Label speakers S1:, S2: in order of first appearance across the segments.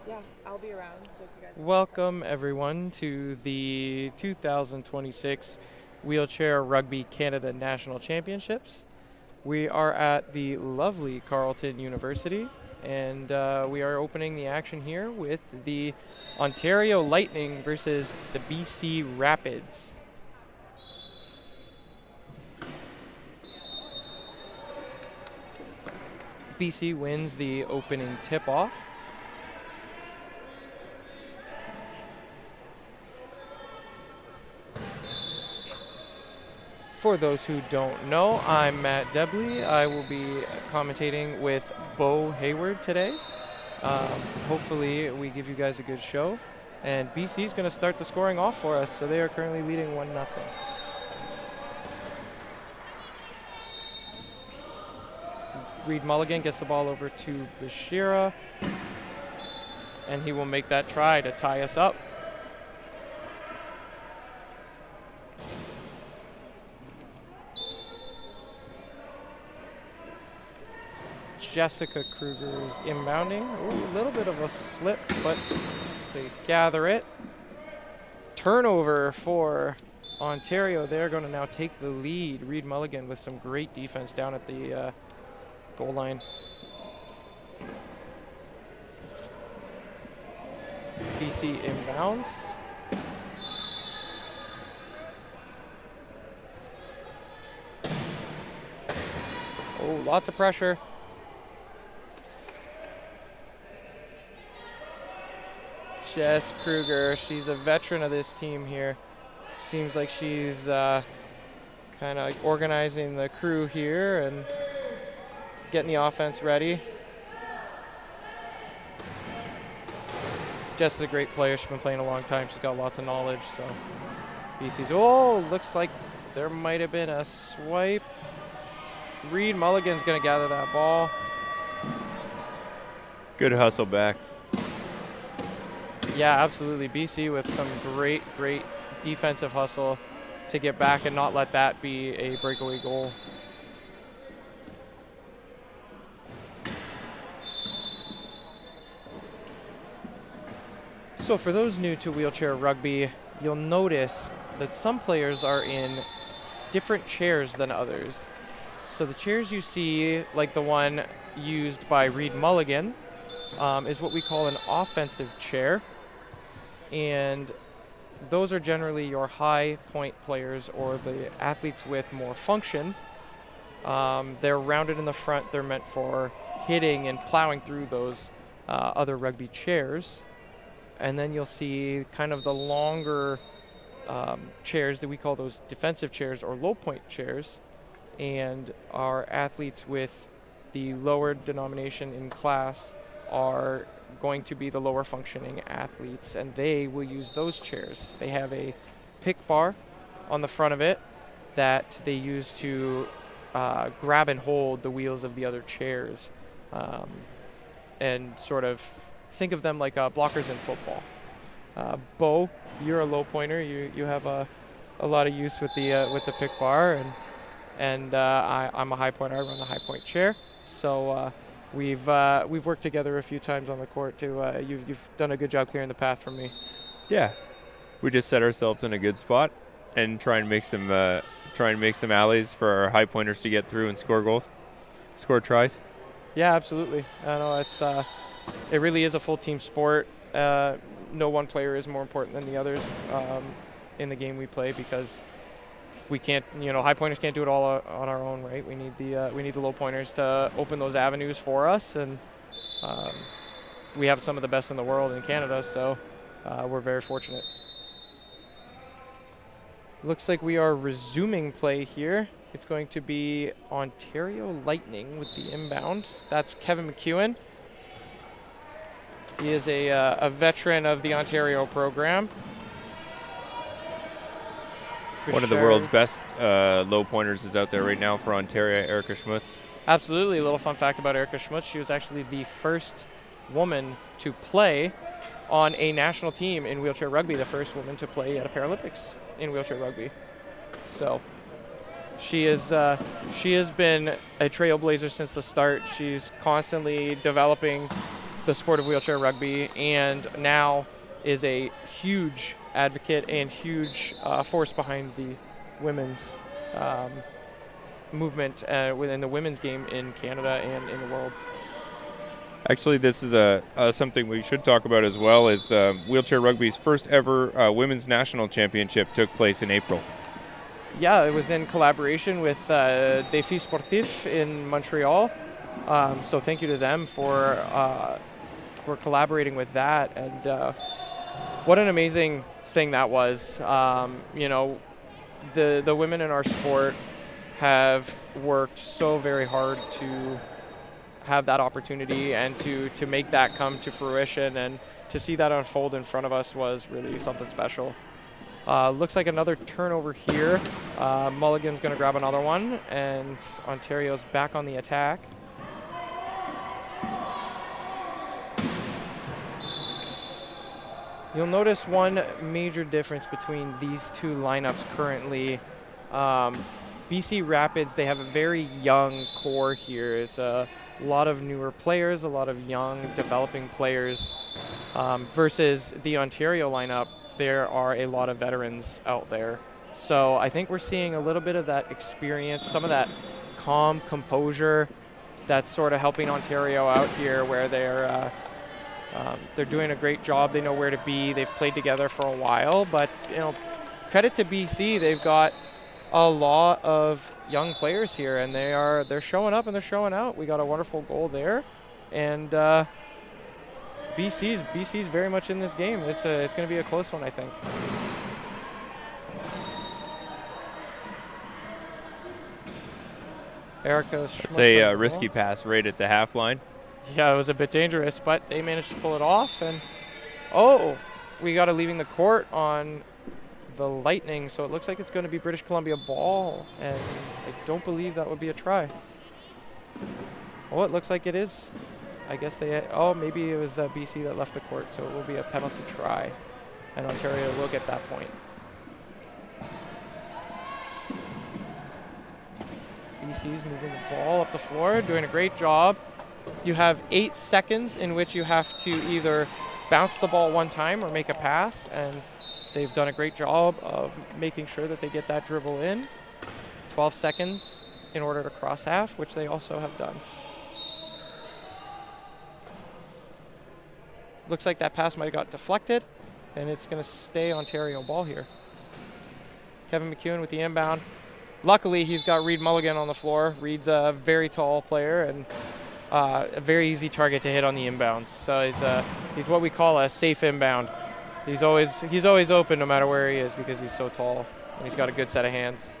S1: Yeah, I'll be around, so if you guys
S2: Welcome, everyone, to the 2026 Wheelchair Rugby Canada National Championships. We are at the lovely Carleton University, and we are opening the action here with the Ontario Lightning versus the BC Rapids. BC wins the opening tip-off. For those who don't know, I'm Matt Debley. I will be commentating with Bo Hayward today. Hopefully we give you guys a good show. And BC is going to start the scoring off for us, so they are currently leading 1-0. Reed Mulligan gets the ball over to Bashira, and he will make that try to tie us up. Jessica Kruger is inbounding. Ooh, a little bit of a slip, but they gather it. Turnover for Ontario. They're going to now take the lead. Reed Mulligan with some great defense down at the goal line. BC inbounds. Oh, lots of pressure. Jess Kruger, she's a veteran of this team here. Seems like she's kind of organizing the crew here and getting the offense ready. Jess is a great player. She's been playing a long time. She's got lots of knowledge. So BC's, looks like there might have been a swipe. Reed Mulligan's going to gather that ball.
S3: Good hustle back.
S2: Yeah, absolutely. BC with some great defensive hustle to get back and not let that be a breakaway goal. So for those new to wheelchair rugby, you'll notice that some players are in different chairs than others. So the chairs you see, like the one used by Reed Mulligan, is what we call an offensive chair. And those are generally your high point players or the athletes with more function. They're rounded in the front. They're meant for hitting and plowing through those other rugby chairs. And then you'll see kind of the longer chairs that we call those defensive chairs or low point chairs. And our athletes with the lower denomination in class are going to be the lower functioning athletes, and they will use those chairs. They have a pick bar on the front of it that they use to grab and hold the wheels of the other chairs, and sort of think of them like blockers in football. Bo, you're a low pointer. You have a lot of use with the pick bar, and I'm a high pointer. I run the high point chair. So we've worked together a few times on the court too. You've done a good job clearing the path for me.
S3: Yeah, we just set ourselves in a good spot and try and make some alleys for our high pointers to get through and score tries.
S2: Yeah, absolutely. I know it really is a full team sport. No one player is more important than the others in the game we play, because we can't, high pointers can't do it all on our own, right? We need the low pointers to open those avenues for us, and we have some of the best in the world in Canada, so we're very fortunate. Looks like we are resuming play here. It's going to be Ontario Lightning with the inbound. That's Kevin McEwen. He is a veteran of the Ontario program.
S3: One of the world's best low pointers is out there right now for Ontario, Erica Schmutz.
S2: Absolutely. A little fun fact about Erica Schmutz. She was actually the first woman to play on a national team in wheelchair rugby, the first woman to play at a Paralympics in wheelchair rugby. So she has been a trailblazer since the start. She's constantly developing the sport of wheelchair rugby, and now is a huge advocate and huge force behind the women's movement within the women's game in Canada and in the world.
S3: Actually, this is something we should talk about as well. Is wheelchair rugby's first ever women's national championship took place in April.
S2: Yeah, it was in collaboration with Défi Sportif in Montreal. So thank you to them for collaborating with that. And what an amazing thing that was. You know, the women in our sport have worked so very hard to have that opportunity and to make that come to fruition, and to see that unfold in front of us was really something special. Looks like another turnover here. Mulligan's going to grab another one, and Ontario's back on the attack. You'll notice one major difference between these two lineups currently. BC Rapids, they have a very young core here. It's a lot of newer players, a lot of young developing players, versus the Ontario lineup. There are a lot of veterans out there. So I think we're seeing a little bit of that experience, some of that calm composure that's sort of helping Ontario out here, where they're doing a great job. They know where to be. They've played together for a while, but you know, credit to BC. They've got a lot of young players here, and they're showing up and they're showing out. We got a wonderful goal there, and BC's very much in this game. It's going to be a close one, I think. Erica's.
S3: It's a risky pass right at the half line.
S2: Yeah, it was a bit dangerous, but they managed to pull it off. And we got a leaving the court on the Lightning, so it looks like it's going to be British Columbia ball, and I don't believe that would be a try. Oh, it looks like it is. I guess maybe it was BC that left the court, so it will be a penalty try, and Ontario will get that point. BC's moving the ball up the floor, doing a great job. You have 8 seconds in which you have to either bounce the ball one time or make a pass, and they've done a great job of making sure that they get that dribble in. 12 seconds in order to cross half, which they also have done. Looks like that pass might have got deflected, and it's going to stay Ontario ball here. Kevin McEwen with the inbound. Luckily, he's got Reed Mulligan on the floor. Reed's a very tall player and a very easy target to hit on the inbounds. So he's what we call a safe inbound. He's always open no matter where he is because he's so tall, and he's got a good set of hands.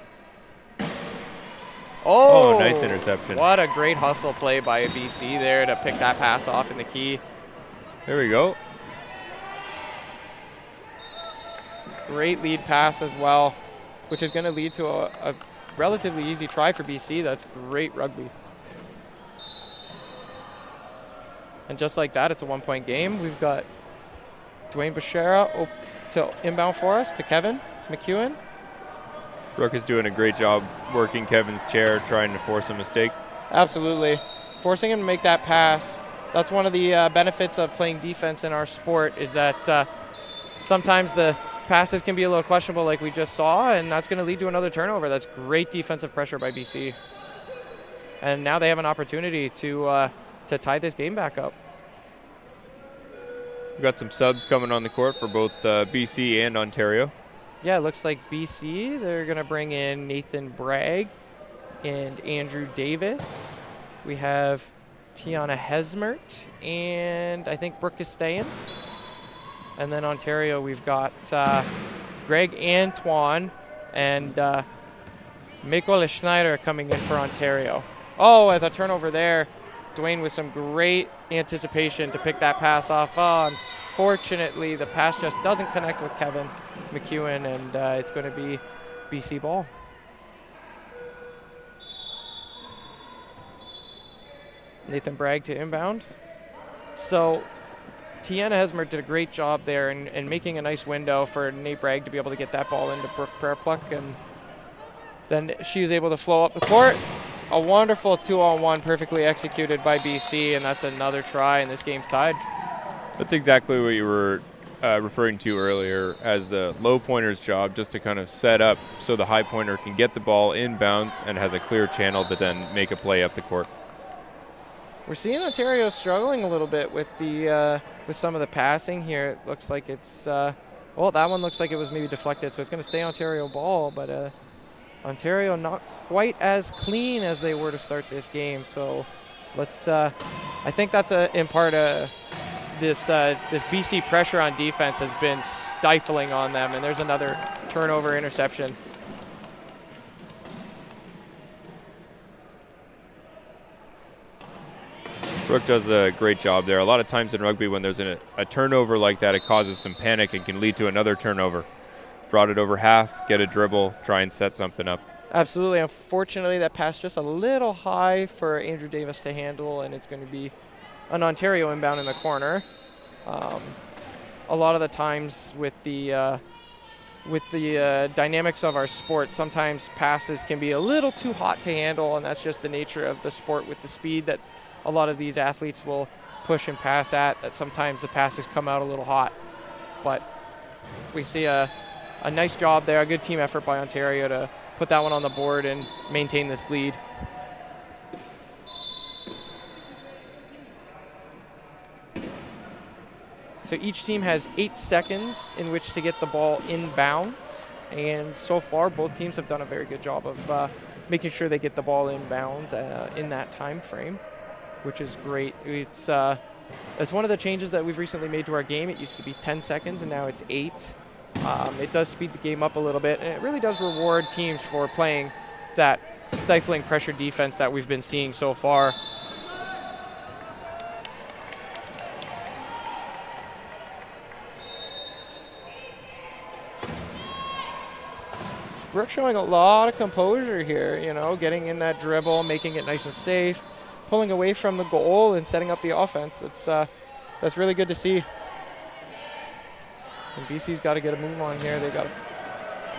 S3: Oh, nice interception.
S2: What a great hustle play by BC there to pick that pass off in the key.
S3: There we go.
S2: Great lead pass as well, which is going to lead to a relatively easy try for BC. That's great rugby. And just like that, it's a 1-point game. We've got Dwayne Bashara to inbound for us to Kevin McEwen.
S3: Brooke is doing a great job working Kevin's chair, trying to force a mistake.
S2: Absolutely. Forcing him to make that pass. That's one of the benefits of playing defense in our sport, is that sometimes the passes can be a little questionable like we just saw, and that's going to lead to another turnover. That's great defensive pressure by BC. And now they have an opportunity to tie this game back up.
S3: We've got some subs coming on the court for both BC and Ontario.
S2: Yeah, it looks like BC, they're going to bring in Nathan Bragg and Andrew Davis. We have Tiana Hesmert and I think Brooke Castellan. And then Ontario, we've got Greg Antoine and Mikkel Schneider coming in for Ontario. Oh, at the turnover there, Dwayne with some great anticipation to pick that pass off. Oh, unfortunately, the pass just doesn't connect with Kevin McEwen, and it's going to be BC ball. Nathan Bragg to inbound. So Tiana Hesmer did a great job there in making a nice window for Nate Bragg to be able to get that ball into Brooke Prairpluck, and then she was able to flow up the court. a wonderful 2-on-1 perfectly executed by BC, and that's another try, and this game's tied.
S3: That's exactly what you were referring to earlier as the low pointer's job, just to kind of set up so the high pointer can get the ball inbounds and has a clear channel to then make a play up the court.
S2: We're seeing Ontario struggling a little bit with the with some of the passing here. It looks like it's well, that one looks like it was maybe deflected, so it's going to stay Ontario ball, but Ontario not quite as clean as they were to start this game. So let's I think that's in part this BC pressure on defense has been stifling on them, and there's another turnover interception.
S3: Brooke does a great job there. A lot of times in rugby when there's a turnover like that, it causes some panic and can lead to another turnover. Brought it over half, get a dribble, try and set something up.
S2: Absolutely. Unfortunately, that pass just a little high for Andrew Davis to handle, and it's going to be an Ontario inbound in the corner. A lot of the times with the dynamics of our sport, sometimes passes can be a little too hot to handle, and that's just the nature of the sport with the speed that a lot of these athletes will push and pass at, that sometimes the passes come out a little hot. But we see a nice job there, a good team effort by Ontario to put that one on the board and maintain this lead. So each team has 8 seconds in which to get the ball inbounds, and so far both teams have done a very good job of making sure they get the ball inbounds in that time frame, which is great. It's one of the changes that we've recently made to our game. It used to be 10 seconds and now it's 8. It does speed the game up a little bit, and it really does reward teams for playing that stifling pressure defense that we've been seeing so far. Brooke showing a lot of composure here, you know, getting in that dribble, making it nice and safe, pulling away from the goal and setting up the offense. That's really good to see. And BC's got to get a move on here. They got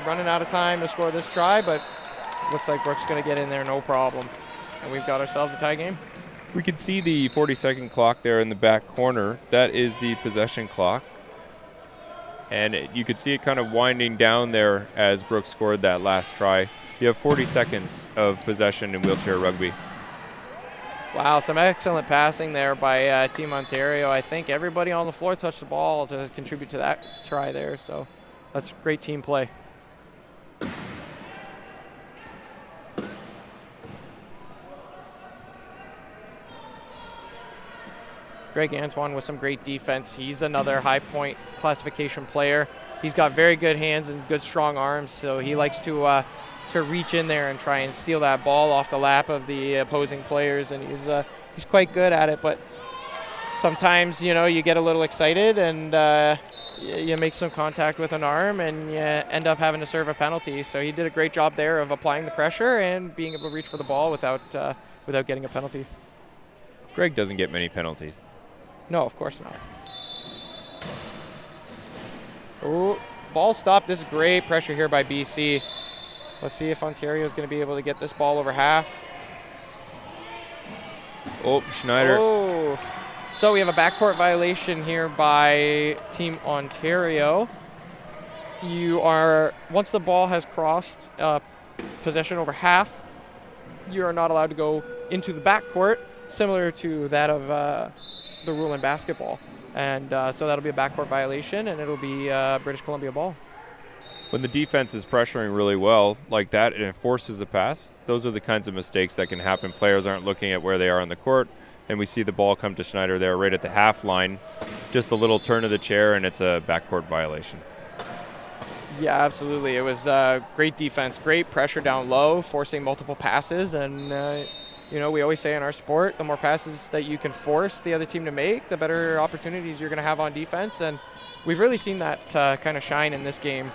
S2: running out of time to score this try, but looks like Brooke's going to get in there no problem. And we've got ourselves a tie game.
S3: We can see the 40-second clock there in the back corner. That is the possession clock. And you could see it kind of winding down there as Brooke scored that last try. You have 40 seconds of possession in wheelchair rugby.
S2: Wow, some excellent passing there by Team Ontario. I think everybody on the floor touched the ball to contribute to that try there, so that's great team play. Greg Antoine with some great defense. He's another high point classification player. He's got very good hands and good strong arms, so he likes to reach in there and try and steal that ball off the lap of the opposing players, and he's quite good at it. But sometimes, you know, you get a little excited and you make some contact with an arm and you end up having to serve a penalty. So he did a great job there of applying the pressure and being able to reach for the ball without getting a penalty.
S3: Greg doesn't get many penalties.
S2: No, of course not. Oh, ball stopped. This is great pressure here by BC. Let's see if Ontario is going to be able to get this ball over half.
S3: Oh, Schneider.
S2: Oh, so we have a backcourt violation here by Team Ontario. Once the ball has crossed possession over half, you are not allowed to go into the backcourt, similar to that of the rule in basketball. And so that'll be a backcourt violation, and it'll be British Columbia ball.
S3: When the defense is pressuring really well like that and it forces a pass, those are the kinds of mistakes that can happen. Players aren't looking at where they are on the court, and we see the ball come to Schneider there right at the half line. Just a little turn of the chair, and it's a backcourt violation.
S2: Yeah, absolutely. It was great defense, great pressure down low, forcing multiple passes, and you know, we always say in our sport, the more passes that you can force the other team to make, the better opportunities you're going to have on defense. And we've really seen that kind of shine in this game.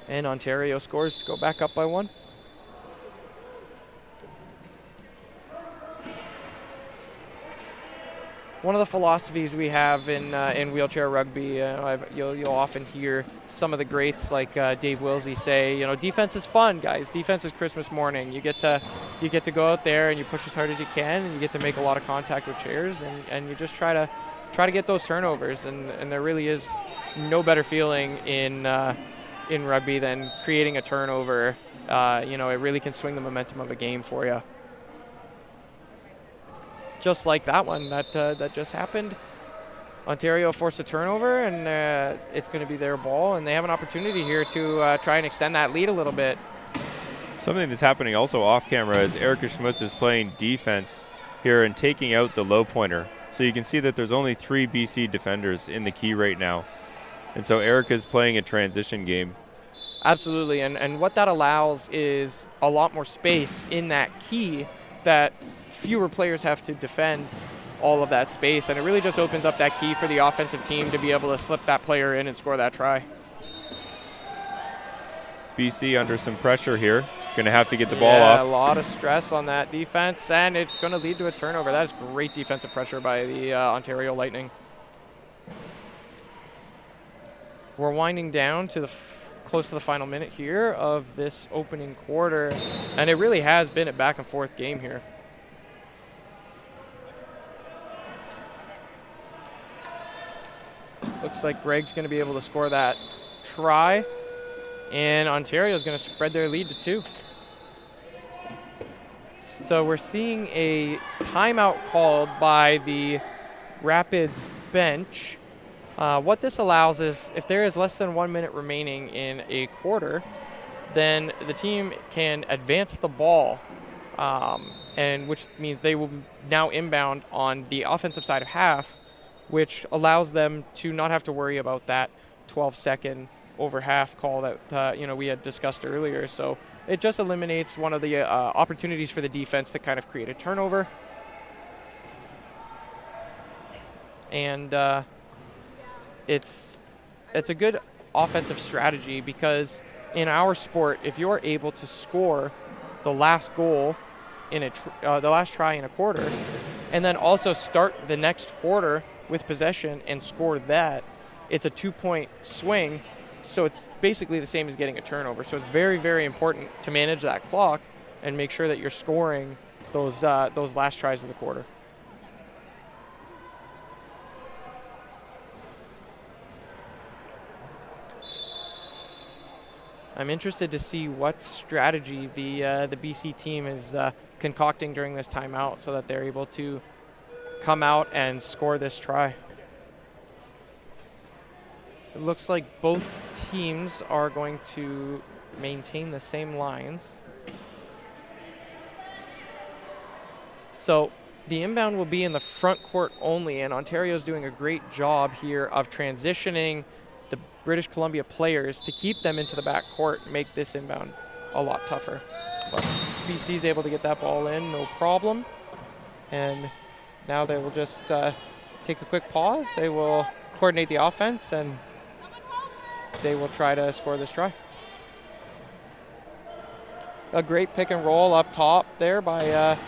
S2: And Ontario scores, go back up by 1. one of the philosophies we have in wheelchair rugby. You'll often hear some of the greats like Dave Wilsey say, defense is fun, guys. Defense is Christmas morning. You get to go out there and you push as hard as you can, and you get to make a lot of contact with chairs, and you just try to get those turnovers. And there really is no better feeling in rugby than creating a turnover. It really can swing the momentum of a game for you. Just like that one that just happened. Ontario forced a turnover, and it's going to be their ball, and they have an opportunity here to try and extend that lead a little bit.
S3: Something that's happening also off camera is Erica Schmutz is playing defense here and taking out the low pointer. So you can see that there's only 3 BC defenders in the key right now. And so Erica's playing a transition game.
S2: Absolutely, and what that allows is a lot more space in that key that fewer players have to defend all of that space, and it really just opens up that key for the offensive team to be able to slip that player in and score that try. BC
S3: under some pressure here. Going to have to get the ball off.
S2: A lot of stress on that defense, and it's going to lead to a turnover. That is great defensive pressure by the Ontario Lightning. We're winding down to close to the final minute here of this opening quarter, and it really has been a back and forth game here. Looks like Greg's going to be able to score that try, and Ontario is going to spread their lead to 2. So we're seeing a timeout called by the Rapids bench. What this allows, if there is less than 1 minute remaining in a quarter, then the team can advance the ball, and which means they will now inbound on the offensive side of half, which allows them to not have to worry about that 12-second over half call that we had discussed earlier. So it just eliminates one of the opportunities for the defense to kind of create a turnover. And it's a good offensive strategy, because in our sport, if you're able to score the last goal in the last try in a quarter, and then also start the next quarter with possession and score that, it's a 2-point swing. So it's basically the same as getting a turnover. So it's very, very important to manage that clock and make sure that you're scoring those last tries of the quarter. I'm interested to see what strategy the BC team is concocting during this timeout so that they're able to come out and score this try. It looks like both teams are going to maintain the same lines. So the inbound will be in the front court only, and Ontario's doing a great job here of transitioning the British Columbia players to keep them into the back court, make this inbound a lot tougher. But BC's able to get that ball in, no problem. And now they will just take a quick pause. They will coordinate the offense, and they will try to score this try. A great pick and roll up top there by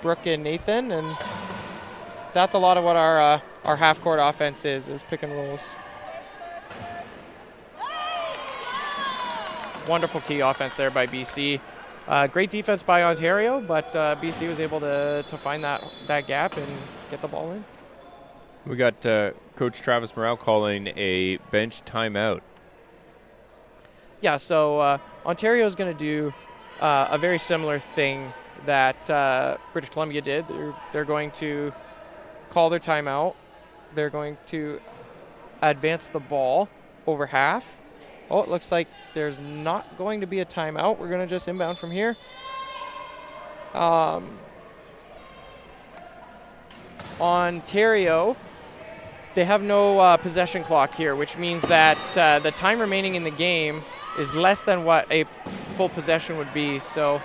S2: Brooke and Nathan, and that's a lot of what our half-court offense is pick and rolls. Wonderful key offense there by BC. Great defense by Ontario, but BC was able to find that gap and get the ball in.
S3: We got Coach Travis Morrell calling a bench timeout.
S2: Yeah, so Ontario is going to do a very similar thing that British Columbia did. They're going to call their timeout. They're going to advance the ball over half. Oh, it looks like there's not going to be a timeout. We're going to just inbound from here. Ontario, they have no possession clock here, which means that the time remaining in the game is less than what a full possession would be. So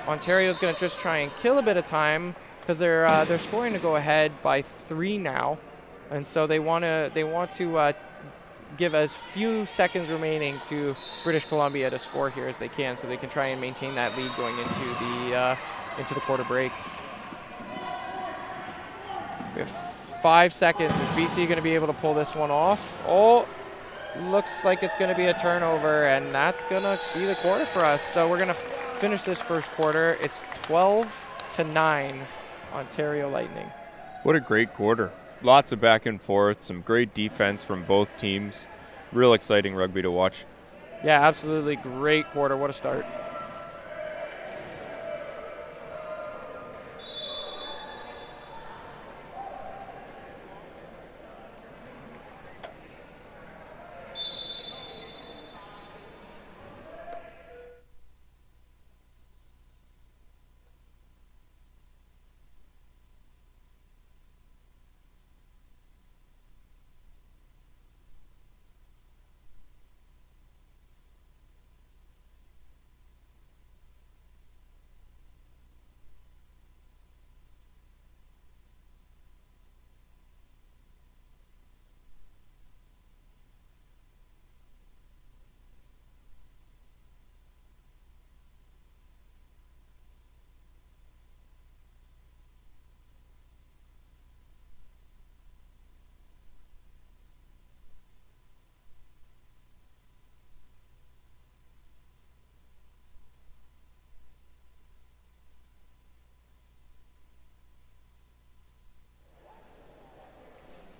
S2: Ontario's going to just try and kill a bit of time because they're scoring to go ahead by 3 now, and so they want to give as few seconds remaining to British Columbia to score here as they can, so they can try and maintain that lead going into the quarter break. We have 5 seconds. Is BC going to be able to pull this one off? Oh, looks like it's going to be a turnover, and that's going to be the quarter for us. So we're going to finish this first quarter. It's 12-9, Ontario Lightning.
S3: What a great quarter. Lots of back and forth, some great defense from both teams. Real exciting rugby to watch.
S2: Yeah, absolutely great quarter. What a start.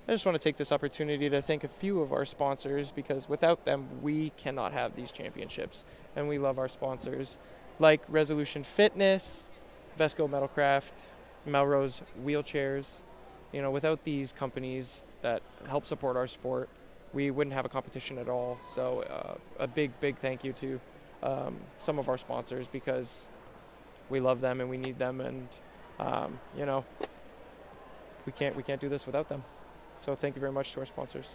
S2: I just want to take this opportunity to thank a few of our sponsors, because without them, we cannot have these championships. And we love our sponsors like Resolution Fitness, Vesco Metalcraft, Melrose Wheelchairs. You know, without these companies that help support our sport, we wouldn't have a competition at all. So a big thank you to some of our sponsors, because we love them and we need them, and you know, we can't do this without them. So thank you very much to our sponsors.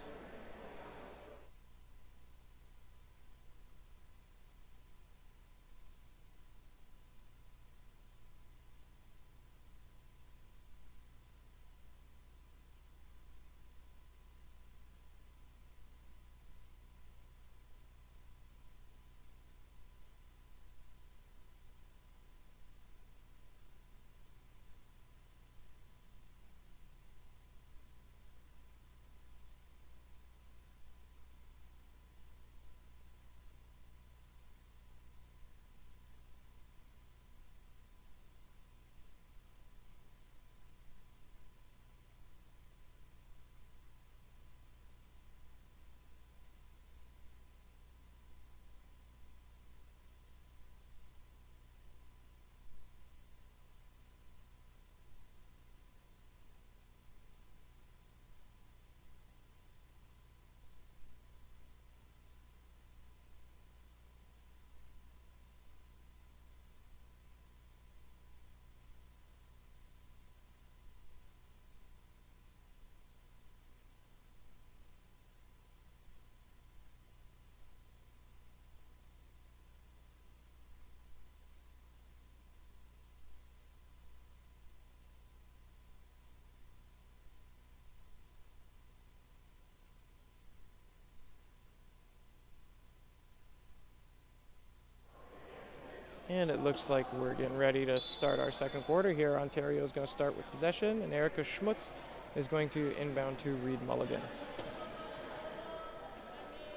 S2: And it looks like we're getting ready to start our second quarter here. Ontario is going to start with possession, and Erica Schmutz is going to inbound to Reed Mulligan.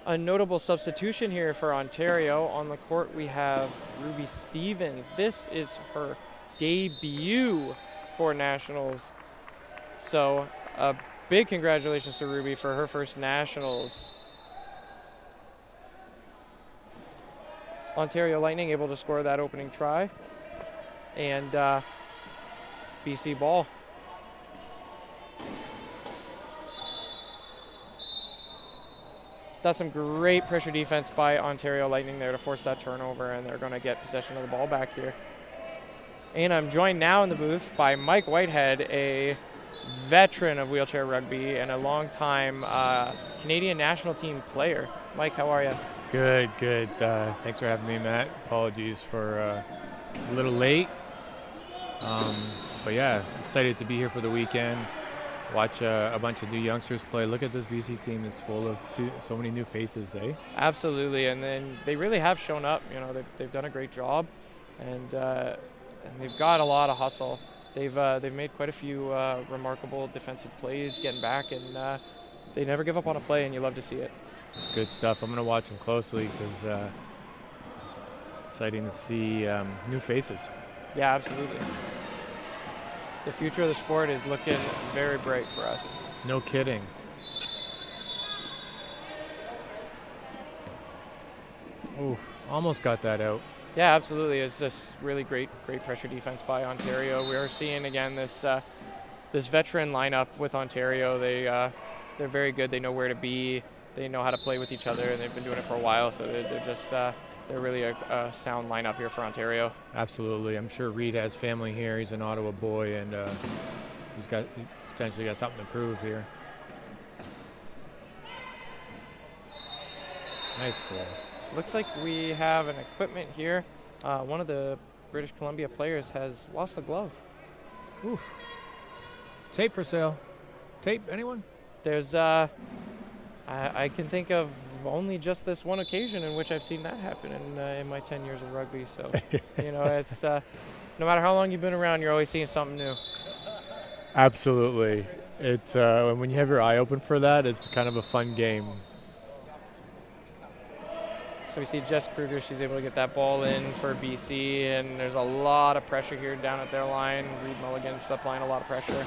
S2: A notable substitution here for Ontario. On the court, we have Ruby Stevens. This is her debut for Nationals. So a big congratulations to Ruby for her first Nationals. Ontario Lightning able to score that opening try. And BC ball. That's some great pressure defense by Ontario Lightning there to force that turnover, and they're going to get possession of the ball back here. And I'm joined now in the booth by Mike Whitehead, a veteran of wheelchair rugby and a longtime Canadian national team player. Mike, how are you?
S4: Good. Thanks for having me, Matt. Apologies for a little late. But yeah, excited to be here for the weekend. Watch a bunch of new youngsters play. Look at this BC team is full of so many new faces, eh?
S2: Absolutely, and then they really have shown up. You know, they've done a great job, and they've got a lot of hustle. they've made quite a few remarkable defensive plays getting back, and they never give up on a play, and you love to see it.
S4: It's good stuff. I'm going to watch them closely because it's exciting to see new faces.
S2: Yeah, absolutely. The future of the sport is looking very bright for us.
S4: No kidding. Ooh, almost got that out.
S2: Yeah, absolutely. It's just really great pressure defense by Ontario. We are seeing again this veteran lineup with Ontario. They're very good. They know where to be. They know how to play with each other, and they've been doing it for a while. So they're really a sound lineup here for Ontario.
S4: Absolutely. I'm sure Reed has family here. He's an Ottawa boy, and he's potentially got something to prove here. Nice goal.
S2: Looks like we have an equipment here. One of the British Columbia players has lost a glove.
S4: Oof. Tape for sale. Tape, anyone?
S2: There's, I can think of only just this one occasion in which I've seen that happen in my 10 years of rugby. So, it's no matter how long you've been around, you're always seeing something new.
S4: Absolutely. It's when you have your eye open for that, it's kind of a fun game.
S2: So we see Jess Kruger, she's able to get that ball in for BC, and there's a lot of pressure here down at their line. Reed Mulligan's applying a lot of pressure.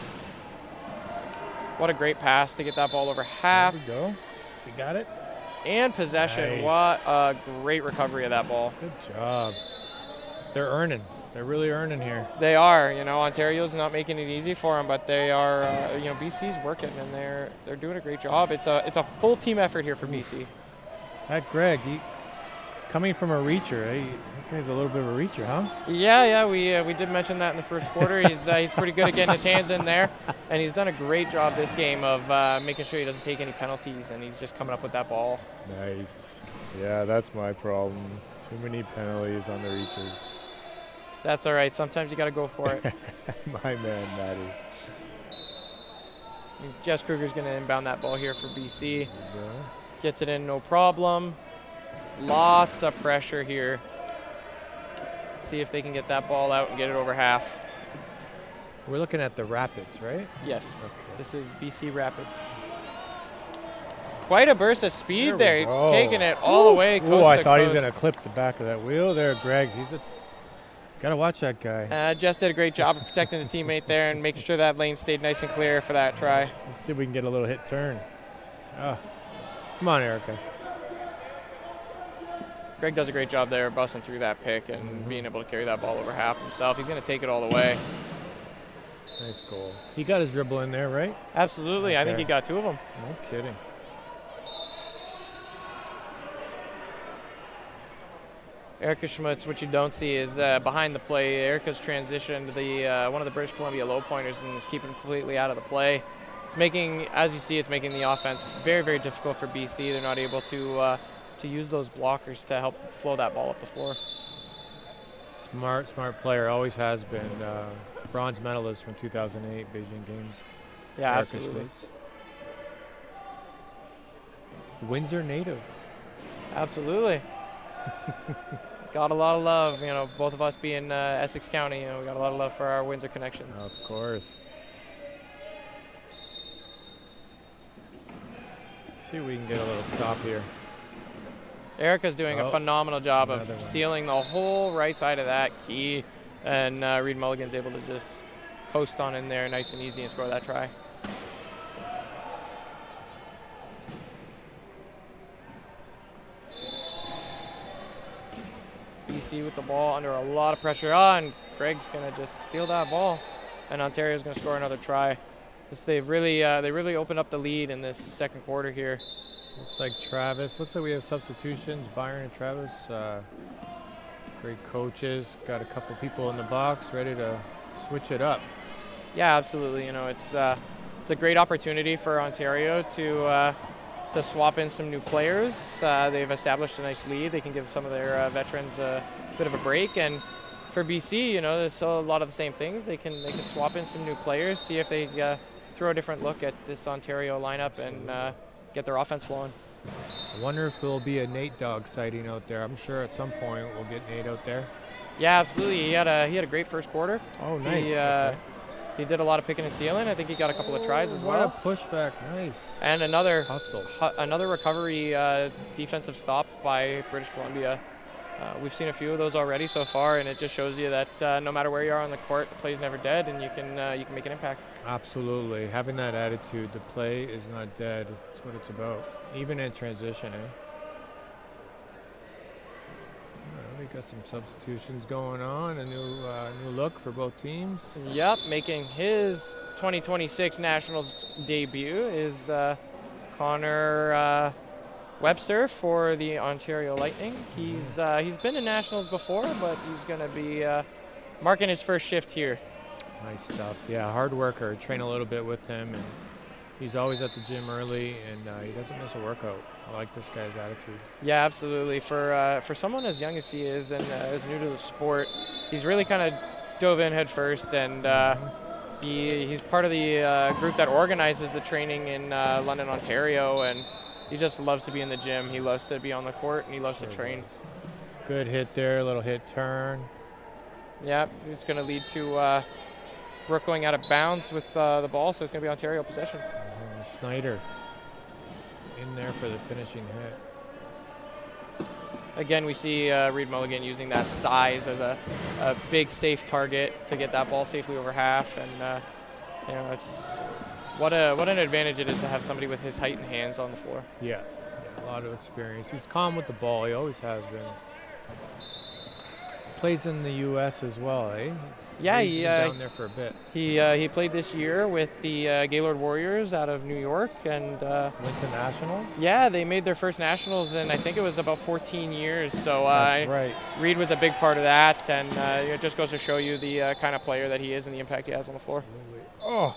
S2: What a great pass to get that ball over half.
S4: There we go. She got it.
S2: And possession. Nice. What a great recovery of that ball.
S4: Good job. They're earning. They're really earning here.
S2: They are. Ontario's not making it easy for them, but they are. BC's working, and they're doing a great job. It's a full team effort here for BC.
S4: That Greg, coming from a reacher, that guy's a little bit of a reacher, huh?
S2: Yeah, we did mention that in the first quarter. He's pretty good at getting his hands in there, and he's done a great job this game of making sure he doesn't take any penalties, and he's just coming up with that ball.
S4: Nice. Yeah, that's my problem. Too many penalties on the reaches.
S2: That's all right. Sometimes you got to go for it.
S4: My man, Matty.
S2: Jess Kruger's going to inbound that ball here for BC. Gets it in, no problem. Lots of pressure here. Let's see if they can get that ball out and get it over half.
S4: We're looking at the Rapids, right?
S2: Yes.
S4: Okay.
S2: This is BC Rapids. Quite a burst of speed there. Taking it all the way coast to coast.
S4: I thought he was going to clip the back of that wheel there, Greg. Got to watch that guy.
S2: Jess did a great job of protecting the teammate there and making sure that lane stayed nice and clear for that try.
S4: Let's see if we can get a little hit turn. Come on, Erica.
S2: Greg does a great job there busting through that pick and being able to carry that ball over half himself. He's going to take it all the way.
S4: Nice goal. He got his dribble in there, right?
S2: Absolutely. Okay. I think he got two of them.
S4: No kidding.
S2: Erica Schmutz, what you don't see is behind the play. Erica's transitioned one of the British Columbia low pointers and is keeping completely out of the play. It's making, as you see, it's making the offense very, very difficult for BC. They're not able to use those blockers to help flow that ball up the floor.
S4: Smart player, always has been. Bronze medalist from 2008 Beijing Games.
S2: Yeah,
S4: Erica
S2: absolutely.
S4: Schmutz. Windsor native.
S2: Absolutely. Got a lot of love, both of us being Essex County, we got a lot of love for our Windsor connections.
S4: Of course. Let's see if we can get a little stop here.
S2: Erica's doing a phenomenal job of
S4: one.
S2: sealing the whole right side of that key, and Reed Mulligan's able to just coast on in there nice and easy and score that try. BC with the ball under a lot of pressure. And Greg's going to just steal that ball, and Ontario's going to score another try. They've really opened up the lead in this second quarter here.
S4: Looks like Travis. Looks like we have substitutions. Byron and Travis. Great coaches. Got a couple people in the box ready to switch it up.
S2: Yeah, absolutely. It's a great opportunity for Ontario to swap in some new players. They've established a nice lead. They can give some of their veterans a bit of a break. And for BC, there's still a lot of the same things. They can swap in some new players, see if they throw a different look at this Ontario lineup and get their offense flowing.
S4: I wonder if there'll be a Nate Dogg sighting out there. I'm sure at some point we'll get Nate out there.
S2: Yeah, absolutely. He had a great first quarter.
S4: Oh, nice.
S2: He did a lot of picking and sealing. I think he got a couple of tries as well.
S4: What a pushback. Nice.
S2: And another
S4: Hustle.
S2: another recovery defensive stop by British Columbia. We've seen a few of those already so far, and it just shows you that no matter where you are on the court, the play's never dead, and you can make an impact.
S4: Absolutely. Having that attitude, the play is not dead. That's what it's about. Even in transition, we got some substitutions going on, a new look for both teams.
S2: Yep, making his 2026 Nationals debut is Connor Webster for the Ontario Lightning. He's been in Nationals before, but he's going to be marking his first shift here.
S4: Nice stuff. Yeah, hard worker. Train a little bit with him, and he's always at the gym early, and he doesn't miss a workout. I like this guy's attitude.
S2: Yeah, absolutely. For someone as young as he is and as new to the sport, he's really kind of dove in head first, and he's part of the group that organizes the training in London, Ontario, and he just loves to be in the gym. He loves to be on the court, and he loves to train.
S4: Good hit there, little hit turn.
S2: Yeah, it's going to lead to Brooke going out of bounds with the ball, so it's going to be Ontario possession.
S4: Snyder in there for the finishing hit.
S2: Again, we see Reed Mulligan using that size as a big, safe target to get that ball safely over half, and it's what an advantage it is to have somebody with his height and hands on the floor.
S4: Yeah, a lot of experience. He's calm with the ball. He always has been. Plays in the U.S. as well, eh?
S2: Yeah,
S4: he's been down there for a bit.
S2: He played this year with the Gaylord Warriors out of New York, and
S4: went to Nationals.
S2: Yeah, they made their first Nationals in I think it was about 14 years. So
S4: that's right.
S2: Reed was a big part of that, and it just goes to show you the kind of player that he is and the impact he has on the floor.
S4: Absolutely. Oh.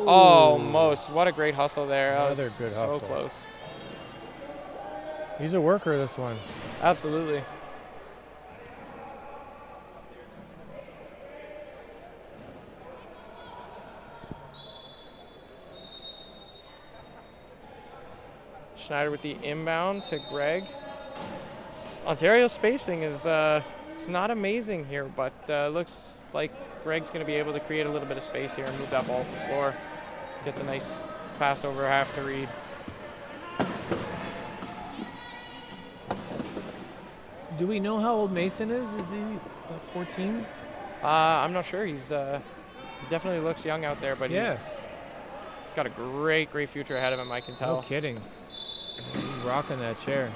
S2: Almost. What a great hustle there.
S4: Another good hustle.
S2: So close.
S4: He's a worker, this one.
S2: Absolutely. Schneider with the inbound to Greg. Ontario's spacing is it's not amazing here, but looks like Greg's going to be able to create a little bit of space here and move that ball up the floor. Gets a nice pass over half to Reed.
S4: Do we know how old Mason is? Is he 14?
S2: I'm not sure. He definitely looks young out there, but he's got a great future ahead of him, I can tell.
S4: No kidding. He's rocking that chair.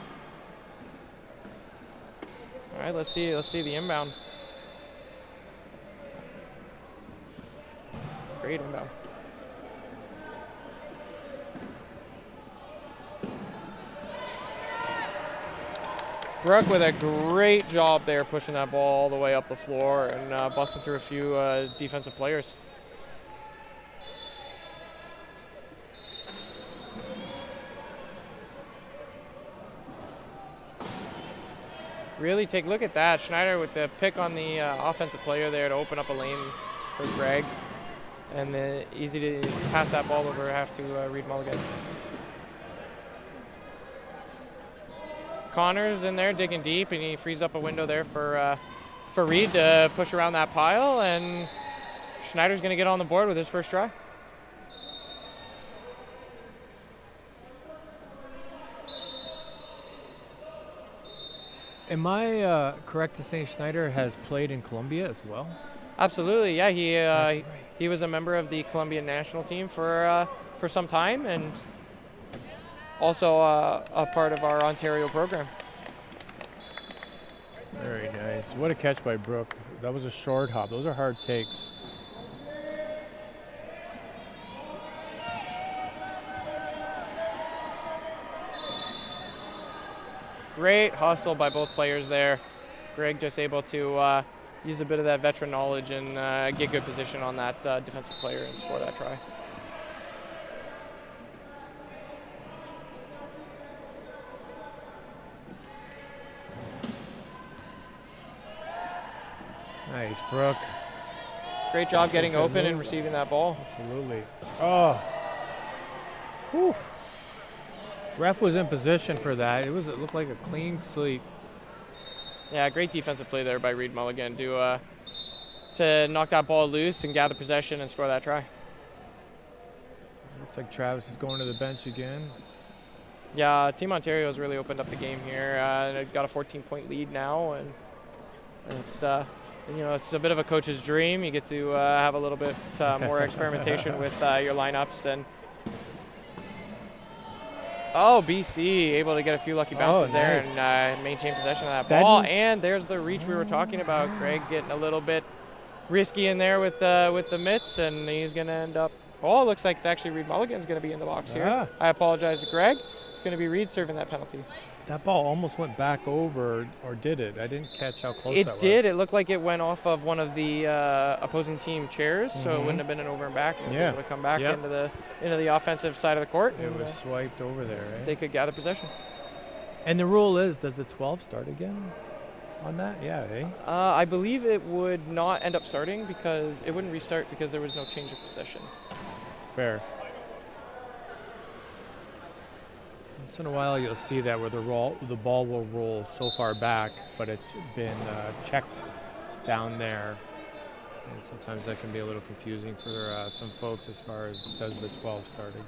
S2: All right, let's see the inbound. Great inbound. Brooke with a great job there, pushing that ball all the way up the floor and busting through a few defensive players. Really take a look at that. Schneider with the pick on the offensive player there to open up a lane for Greg. And easy to pass that ball over half to Reed Mulligan. Connor's in there digging deep, and he frees up a window there for Reed to push around that pile, and Schneider's going to get on the board with his first try.
S4: Am I correct to say Schneider has played in Colombia as well?
S2: Absolutely, yeah. He was a member of the Colombian national team for some time, and also a part of our Ontario program.
S4: Very nice. What a catch by Brooke. That was a short hop. Those are hard takes.
S2: Great hustle by both players there. Greg just able to use a bit of that veteran knowledge and get good position on that defensive player and score that try.
S4: Nice, Brooke.
S2: Great job getting open and receiving that ball.
S4: Absolutely. Oh. Whew. Ref was in position for that. It looked like a clean sweep.
S2: Yeah, great defensive play there by Reed Mulligan to to knock that ball loose and gather possession and score that try.
S4: Looks like Travis is going to the bench again.
S2: Yeah, Team Ontario has really opened up the game here. They've got a 14-point lead now, and it's it's a bit of a coach's dream. You get to have a little bit more experimentation with your lineups. And BC able to get a few lucky bounces there and maintain possession of that ball. And there's the reach we were talking about. Greg getting a little bit risky in there with the mitts, and he's going to end up. Oh, it looks like it's actually Reed Mulligan's going to be in the box here. I apologize to Greg. It's going to be Reed serving that penalty.
S4: That ball almost went back over, or did it? I didn't catch how close that was.
S2: It did. It looked like it went off of one of the opposing team chairs, so it wouldn't have been an over and back. It was able to come back into the offensive side of the court.
S4: It was swiped over there, right?
S2: They could gather possession.
S4: And the rule is, does the 12 start again on that? Yeah, eh?
S2: I believe it would not end up starting because it wouldn't restart because there was no change of possession.
S4: Fair. Once in a while you'll see that where the ball will roll so far back, but it's been checked down there. And sometimes that can be a little confusing for some folks as far as does the 12 start again.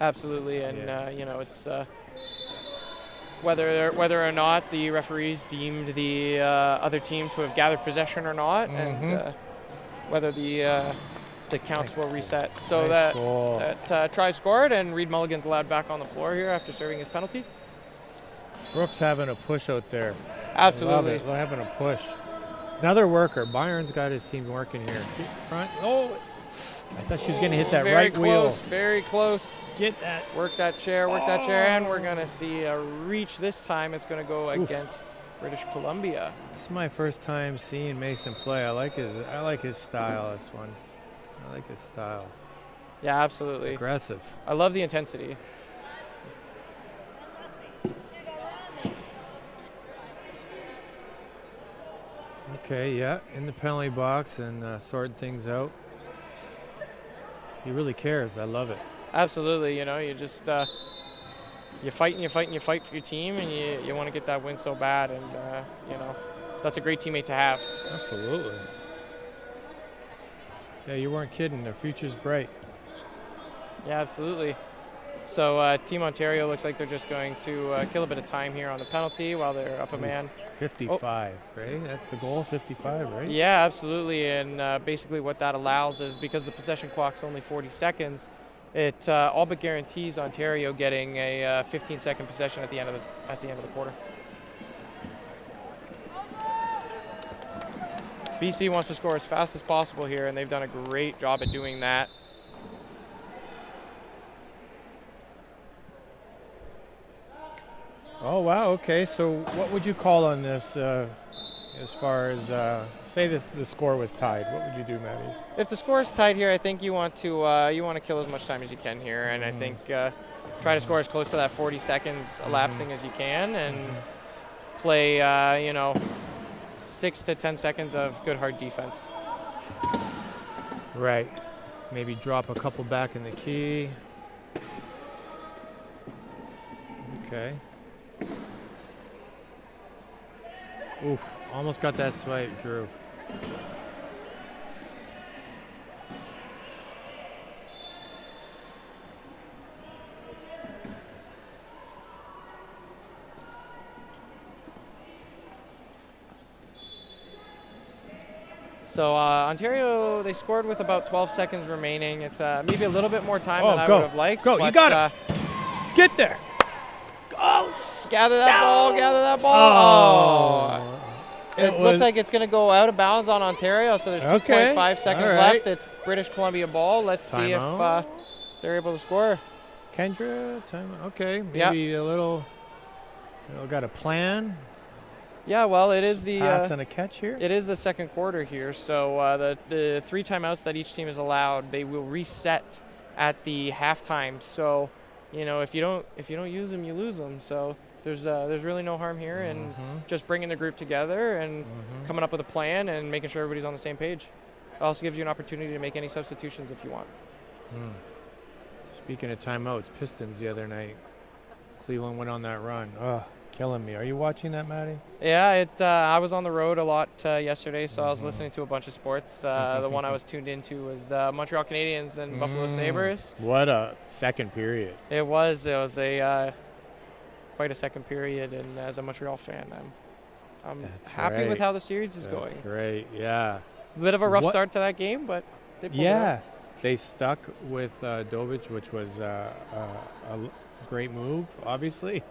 S2: Absolutely, and it's whether or not the referees deemed the other team to have gathered possession or not, and whether the counts will reset. So that try scored, and Reed Mulligan's allowed back on the floor here after serving his penalty.
S4: Brooks having a push out there.
S2: Absolutely.
S4: Love it. Having a push. Another worker. Byron's got his team working here. Get front. Oh, I thought she was going to hit that right wheel.
S2: Very close.
S4: Get that.
S2: Work that chair, and we're going to see a reach this time. It's going to go against British Columbia.
S4: It's my first time seeing Mason play. I like his style, this one. I like his style.
S2: Yeah, absolutely.
S4: Aggressive.
S2: I love the intensity.
S4: Okay, yeah, in the penalty box and sorting things out. He really cares. I love it.
S2: Absolutely. You just you fight for your team, and you want to get that win so bad, and that's a great teammate to have.
S4: Absolutely. Yeah, you weren't kidding. Their future's bright.
S2: Yeah, absolutely. So Team Ontario looks like they're just going to kill a bit of time here on the penalty while they're up a man.
S4: 55, right? That's the goal, 55, right?
S2: Yeah, absolutely. And basically what that allows is, because the possession clock's only 40 seconds, it all but guarantees Ontario getting a 15-second possession at the end of the quarter. BC wants to score as fast as possible here, and they've done a great job at doing that.
S4: Oh, wow. Okay, so what would you call on this as far as, say that the score was tied? What would you do, Maddie?
S2: If the score is tied here, I think you want to kill as much time as you can here, and I think try to score as close to that 40 seconds elapsing as you can, and play 6 to 10 seconds of good hard defense.
S4: Right. Maybe drop a couple back in the key. Okay. Oof, almost got that swipe, Drew.
S2: So Ontario, they scored with about 12 seconds remaining. It's maybe a little bit more time than I would have liked.
S4: Go, you got it. Get there.
S2: Oh, gather that ball. It looks like it's going to go out of bounds on Ontario, so there's 2.5 seconds left. It's British Columbia ball. Let's see if they're able to score.
S4: Kendra, time. Okay, maybe a little. Got a plan.
S2: Yeah, well, it is the
S4: pass and a catch here.
S2: It is the second quarter here, so the 3 timeouts that each team is allowed, they will reset at the halftime. So, if you don't use them, you lose them. So there's really no harm here, and just bringing the group together and coming up with a plan and making sure everybody's on the same page. It also gives you an opportunity to make any substitutions if you want.
S4: Speaking of timeouts, Pistons the other night, Cleveland went on that run. killing me. Are you watching that, Maddie?
S2: Yeah, I was on the road a lot yesterday, so I was listening to a bunch of sports. The one I was tuned into was Montreal Canadiens and Buffalo Sabres.
S4: What a second period.
S2: It was a quite a second period, and as a Montreal fan, I'm happy with how the series is going.
S4: That's right, yeah.
S2: A bit of a rough start to that game, but they pulled it out.
S4: They stuck with Dovich, which was a great move, obviously.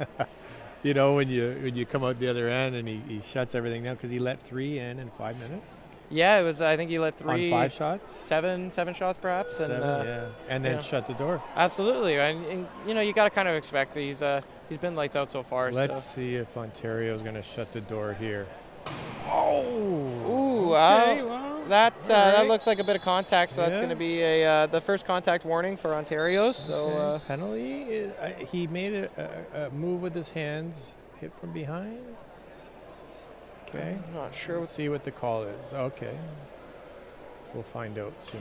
S4: You know, when you come out the other end and he shuts everything down because he let 3 in 5 minutes.
S2: Yeah, it was. I think he let 3
S4: on 5 shots,
S2: seven shots perhaps,
S4: and then shut the door.
S2: Absolutely, and you know you got to kind of expect he's been lights out so far.
S4: Let's see if Ontario's going to shut the door here.
S2: Ooh,
S4: okay, well,
S2: that looks like a bit of contact, so that's going to be the first contact warning for Ontario. So
S4: penalty. He made a move with his hands, hit from behind. Okay,
S2: I'm not sure.
S4: Let's see what the call is. Okay, we'll find out soon.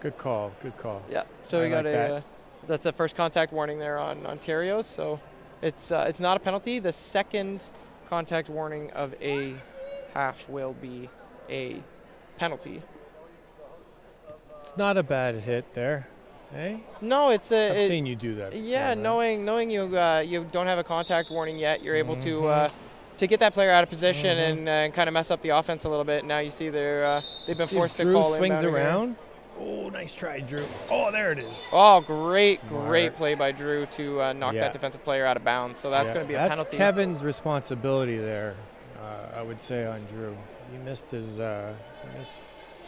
S4: Good call. Good call.
S2: Yeah. So we got that's the first contact warning there on Ontario. So it's not a penalty. The second contact warning of a half will be a penalty.
S4: It's not a bad hit there, eh?
S2: No, I've
S4: seen you do that.
S2: Yeah,
S4: before, right?
S2: knowing you don't have a contact warning yet, you're able to get that player out of position and kind of mess up the offense a little bit. Now you see they've been forced to call
S4: swings
S2: inbound
S4: around.
S2: Here.
S4: Oh, nice try, Drew. Oh, there it is.
S2: Oh, great play by Drew to knock that defensive player out of bounds. So that's going to be a penalty.
S4: That's Kevin's responsibility there, I would say, on Drew. He missed his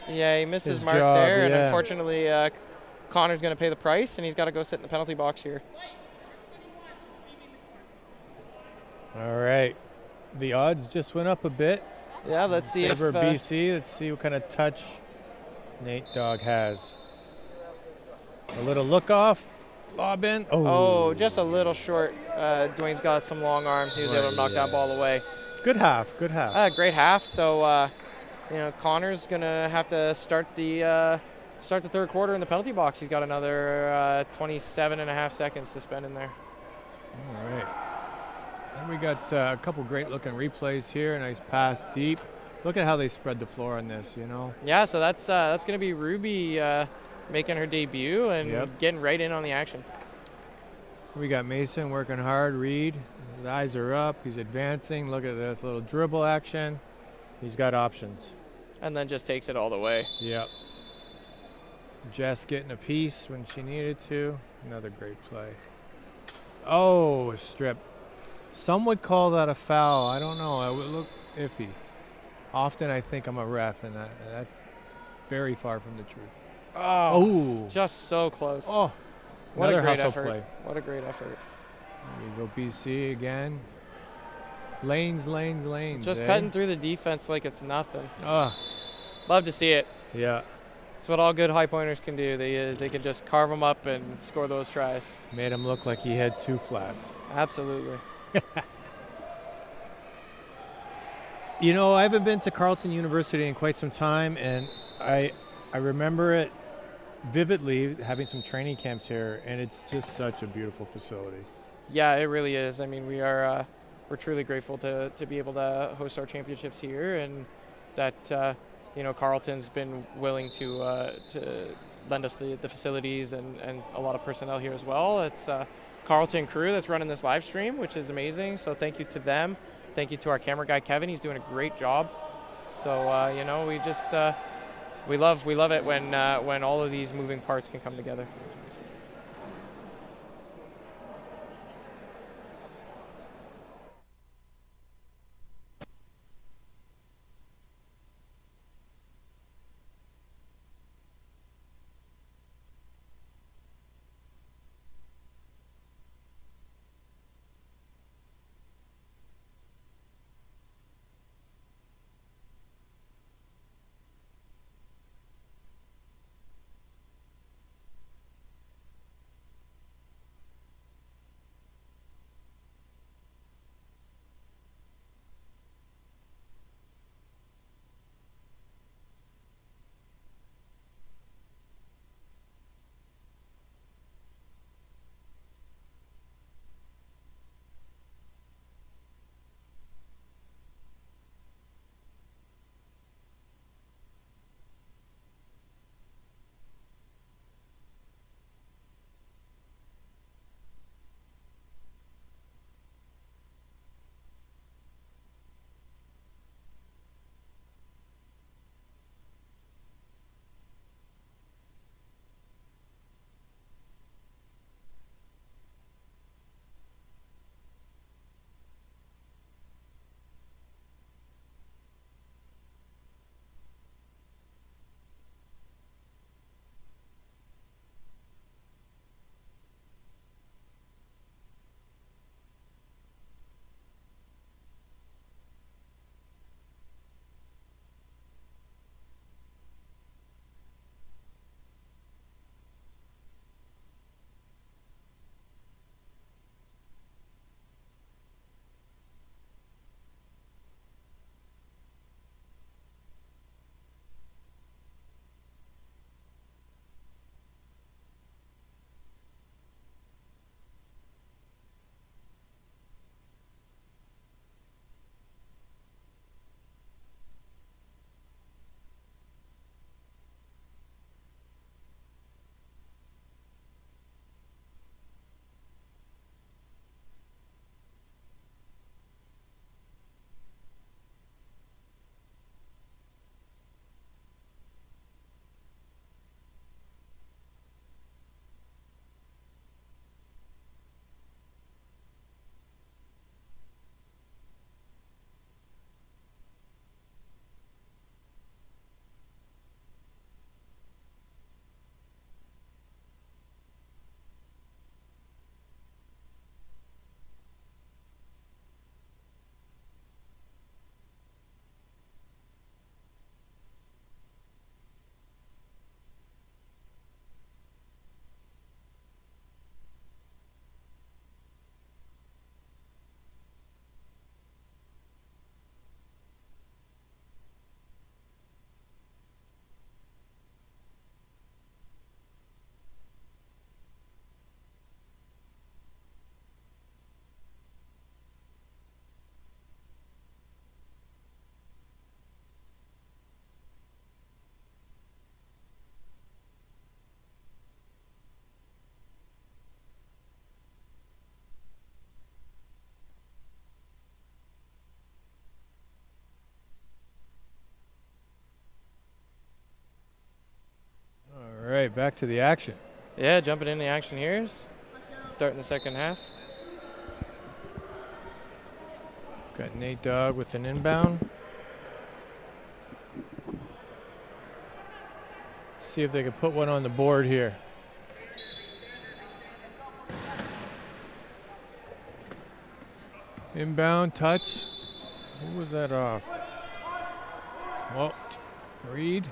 S2: he missed his mark
S4: job,
S2: there, and unfortunately Connor's going to pay the price, and he's got to go sit in the penalty box here.
S4: All right. The odds just went up a bit.
S2: Yeah, let's see if
S4: BC. Let's see what kind of touch Nate Dogg has. A little look off, lob in.
S2: Oh, just a little short. Dwayne's got some long arms. He was able to knock that ball away.
S4: Good half. Good half.
S2: Great half. So, Connor's gonna have to start the third quarter in the penalty box. He's got another 27 and a half seconds to spend in there.
S4: All right. And we got a couple great looking replays here. Nice pass deep. Look at how they spread the floor on this, you know. Yeah,
S2: so that's going to be Ruby making her debut and getting right in on the action.
S4: We got Mason working hard. Reed, his eyes are up. He's advancing. Look at this little dribble action. He's got options.
S2: And then just takes it all the way.
S4: Yep. Jess getting a piece when she needed to. Another great play. Oh, a strip. Some would call that a foul. I don't know. It would look iffy. Often I think I'm a ref, and that's very far from the truth.
S2: Oh, just so close.
S4: Oh,
S2: what a great
S4: effort.
S2: Play. What a great effort.
S4: There you go, BC again. Lanes.
S2: Just cutting through the defense like it's nothing.
S4: Oh.
S2: Love to see it.
S4: Yeah.
S2: It's what all good high pointers can do. They can just carve them up and score those tries.
S4: Made him look like he had 2 flats.
S2: Absolutely.
S4: You know, I haven't been to Carleton University in quite some time, and I remember it vividly, having some training camps here, and it's just such a beautiful facility.
S2: Yeah, it really is. I mean, we're truly grateful to be able to host our championships here, and that Carleton's been willing to lend us the facilities and a lot of personnel here as well. It's Carleton crew that's running this live stream, which is amazing. So thank you to them. Thank you to our camera guy, Kevin. He's doing a great job. So, we just we love it when all of these moving parts can come together.
S4: right, back to the action.
S2: Yeah, jumping in the action here. Starting the second half.
S4: Got Nate Dogg with an inbound. See if they can put one on the board here. Inbound touch. Who was that off? Well, Reed,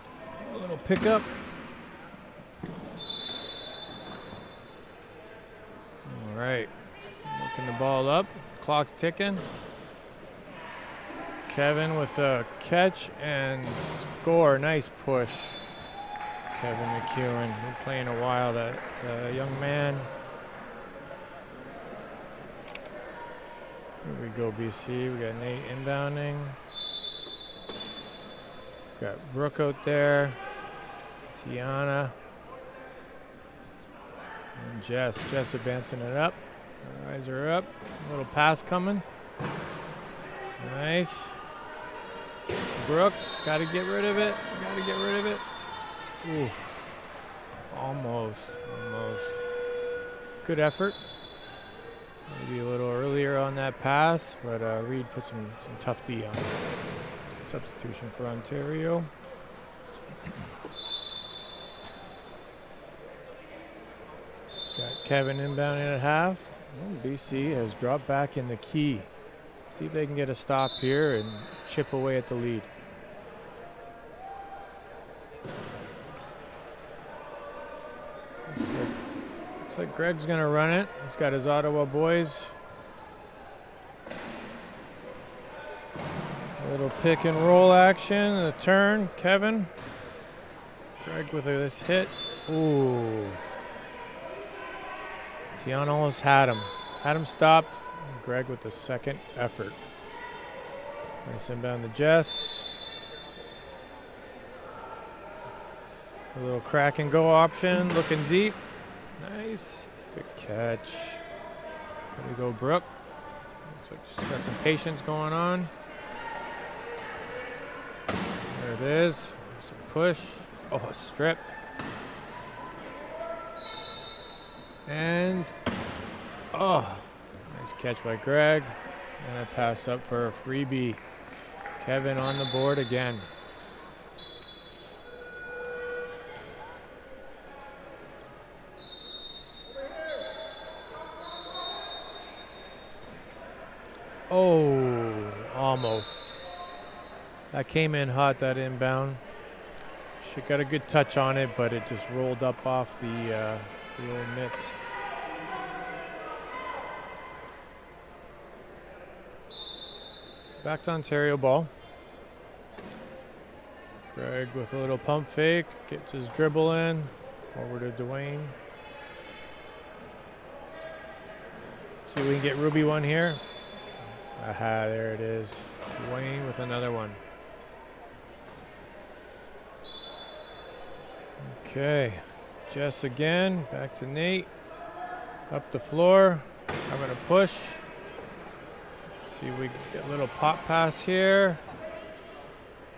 S4: a little pickup. All right, looking the ball up. Clock's ticking. Kevin with a catch and score. Nice push. Kevin McEwen, been playing a while, that young man. Here we go, BC. We got Nate inbounding. Got Brooke out there. Tiana. And Jess. Jess advancing it up. Her eyes are up. A little pass coming. Nice. Brooke, got to get rid of it. Got to get rid of it. Oof. Almost. Good effort. Maybe a little earlier on that pass, but Reed put some tough D on it. Substitution for Ontario. Got Kevin inbounding at half. Oh, BC has dropped back in the key. See if they can get a stop here and chip away at the lead. Looks like Greg's gonna run it. He's got his Ottawa boys. A little pick and roll action, a turn. Kevin. Greg with this hit. Ooh. Tiana almost had him. Had him stopped. Greg with the second effort. Nice inbound to Jess. A little crack and go option, looking deep. Nice. Good catch. There we go, Brooke. Looks like she's got some patience going on. There it is. Some push. Oh, a strip. And, oh, nice catch by Greg. And a pass up for a freebie. Kevin on the board again. Oh, almost. That came in hot, that inbound. She got a good touch on it, but it just rolled up off the old mitts. Back to Ontario ball. Greg with a little pump fake, gets his dribble in. Over to Dwayne. See if we can get Ruby one here. Aha, there it is. Dwayne with another one. Okay, Jess again, back to Nate. Up the floor, I'm gonna push. See if we can get a little pop pass here.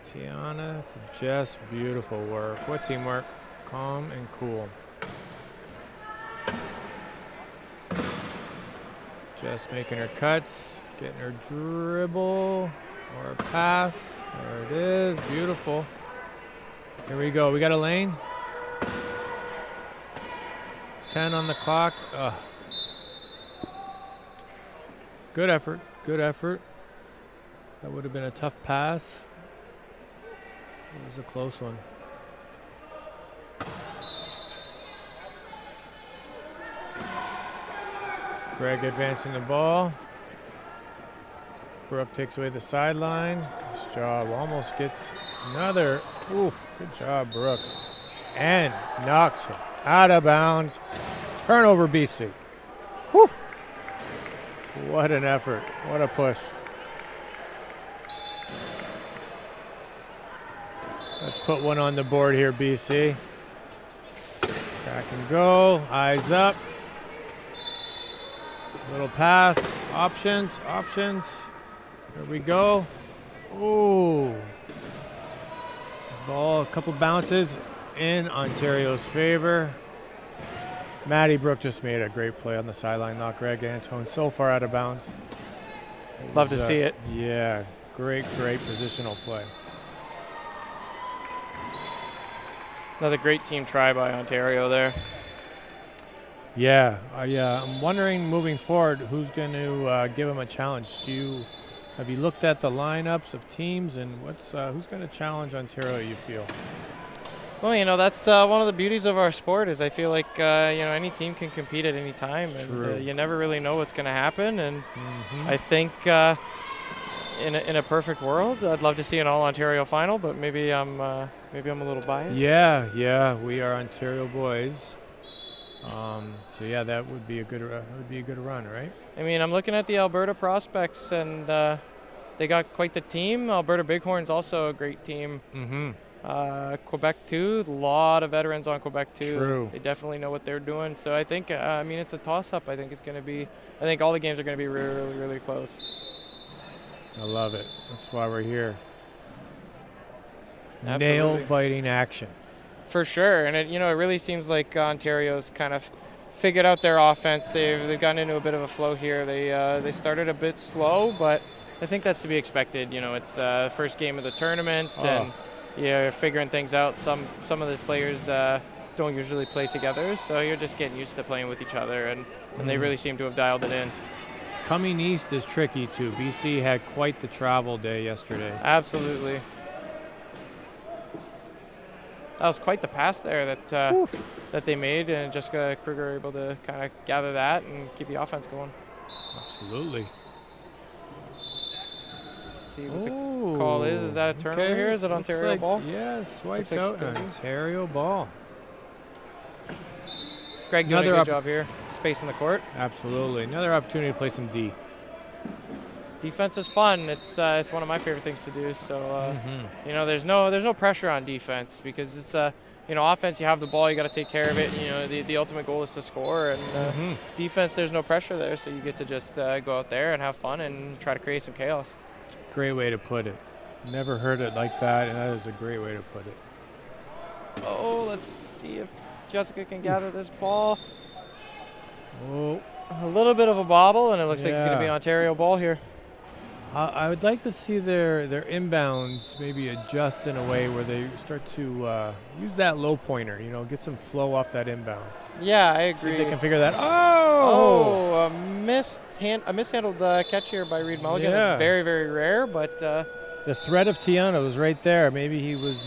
S4: Tiana to Jess, beautiful work. What teamwork? Calm and cool. Jess making her cuts, getting her dribble or a pass. There it is, beautiful. Here we go, we got a lane. 10 on the clock. Good effort, good effort. That would have been a tough pass. It was a close one. Greg advancing the ball. Brooke takes away the sideline. Nice job. Almost gets another. Oof, good job, Brooke. And knocks it out of bounds. Turnover, BC. Whew. What an effort. What a push. Let's put one on the board here, BC. Crack and go. Eyes up. Little pass. Options. Here we go. Ooh. Ball, a couple bounces. in Ontario's favor. Matty Brook just made a great play on the sideline, knocked Greg Antone so far out of bounds.
S2: Love to see it.
S4: Yeah, great positional play.
S2: Another great team try by Ontario there.
S4: Yeah, I'm wondering moving forward who's going to give him a challenge. Have you looked at the lineups of teams and who's going to challenge Ontario, you feel?
S2: Well, that's one of the beauties of our sport is I feel like, any team can compete at any time.
S4: True.
S2: And you never really know what's going to happen. And I think in a perfect world, I'd love to see an all-Ontario final, but maybe I'm a little biased.
S4: Yeah, we are Ontario boys. That would be a good run, right?
S2: I mean, I'm looking at the Alberta prospects, and they got quite the team. Alberta Bighorns also a great team.
S4: Mm-hmm.
S2: Quebec too, a lot of veterans on Quebec too.
S4: True.
S2: They definitely know what they're doing. So I think, it's a toss-up. I think all the games are going to be really, really close.
S4: I love it. That's why we're here.
S2: Absolutely.
S4: Nail-biting action.
S2: For sure, and it really seems like Ontario's kind of figured out their offense. They've gotten into a bit of a flow here. They started a bit slow, but I think that's to be expected. It's first game of the tournament, and you're figuring things out. Some of the players don't usually play together, so you're just getting used to playing with each other, and they really seem to have dialed it in.
S4: Coming east is tricky too. BC had quite the travel day yesterday.
S2: Absolutely. That was quite the pass there that they made, and Jessica Kruger able to kind of gather that and keep the offense going.
S4: Absolutely.
S2: Let's see what the call is. Is that a turnover here? Is it Ontario ball?
S4: Yeah, swiped out. Ontario ball.
S2: Greg doing a good job here, spacing the court.
S4: Absolutely. Another opportunity to play some D.
S2: Defense is fun. It's one of my favorite things to do. So there's no pressure on defense because it's offense. You have the ball, you got to take care of it. The ultimate goal is to score. And defense, there's no pressure there, so you get to just go out there and have fun and try to create some chaos.
S4: Great way to put it. Never heard it like that, and that is a great way to put it.
S2: Oh, let's see if Jessica can gather this ball.
S4: Oh,
S2: a little bit of a bobble, and it looks like it's going to be Ontario ball here.
S4: I would like to see their inbounds maybe adjust in a way where they start to use that low pointer, get some flow off that inbound.
S2: Yeah, I agree.
S4: See if they can figure that.
S2: A mishandled catch here by Reed Mulligan.
S4: Yeah.
S2: It's very, very rare, but
S4: the threat of Tiana was right there. Maybe he was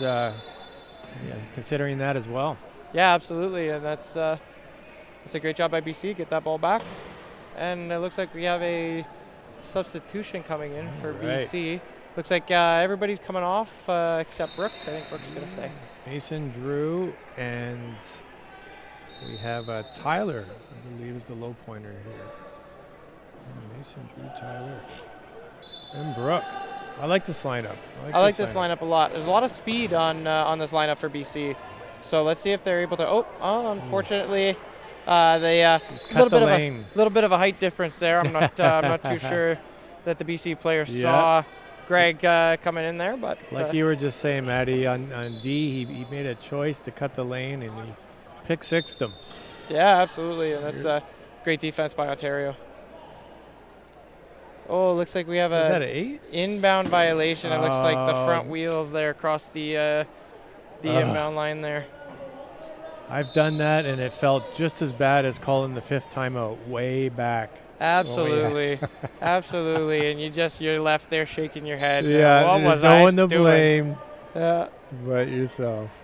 S4: considering that as well.
S2: Yeah, absolutely, and that's a great job by BC. Get that ball back, and it looks like we have a substitution coming in for BC. Looks like everybody's coming off except Brooke. I think Brooke's going to stay.
S4: Mason Drew, and we have Tyler, I believe is the low pointer here. Mason Drew, Tyler, and Brooke. I like this lineup.
S2: I like this lineup a lot. There's a lot of speed on this lineup for BC. So let's see if they're able to. Unfortunately, they little bit of a height difference there. I'm not too sure that the BC player saw Greg coming in there, but
S4: like you were just saying, Maddie, on D, he made a choice to cut the lane and he pick-sixed them.
S2: Yeah, absolutely, and that's great defense by Ontario. Oh, looks like we have
S4: an 8?
S2: Inbound violation. It looks like the front wheels there across the inbound line there.
S4: I've done that, and it felt just as bad as calling the 5th timeout way back.
S2: Absolutely. Absolutely. And you're left there shaking your head.
S4: Yeah,
S2: what was
S4: no
S2: I
S4: one to
S2: doing?
S4: blame
S2: Yeah.
S4: but yourself.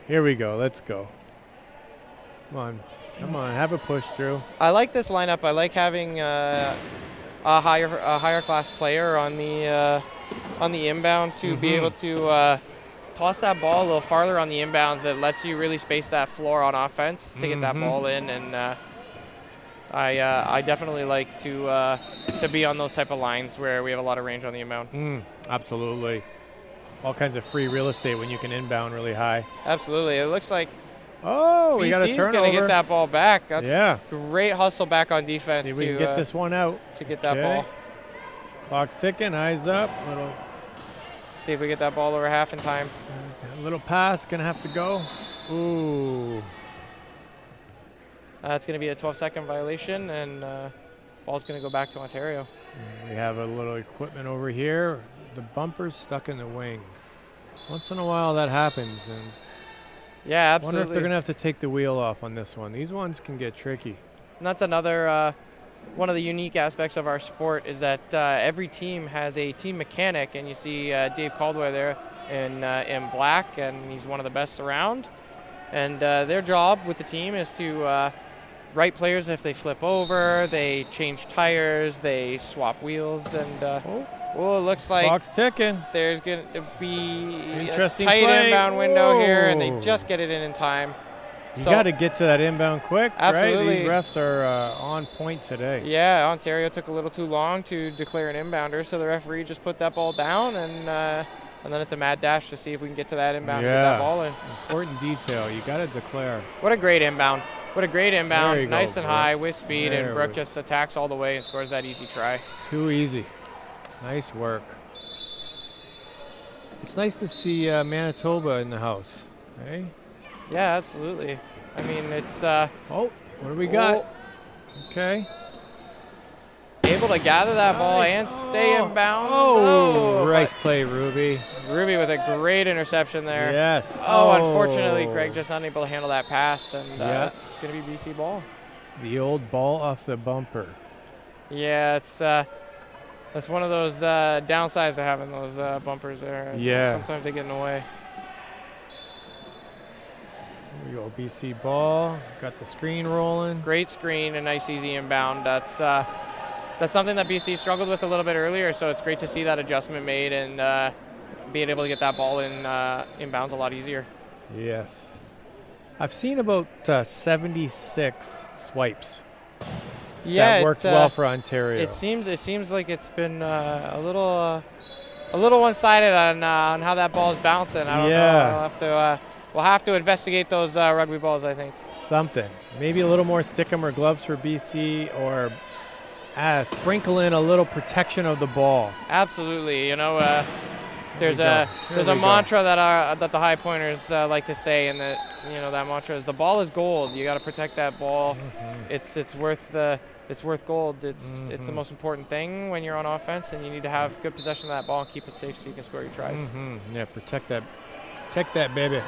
S4: Here we go. Let's go. Come on. Have a push, Drew.
S2: I like this lineup. I like having a higher class player on the inbound to be able to toss that ball a little farther on the inbounds. That lets you really space that floor on offense to get that ball in. And I definitely like to be on those type of lines where we have a lot of range on the inbound.
S4: Absolutely. All kinds of free real estate when you can inbound really high.
S2: Absolutely. It looks like
S4: we got a turnover.
S2: BC's going to get that ball back. That's great hustle back on defense.
S4: See if we can get this one out.
S2: To get that ball.
S4: Clock's ticking, eyes up.
S2: See if we get that ball over half in time.
S4: A little pass, going to have to go. Ooh.
S2: It's going to be a 12-second violation, and ball's going to go back to Ontario.
S4: We have a little equipment over here. The bumper's stuck in the wing. Once in a while that happens, and
S2: Yeah,
S4: I
S2: absolutely.
S4: wonder if they're going to have to take the wheel off on this one. These ones can get tricky.
S2: And that's another one of the unique aspects of our sport is that every team has a team mechanic, and you see Dave Caldwell there in black, and he's one of the best around. And their job with the team is to right players if they flip over, they change tires, they swap wheels, and it looks like
S4: Clock's ticking.
S2: there's going to be
S4: Interesting
S2: a tight
S4: play.
S2: inbound window here, and they
S4: Whoa.
S2: just get it in time.
S4: You
S2: So-
S4: got to get to that inbound quick, right?
S2: Absolutely.
S4: These refs are on point today.
S2: Yeah, Ontario took a little too long to declare an inbounder, so the referee just put that ball down, and then it's a mad dash to see if we can get to that inbound and get that ball in.
S4: Important detail. You got to declare.
S2: What a great inbound. What a great
S4: There you
S2: inbound.
S4: go,
S2: Nice and
S4: Brooke.
S2: high with speed,
S4: There
S2: and Brooke
S4: we-
S2: just attacks all the way and scores that easy try.
S4: Too easy. Nice work. It's nice to see Manitoba in the house. Hey?
S2: Yeah, absolutely. I mean, it's
S4: Oh, what do we got? Okay.
S2: able to gather that ball
S4: Nice.
S2: and stay in bounds.
S4: Oh,
S2: but
S4: nice play, Ruby.
S2: Ruby with a great interception there.
S4: Yes.
S2: Oh, unfortunately, Greg just unable to handle that pass, and
S4: Yeah.
S2: it's going to be BC ball.
S4: The old ball off the bumper.
S2: Yeah, it's that's one of those downsides to having those bumpers there.
S4: Yeah.
S2: Sometimes they get in the way.
S4: Here we go, BC ball. Got the screen rolling.
S2: Great screen, a nice easy inbound. That's something that BC struggled with a little bit earlier, so it's great to see that adjustment made and being able to get that ball in inbounds a lot easier.
S4: Yes. I've seen about 76 swipes.
S2: Yeah,
S4: that worked well for Ontario.
S2: It seems like it's been a little one-sided on how that ball's bouncing. I don't know. We'll have to investigate those rugby balls, I think.
S4: Something. Maybe a little more stick-em or gloves for BC, or sprinkle in a little protection of the ball.
S2: Absolutely. There's
S4: we
S2: a
S4: go.
S2: mantra that the high pointers like to say, and that mantra is the ball is gold. You got to protect that ball.
S4: Mm-hmm.
S2: It's worth gold. It's the most important thing when you're on offense, and you need to have good possession of that ball and keep it safe so you can score your tries.
S4: Mm-hmm. Yeah, protect that baby.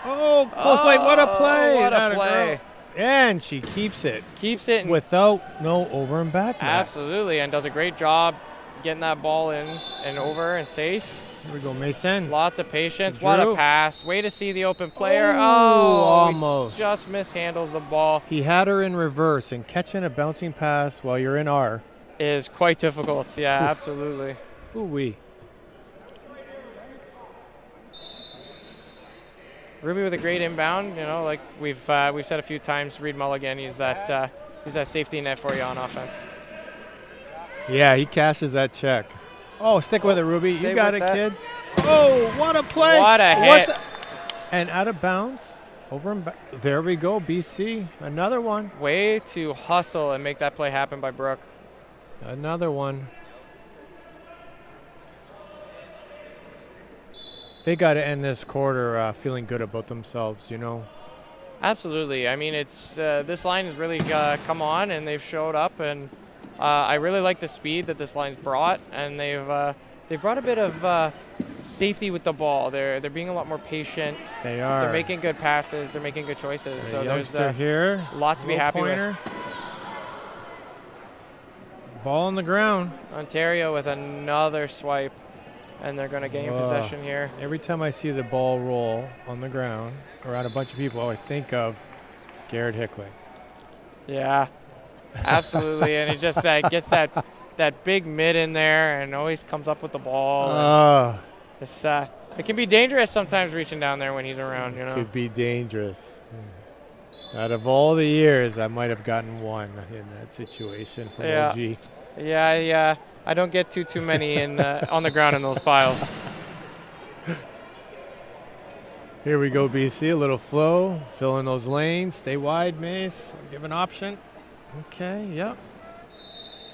S4: Oh, close play! What a play!
S2: What a
S4: Atta
S2: play!
S4: girl. And she keeps it without no over and back.
S2: Absolutely, and does a great job getting that ball in and over and safe.
S4: Here we go, Mason.
S2: Lots of patience.
S4: To
S2: What a
S4: Drew.
S2: pass. Way to see the open player.
S4: Almost.
S2: He just mishandles the ball.
S4: He had her in reverse, and catching a bouncing pass while you're in R.
S2: Is quite difficult. Yeah,
S4: Oof.
S2: absolutely.
S4: Ooh-wee.
S2: Ruby with a great inbound. Like we've said a few times, Reed Mulligan, he's that safety net for you on offense.
S4: Yeah, he cashes that check. Oh, stick with it, Ruby.
S2: Stay
S4: You got
S2: with
S4: it,
S2: that.
S4: kid. Oh, what a play.
S2: What a hit.
S4: And out of bounds. Over and back. There we go, BC. Another one.
S2: Way to hustle and make that play happen by Brooke.
S4: Another one. They got to end this quarter feeling good about themselves,
S2: Absolutely. I mean, it's this line has really come on, and they've showed up, and I really like the speed that this line's brought, and they've brought a bit of safety with the ball. They're being a lot more patient.
S4: They are.
S2: They're making good passes. They're making good choices. So there's
S4: youngster here.
S2: a lot to be happy with.
S4: Ball on the ground.
S2: Ontario with another swipe, and they're going to gain possession here.
S4: Every time I see the ball roll on the ground around a bunch of people, I think of Garrett Hickling.
S2: Yeah, absolutely. And he just gets that big mid in there and always comes up with the ball. It's it can be dangerous sometimes reaching down there when he's around.
S4: Could be dangerous. Out of all the years, I might have gotten one in that situation from OG.
S2: Yeah. I don't get too many in on the ground in those piles.
S4: Here we go, BC. A little flow. Fill in those lanes. Stay wide, Mace. Give an option. Okay, yep.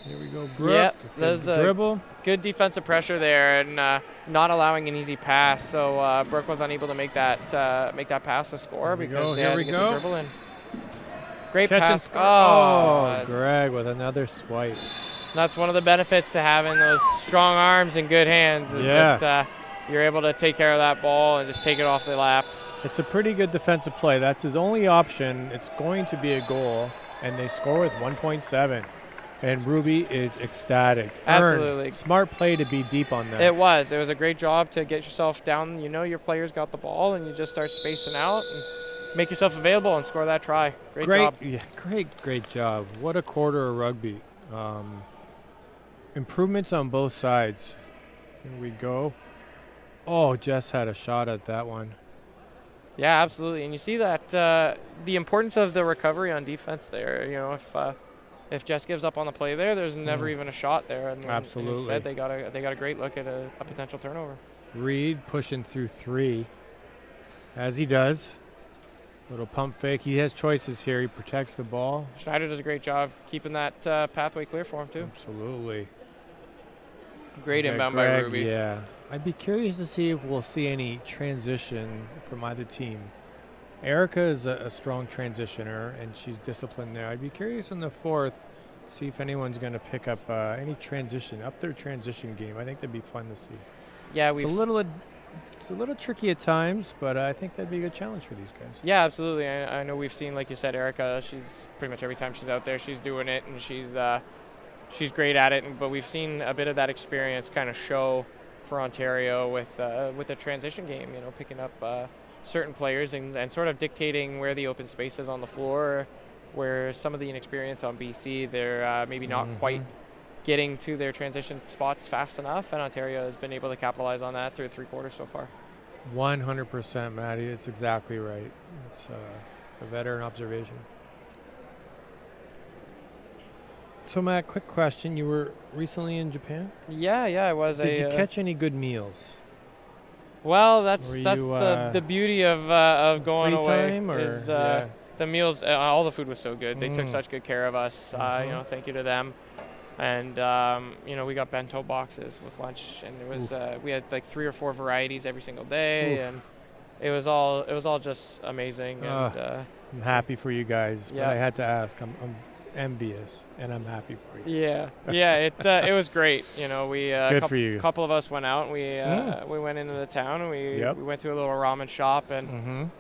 S4: Here we go, Brooke.
S2: Yep, there's a
S4: dribble.
S2: good defensive pressure there, and not allowing an easy pass. So Brooke was unable to make that pass to score because they had to get the dribble in. Great
S4: Catch
S2: pass.
S4: Oh, Greg with another swipe.
S2: That's one of the benefits to having those strong arms and good hands is that you're able to take care of that ball and just take it off the lap.
S4: It's a pretty good defensive play. That's his only option. It's going to be a goal, and they score with 1.7. And Ruby is ecstatic.
S2: Absolutely.
S4: Smart play to be deep on that.
S2: It was a great job to get yourself down. You know your players got the ball, and you just start spacing out and make yourself available and score that try. Great job.
S4: Yeah, great job. What a quarter of rugby. Improvements on both sides. Here we go. Oh, Jess had a shot at that one.
S2: Yeah, absolutely. And you see that the importance of the recovery on defense there. You know, if Jess gives up on the play there's never even a shot there. And
S4: Absolutely.
S2: Instead, they got a great look at a potential turnover.
S4: Reed pushing through 3, as he does. Little pump fake. He has choices here. He protects the ball.
S2: Schneider does a great job keeping that pathway clear for him, too.
S4: Absolutely.
S2: Great inbound by Ruby.
S4: Yeah. I'd be curious to see if we'll see any transition from either team. Erica is a strong transitioner, and she's disciplined there. I'd be curious in the fourth, see if anyone's going to pick up any transition, up their transition game. I think that'd be fun to see.
S2: Yeah,
S4: it's a little tricky at times, but I think that'd be a good challenge for these guys.
S2: Yeah, absolutely. I know we've seen, like you said, Erica. She's pretty much every time she's out there, she's doing it, and she's great at it. But we've seen a bit of that experience kind of show for Ontario with the transition game. You know, picking up certain players and sort of dictating where the open space is on the floor, where some of the inexperience on BC, they're maybe not quite getting to their transition spots fast enough, and Ontario has been able to capitalize on that through 3 quarters so far.
S4: 100%, Maddie. It's exactly right. It's a veteran observation. So, Matt, quick question. You were recently in Japan?
S2: Yeah, I was.
S4: Did you catch any good meals?
S2: Well, that's the beauty of going away is the meals. All the food was so good. They took such good care of us. You know, thank you to them. And you know, we got bento boxes with lunch, and it was we had like 3 or 4 varieties every single day, and it was all just amazing. And
S4: I'm happy for you guys.
S2: Yeah.
S4: But I had to ask. I'm envious, and I'm happy for you.
S2: Yeah. It was great. You know, we
S4: good for you.
S2: Couple of us went out. And we went into the town, and we went to a little ramen shop, and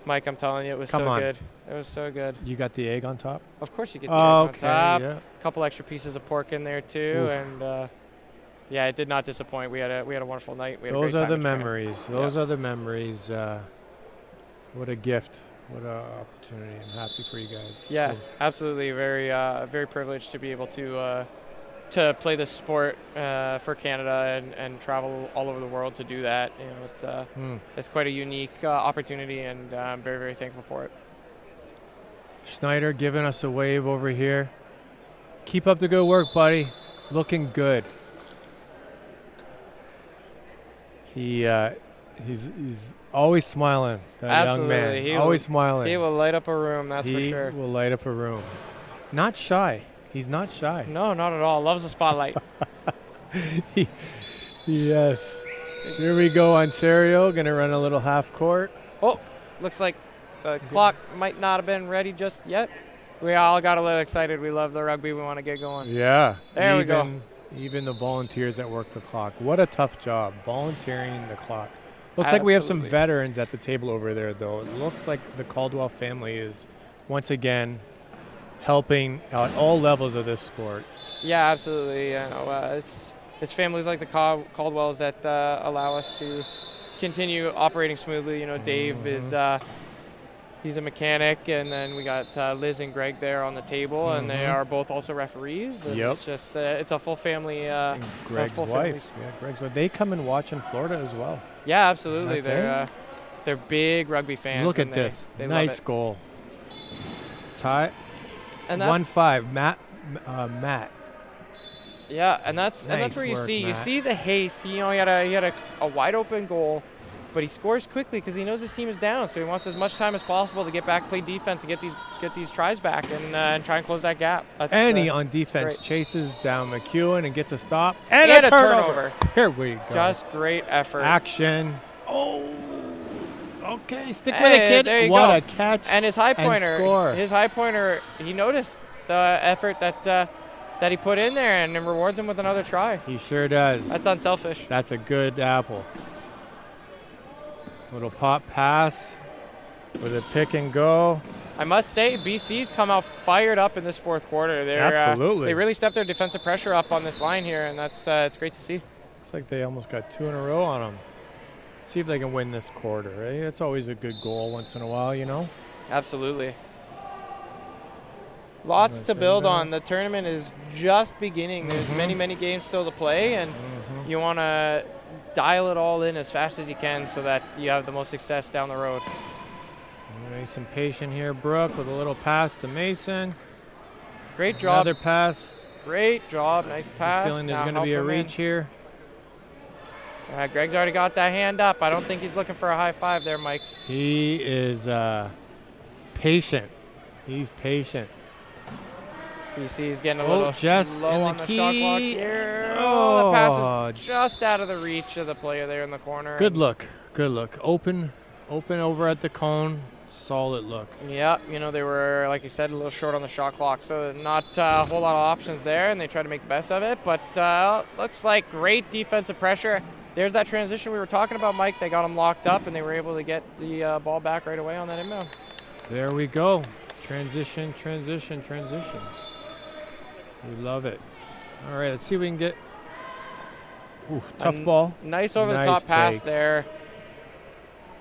S2: Mike, I'm telling you, it was good. It was so good.
S4: You got the egg on top?
S2: Of course you get the egg on top.
S4: Yeah.
S2: A couple extra pieces of pork in there too, and yeah, it did not disappoint. We had a wonderful night. We had
S4: Those
S2: a great
S4: are the
S2: time
S4: memories. Those are the memories. What a gift. What an opportunity. I'm happy for you guys. It's cool.
S2: Absolutely. Very privileged to be able to play this sport for Canada and travel all over the world to do that. You know, it's quite a unique opportunity, and I'm very, very thankful for it.
S4: Schneider giving us a wave over here. Keep up the good work, buddy. Looking good. He's always smiling. That
S2: Absolutely.
S4: young man. Always smiling.
S2: He will light up a room, that's for sure.
S4: He will light up a room. Not shy. He's not shy.
S2: No, not at all. Loves the spotlight.
S4: Yes. Here we go, Ontario. Going to run a little half court.
S2: Oh, looks like the clock might not have been ready just yet. We all got a little excited. We love the rugby. We want to get going.
S4: Yeah.
S2: There we go.
S4: Even the volunteers that work the clock. What a tough job, volunteering the clock. Looks like we have some veterans at the table over there, though. It looks like the Caldwell family is, once again, helping at all levels of this sport.
S2: Yeah, absolutely. You know, it's families like the Caldwells that allow us to continue operating smoothly. You know, Dave is he's a mechanic, and then we got Liz and Greg there on the table, and they are both also referees. And it's just it's a full family.
S4: Greg's wife. Yeah, Greg's wife. They come and watch in Florida as well.
S2: Yeah, absolutely. They're big rugby fans.
S4: Look at this.
S2: They
S4: nice goal. Tie.
S2: And
S4: 1-5. Matt.
S2: Yeah, and that's where you
S4: work,
S2: see
S4: Matt.
S2: the haste. You know, he had a wide open goal, but he scores quickly because he knows his team is down, so he wants as much time as possible to get back, play defense, and get these tries back and try and close that gap.
S4: And he on defense chases down McEwen and gets a stop
S2: and a turnover.
S4: Here we go.
S2: Just great effort.
S4: Action. Oh, okay. Stick with it, kid.
S2: There you
S4: what
S2: go.
S4: a catch!
S2: And his high pointer.
S4: Score.
S2: His high pointer. He noticed the effort that he put in there and rewards him with another try.
S4: He sure does.
S2: That's unselfish.
S4: That's a good apple. Little pop pass with a pick and go.
S2: I must say, BC's come out fired up in this fourth quarter.
S4: Absolutely.
S2: They really stepped their defensive pressure up on this line here, and that's it's great to see.
S4: Looks like they almost got 2 in a row on them. See if they can win this quarter, right? That's always a good goal once in a while, you know?
S2: Absolutely. Lots to build on. The tournament is just beginning. There's many games still to play, and you want to dial it all in as fast as you can so that you have the most success down the road.
S4: Nice and patient here, Brooke, with a little pass to Mason.
S2: Great job.
S4: Another pass.
S2: Great job. Nice pass.
S4: Feeling there's going to be a reach here.
S2: Greg's already got that hand up. I don't think he's looking for a high five there, Mike.
S4: He is patient. He's patient.
S2: BC's getting a little
S4: Jess
S2: low on the shot clock here. Oh, the pass is just out of the reach of the player there in the corner.
S4: Good look. Good look. Open over at the cone. Solid look.
S2: Yep. You know, they were, like you said, a little short on the shot clock, so not a whole lot of options there, and they tried to make the best of it. But looks like great defensive pressure. There's that transition we were talking about, Mike. They got him locked up, and they were able to get the ball back right away on that inbound.
S4: There we go. Transition. We love it. All right, let's see if we can get tough ball.
S2: Nice over-the-top pass there.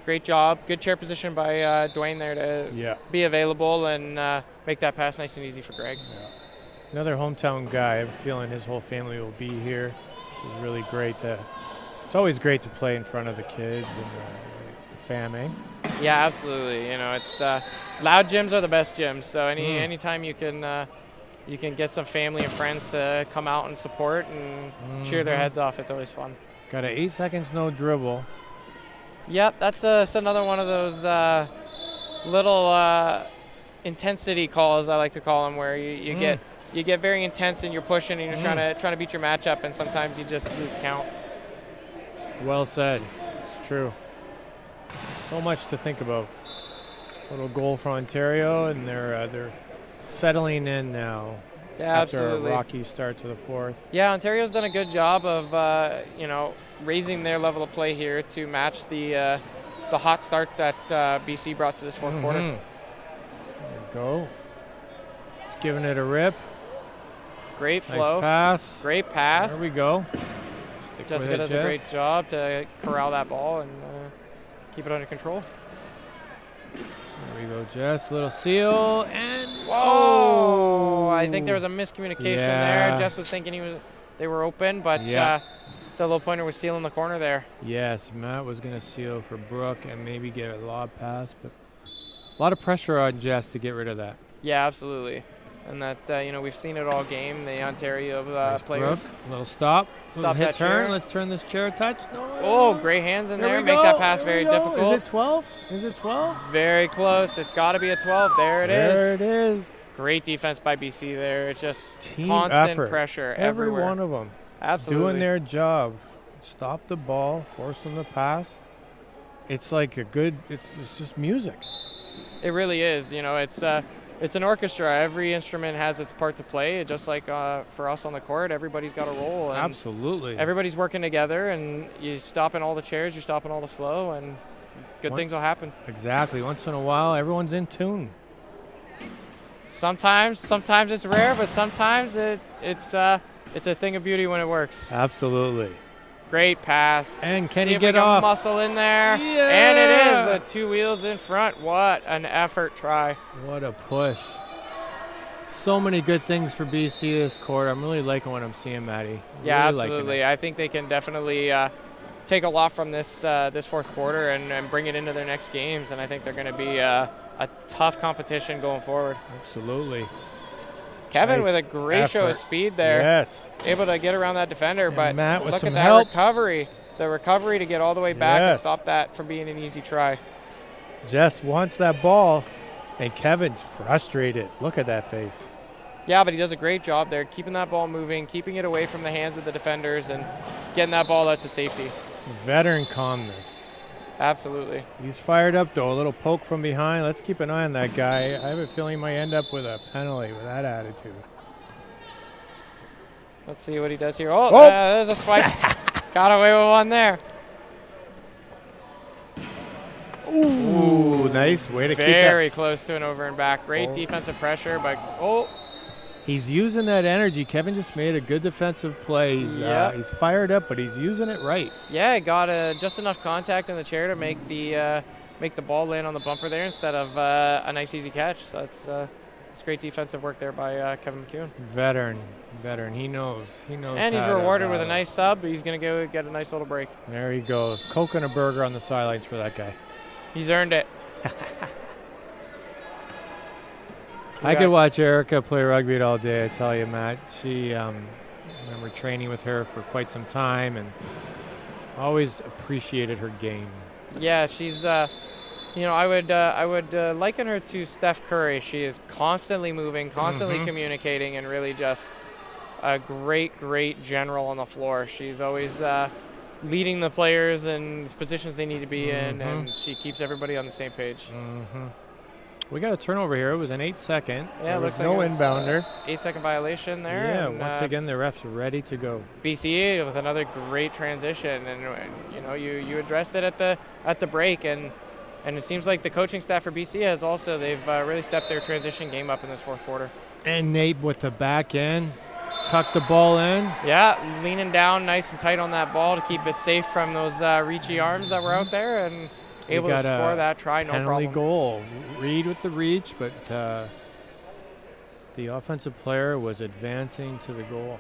S2: Great job. Good chair position by Dwayne there to be available and make that pass nice and easy for Greg.
S4: Yeah. Another hometown guy. I have a feeling his whole family will be here, which is really great. It's always great to play in front of the kids and the fam, eh?
S2: Yeah, absolutely. You know, it's loud gyms are the best gyms. So anytime you can get some family and friends to come out and support and cheer their heads off, it's always fun.
S4: Got an 8 seconds no dribble.
S2: Yep, that's another one of those little intensity calls, I like to call them, where you get very intense and you're pushing and you're trying to beat your matchup, and sometimes you just lose count.
S4: Well said. It's true. So much to think about. Little goal for Ontario, and they're settling in now.
S2: Yeah,
S4: after
S2: absolutely.
S4: a rocky start to the fourth.
S2: Yeah, Ontario's done a good job of raising their level of play here to match the hot start that BC brought to this fourth quarter.
S4: There you go. Just giving it a rip.
S2: Great flow.
S4: Nice pass.
S2: Great pass.
S4: There we go. Stick
S2: Jessica
S4: with it,
S2: does a great job to corral that ball and keep it under control.
S4: There we go, Jess. Little seal and
S2: whoa! I think there was a miscommunication there. Jess was thinking they were open, but the low pointer was sealing the corner there.
S4: Yes, Matt was going to seal for Brooke and maybe get a lob pass, but a lot of pressure on Jess to get rid of that.
S2: Yeah, absolutely. And that we've seen it all game. The Ontario
S4: nice
S2: players.
S4: Brooke. Little stop.
S2: Stop
S4: hit
S2: that
S4: turn.
S2: chair.
S4: Let's turn this chair a touch. No.
S2: Oh, great hands in there. Make that pass very difficult.
S4: Is it 12? Is it 12?
S2: Very close. It's got to be a 12. There it is.
S4: There it is.
S2: Great defense by BC there. It's just
S4: team
S2: constant
S4: effort.
S2: pressure
S4: Every
S2: everywhere.
S4: one of them.
S2: Absolutely.
S4: Doing their job. Stop the ball, force them to pass. It's like it's just music.
S2: It really is. You know, it's an orchestra. Every instrument has its part to play. Just like for us on the court, everybody's got a role. And
S4: absolutely.
S2: Everybody's working together, and you're stopping all the chairs, you're stopping all the flow, and good things will happen.
S4: Exactly. Once in a while, everyone's in tune.
S2: Sometimes it's rare, but sometimes it's a thing of beauty when it works.
S4: Absolutely.
S2: Great pass.
S4: And can
S2: See
S4: he
S2: if
S4: get
S2: we can
S4: off?
S2: Muscle in there.
S4: Yeah.
S2: And it is the 2 wheels in front. What an effort try.
S4: What a push. So many good things for BC this quarter. I'm really liking what I'm seeing, Maddie.
S2: Yeah,
S4: really
S2: absolutely. I think they can definitely take a lot from this fourth quarter and bring it into their next games. And I think they're going to be a tough competition going forward.
S4: Absolutely.
S2: Kevin
S4: nice
S2: with a great show of speed there.
S4: Yes.
S2: Able to get around that defender,
S4: and
S2: but
S4: Matt with
S2: look
S4: some
S2: at that
S4: help.
S2: recovery. the recovery to get all the way back and
S5: Yes.
S2: stop that from being an easy try.
S5: Jess wants that ball, and Kevin's frustrated. Look at that face.
S2: Yeah, but he does a great job there, keeping that ball moving, keeping it away from the hands of the defenders, and getting that ball out to safety.
S5: Veteran calmness.
S2: Absolutely.
S5: He's fired up, though. A little poke from behind. Let's keep an eye on that guy. I have a feeling he might end up with a penalty with that attitude.
S2: Let's see what he does here. Oh,
S5: Oh.
S2: There's a swipe. Got away with one there.
S5: Ooh, nice way to keep
S2: Very
S5: that.
S2: close to an over and back. Great
S5: Oh.
S2: defensive pressure, but
S5: He's using that energy. Kevin just made a good defensive play. He's fired up, but he's using it right.
S2: yeah, got just enough contact in the chair to make the ball land on the bumper there instead of a nice easy catch. So it's great defensive work there by Kevin McEwen.
S5: Veteran. He knows.
S2: And he's
S5: how to
S2: rewarded with a
S5: battle.
S2: nice sub. He's going to go get a nice little break.
S5: There he goes. Coke and a burger on the sidelines for that guy.
S2: He's earned it.
S5: I could watch Erica play rugby all day, I tell you, Matt. She, I remember training with her for quite some time and always appreciated her game.
S2: Yeah, she's, I would liken her to Steph Curry. She is constantly moving, constantly communicating, and really just a great, great general on the floor. She's always leading the players in positions they need to be in, and she keeps everybody on the same page.
S5: We got a turnover here. It was an 8-second.
S2: Yeah,
S5: there was
S2: looks like
S5: no
S2: it was,
S5: inbounder.
S2: 8-second violation there.
S5: Yeah,
S2: and,
S5: once again, the ref's ready to go.
S2: BC with another great transition, and you addressed it at the break, and it seems like the coaching staff for BC has also they've really stepped their transition game up in this fourth quarter.
S5: And Nate with the back end, tucked the ball in.
S2: Yeah, leaning down nice and tight on that ball to keep it safe from those reachy arms that were out there, and able to score that try, no
S5: penalty
S2: problem.
S5: goal. Reed with the reach, but the offensive player was advancing to the goal.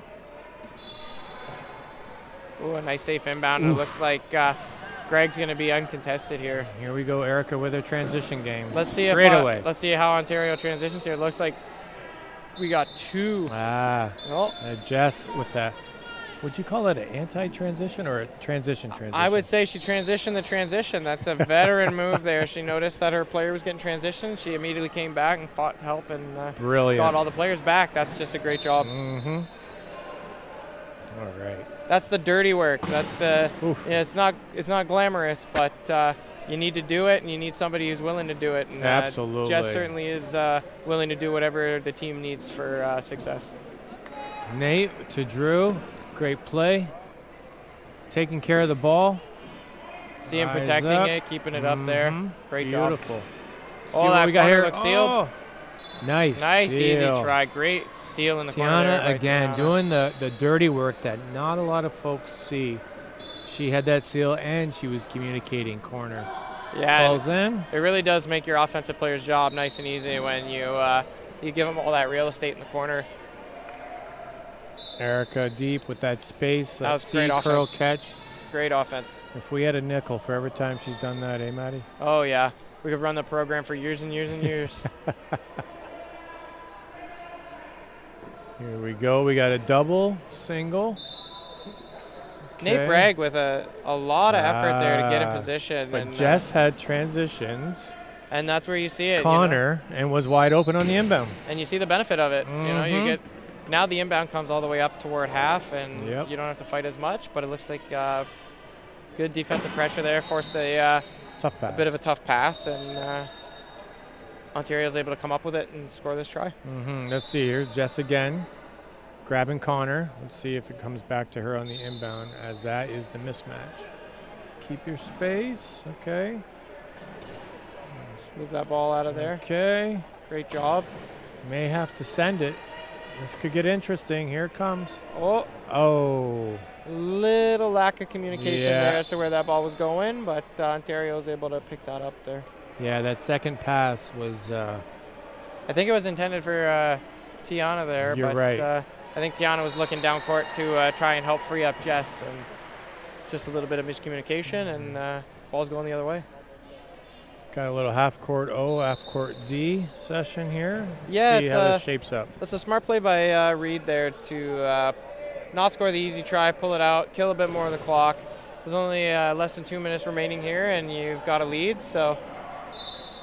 S2: Ooh, a nice safe inbound. It looks like Greg's going to be uncontested here.
S5: Here we go, Erica with her transition game.
S2: Let's see
S5: away.
S2: Let's see how Ontario transitions here. It looks like we got two.
S5: Jess with that. Would you call it an anti-transition or a transition?
S2: I would say she transitioned the transition. That's a veteran move there. She noticed that her player was getting transitioned. She immediately came back and fought to help and
S5: Brilliant.
S2: got all the players back. That's just a great job.
S5: All right.
S2: That's the dirty work. That's the. It's not glamorous, but you need to do it, and you need somebody who's willing to do it. And,
S5: Absolutely.
S2: Jess certainly is willing to do whatever the team needs for success.
S5: Nate to Drew. Great play. Taking care of the ball.
S2: See him
S5: Eyes
S2: protecting
S5: up.
S2: it, keeping it up there. Great job.
S5: Beautiful. See
S2: Oh,
S5: what
S2: that
S5: we got
S2: corner
S5: here.
S2: looks sealed.
S5: Oh. Nice.
S2: Nice, easy
S5: seal.
S2: try. Great seal in the corner there
S5: Tiana
S2: by
S5: again
S2: Tiana.
S5: doing the dirty work that not a lot of folks see. She had that seal and she was communicating corner.
S2: Yeah,
S5: Falls in.
S2: it really does make your offensive player's job nice and easy when you give them all that real estate in the corner.
S5: Erica deep with that space.
S2: That was
S5: C
S2: great
S5: curl
S2: offense.
S5: catch.
S2: Great offense.
S5: If we had a nickel for every time she's done that, eh, Maddie?
S2: Oh, yeah. We could run the program for years and years and years.
S5: Here we go. We got a double, single.
S2: Nate
S5: Okay.
S2: Bragg with a lot of effort there to get in position.
S5: But
S2: and,
S5: Jess had transitions.
S2: and that's where you see it.
S5: Connor and was wide open on the inbound.
S2: And you see the benefit of it. You get now the inbound comes all the way up toward half, and you don't have to fight as much. But it looks like good defensive pressure there, forced a
S5: Tough pass.
S2: a bit of a tough pass, and Ontario's able to come up with it and score this try.
S5: Let's see here. Jess again grabbing Connor. Let's see if it comes back to her on the inbound, as that is the mismatch. Keep your space. Okay.
S2: Let's move that ball out of there.
S5: Okay.
S2: Great job.
S5: May have to send it. This could get interesting. Here it comes.
S2: Oh, little lack of communication
S5: Yeah.
S2: there as to where that ball was going, but Ontario was able to pick that up there.
S5: Yeah, that second pass was.
S2: I think it was intended for Tiana there,
S5: You're
S2: but
S5: right.
S2: I think Tiana was looking down court to try and help free up Jess, and just a little bit of miscommunication, and ball's going the other way.
S5: Got a little half court O, half court D session here.
S2: Yeah,
S5: see how this shapes up.
S2: That's a smart play by Reed there to not score the easy try, pull it out, kill a bit more of the clock, There's only less than 2 minutes remaining here, and you've got a lead, so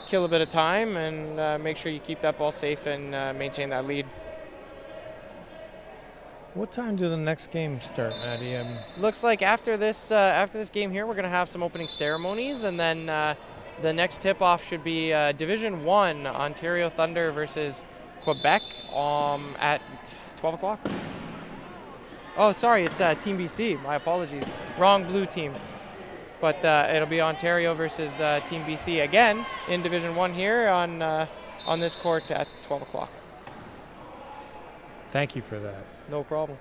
S2: kill a bit of time and make sure you keep that ball safe and maintain that lead.
S5: What time do the next game start, Maddie?
S2: Looks like after this game here, we're going to have some opening ceremonies, and then the next tip-off should be Division 1, Ontario Thunder versus Quebec at 12 o'clock. Oh, sorry, it's Team BC. My apologies. Wrong blue team. But it'll be Ontario versus Team BC again in Division 1 here on this court at 12 o'clock.
S5: Thank you for that.
S2: No problem.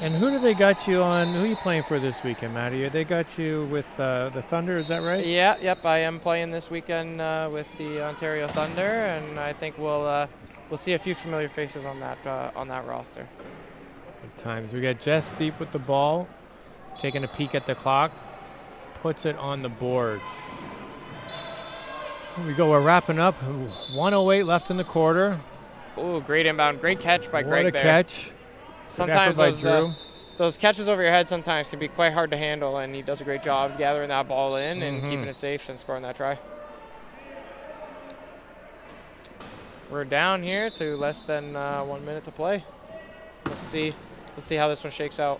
S5: And who do they got you on? Who are you playing for this weekend, Maddie? They got you with the Thunder, is that right?
S2: Yeah, yep. I am playing this weekend with the Ontario Thunder, and I think we'll see a few familiar faces on that roster.
S5: Good times. We got Jess deep with the ball, taking a peek at the clock, puts it on the board. Here we go. We're wrapping up. 1:08 left in the quarter.
S2: Oh, great inbound. Great catch by Greg there.
S5: What a catch.
S2: Sometimes those catches over your head sometimes can be quite hard to handle, and he does a great job gathering that ball in and keeping it safe and scoring that try. We're down here to less than 1 minute to play. Let's see how this one shakes out.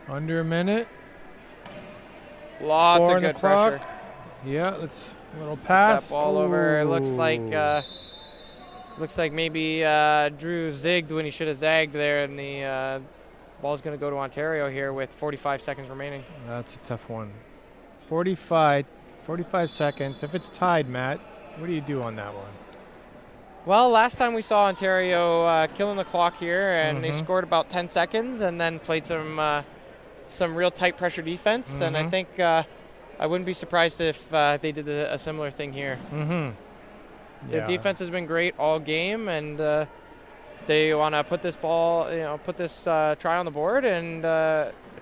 S5: Under a minute.
S2: Lots of good pressure.
S5: Yeah, let's a little pass.
S2: That ball over. Looks like maybe Drew zigged when he should have zagged there, and the ball's going to go to Ontario here with 45 seconds remaining.
S5: That's a tough one. 45 seconds. If it's tied, Matt, what do you do on that one?
S2: Well, last time we saw Ontario killing the clock here, and they scored about 10 seconds and then played some real tight pressure defense, and I think I wouldn't be surprised if they did a similar thing here. Their defense has been great all game, and they want to put this try on the board and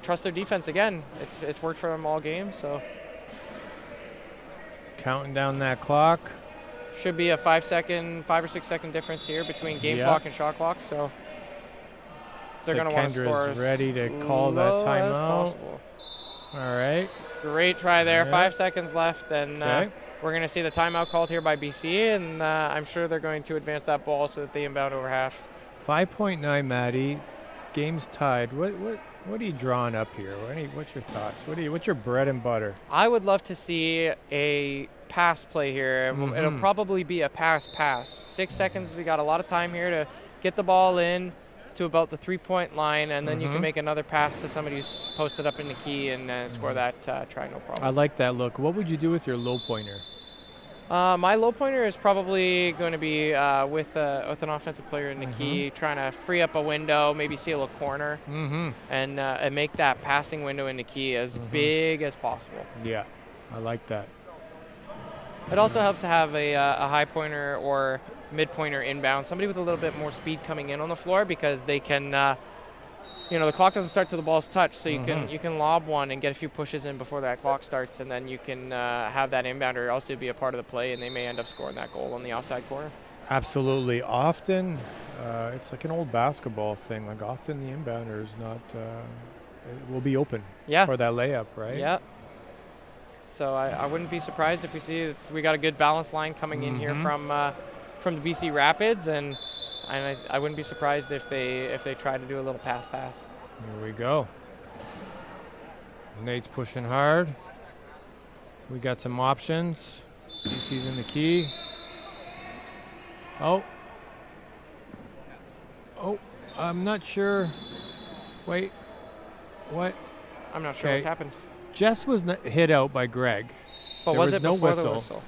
S2: trust their defense again. It's worked for them all game, so.
S5: Counting down that clock.
S2: Should be a 5 or 6 second difference here between game clock and shot clock, so they're going to want to score
S5: ready to call that timeout.
S2: As possible.
S5: All right.
S2: Great try there. 5 seconds left, and we're going to see the timeout called here by BC, and I'm sure they're going to advance that ball so that they inbound over half.
S5: 5.9, Maddie. Game's tied. What are you drawing up here? What's your thoughts? What's your bread and butter?
S2: I would love to see a pass play here. It'll probably be a pass. 6 seconds. You got a lot of time here to get the ball in to about the 3-point line, and then you can make another pass to somebody who's posted up in the key and score that try, no problem.
S5: I like that look. What would you do with your low pointer?
S2: My low pointer is probably going to be with an offensive player in the key, trying to free up a window, maybe seal a corner, and make that passing window in the key as big as possible.
S5: Yeah, I like that.
S2: It also helps to have a high pointer or mid pointer inbound, somebody with a little bit more speed coming in on the floor, because they can, the clock doesn't start till the ball's touched, so you can lob one and get a few pushes in before that clock starts, and then you can have that inbounder also be a part of the play, and they may end up scoring that goal on the outside corner.
S5: Absolutely. Often, it's like an old basketball thing. Like often the inbounder is not, it will be open for that layup, right?
S2: Yeah. So I wouldn't be surprised if we see we got a good balance line coming in here from the BC Rapids, and I wouldn't be surprised if they try to do a little pass.
S5: Here we go. Nate's pushing hard. We got some options. BC's in the key. Oh, I'm not sure. Wait, what?
S2: I'm not sure what's happened.
S5: Jess was hit out by Greg.
S2: But
S5: there was
S2: it
S5: no
S2: before
S5: whistle.
S2: the whistle?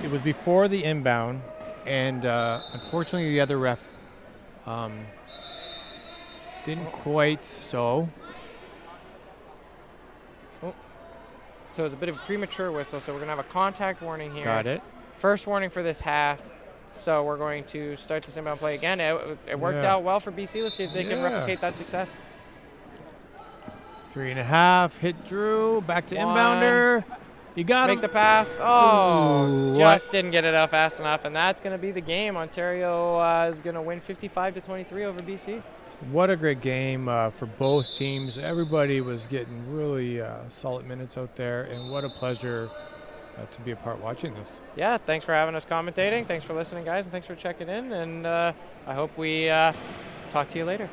S5: It was before the inbound, and unfortunately the other ref didn't quite so.
S2: So it was a bit of a premature whistle, so we're going to have a contact warning here.
S5: Got it.
S2: First warning for this half, so we're going to start this inbound play again. It worked out well for BC. Let's see if they can replicate that success.
S5: 3.5, hit Drew, back to inbounder. You got
S2: Make
S5: him.
S2: the pass. Oh, just didn't get it out fast enough, and that's going to be the game. Ontario is going to win 55-23 over BC.
S5: What a great game for both teams. Everybody was getting really solid minutes out there, and what a pleasure to be a part watching this.
S2: Yeah, thanks for having us commentating. Thanks for listening, guys, and thanks for checking in. And I hope we talk to you later.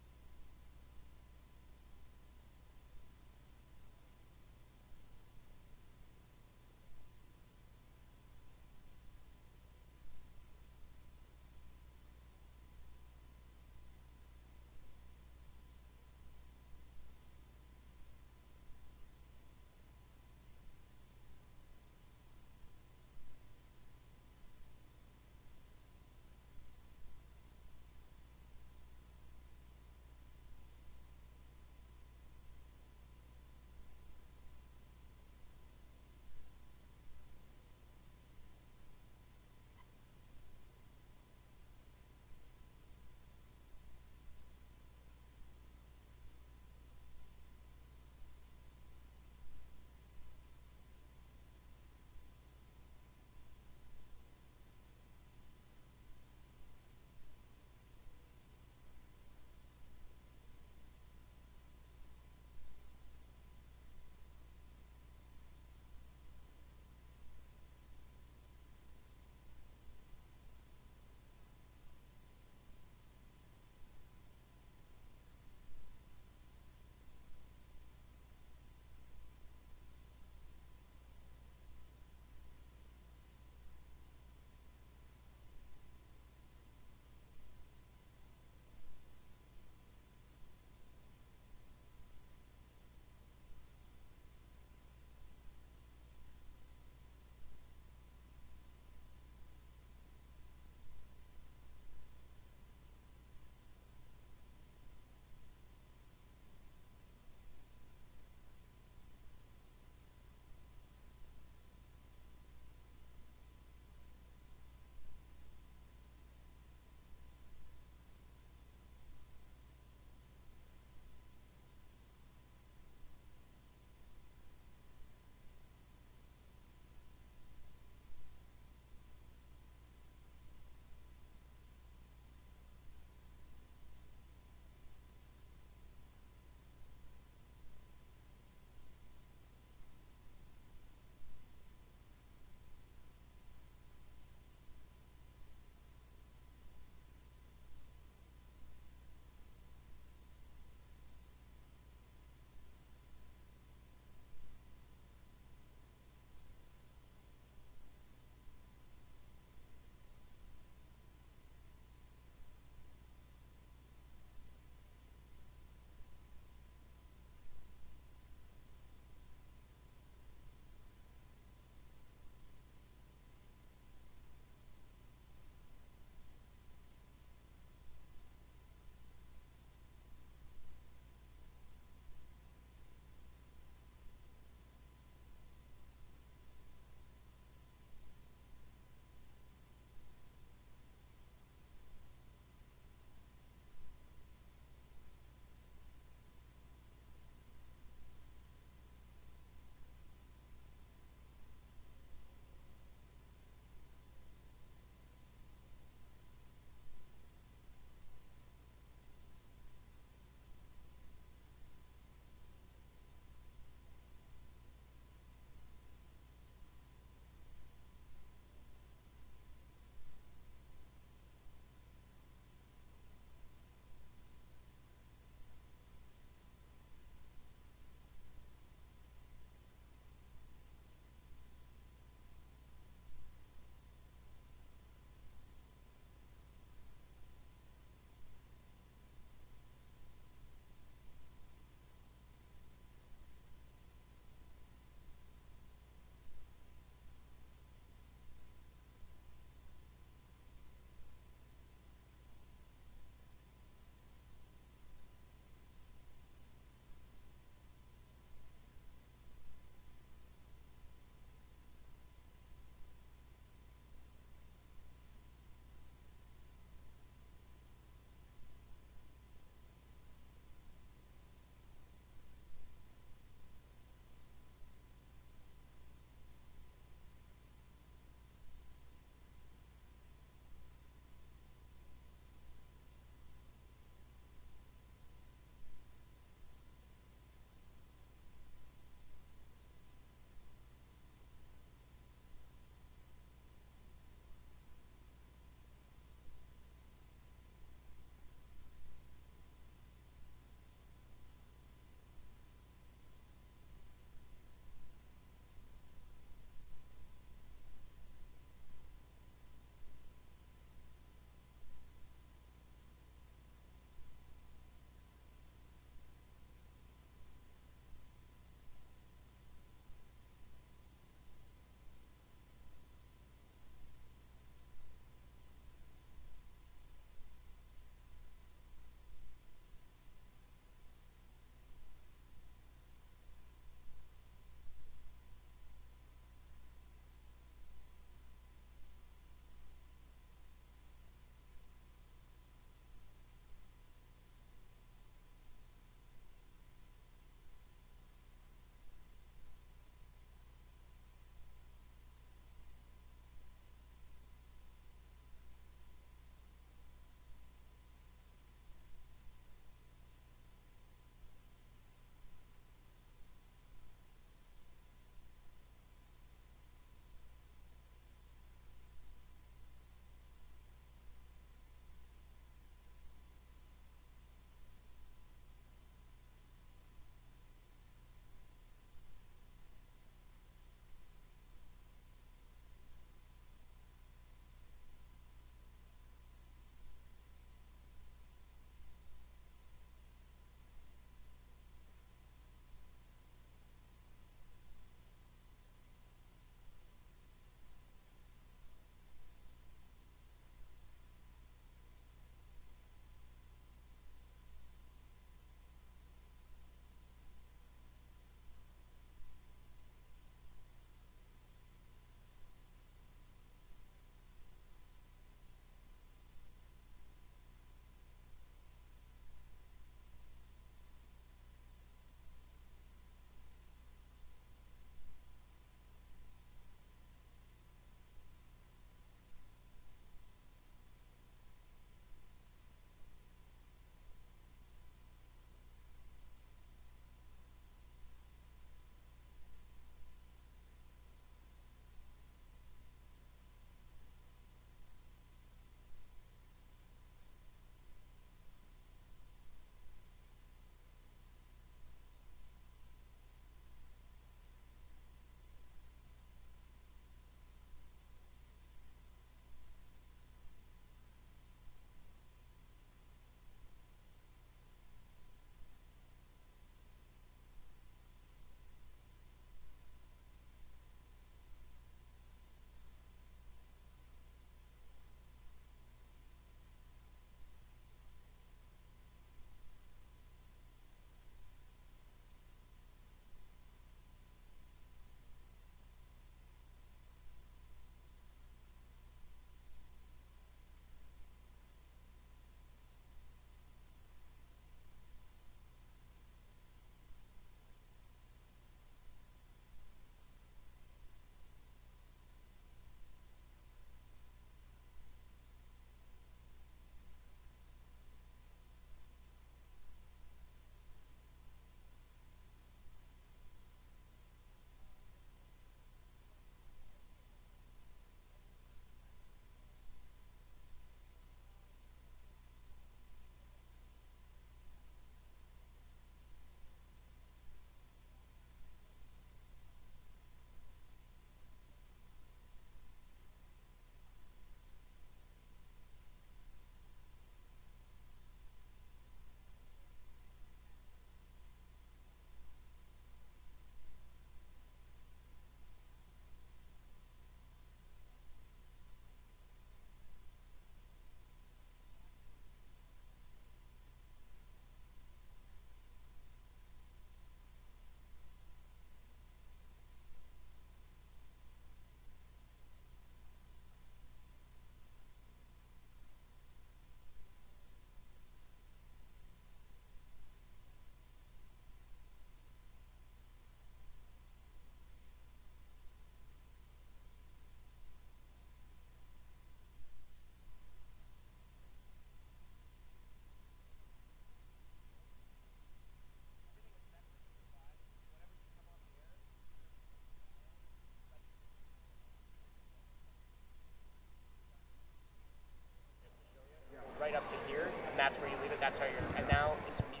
S6: that's where you leave it. That's how you're. And now it's mute.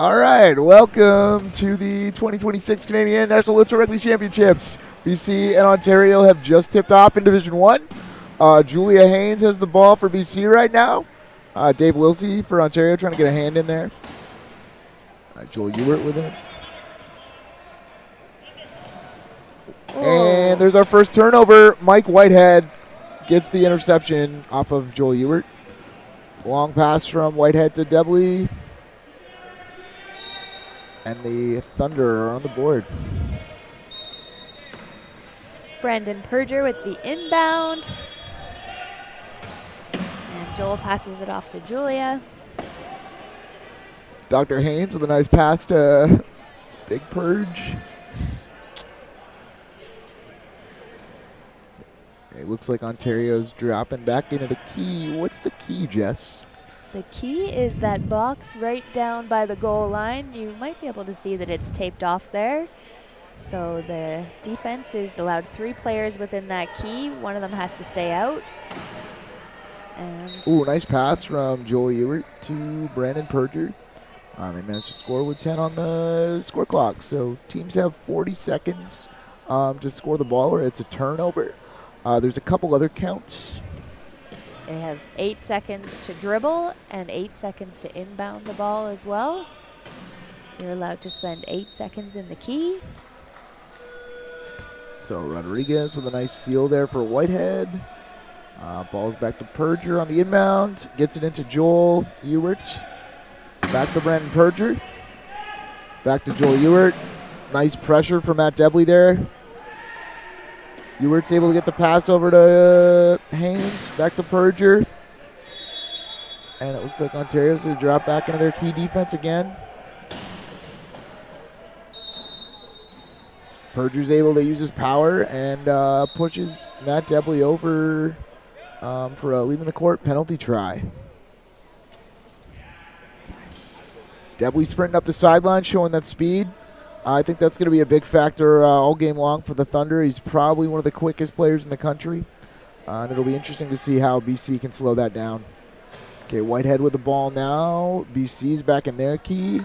S7: All right, welcome to the 2026 Canadian National Wheelchair Rugby Championships. BC and Ontario have just tipped off in Division 1. Julia Haynes has the ball for BC right now. Dave Wilsey for Ontario trying to get a hand in there. Joel Ewert with him. And there's our first turnover. Mike Whitehead gets the interception off of Joel Ewert. Long pass from Whitehead to Debley. And the Thunder are on the board.
S8: Brandon Perger with the inbound. And Joel passes it off to Julia.
S7: Dr. Haynes with a nice pass to Big Purge. It looks like Ontario's dropping back into the key. What's the key, Jess?
S8: The key is that box right down by the goal line. You might be able to see that it's taped off there. So the defense is allowed 3 players within that key. One of them has to stay out. And
S7: Ooh, nice pass from Joel Ewert to Brandon Perger. They managed to score with 10 on the score clock. So teams have 40 seconds to score the ball, or it's a turnover. There's a couple other counts.
S8: they have 8 seconds to dribble and 8 seconds to inbound the ball as well. You're allowed to spend 8 seconds in the key.
S7: So Rodriguez with a nice seal there for Whitehead. Ball's back to Perger on the inbound. Gets it into Joel Ewert. Back to Brandon Perger. Back to Joel Ewert. Nice pressure from Matt Debley there. Ewert's able to get the pass over to Haynes. Back to Perger. And it looks like Ontario's going to drop back into their key defense again. Perger's able to use his power and pushes Matt Debley over for a leaving the court penalty try. Debley sprinting up the sideline, showing that speed. I think that's going to be a big factor all game long for the Thunder. He's probably one of the quickest players in the country. And it'll be interesting to see how BC can slow that down. Okay, Whitehead with the ball now. BC's back in their key.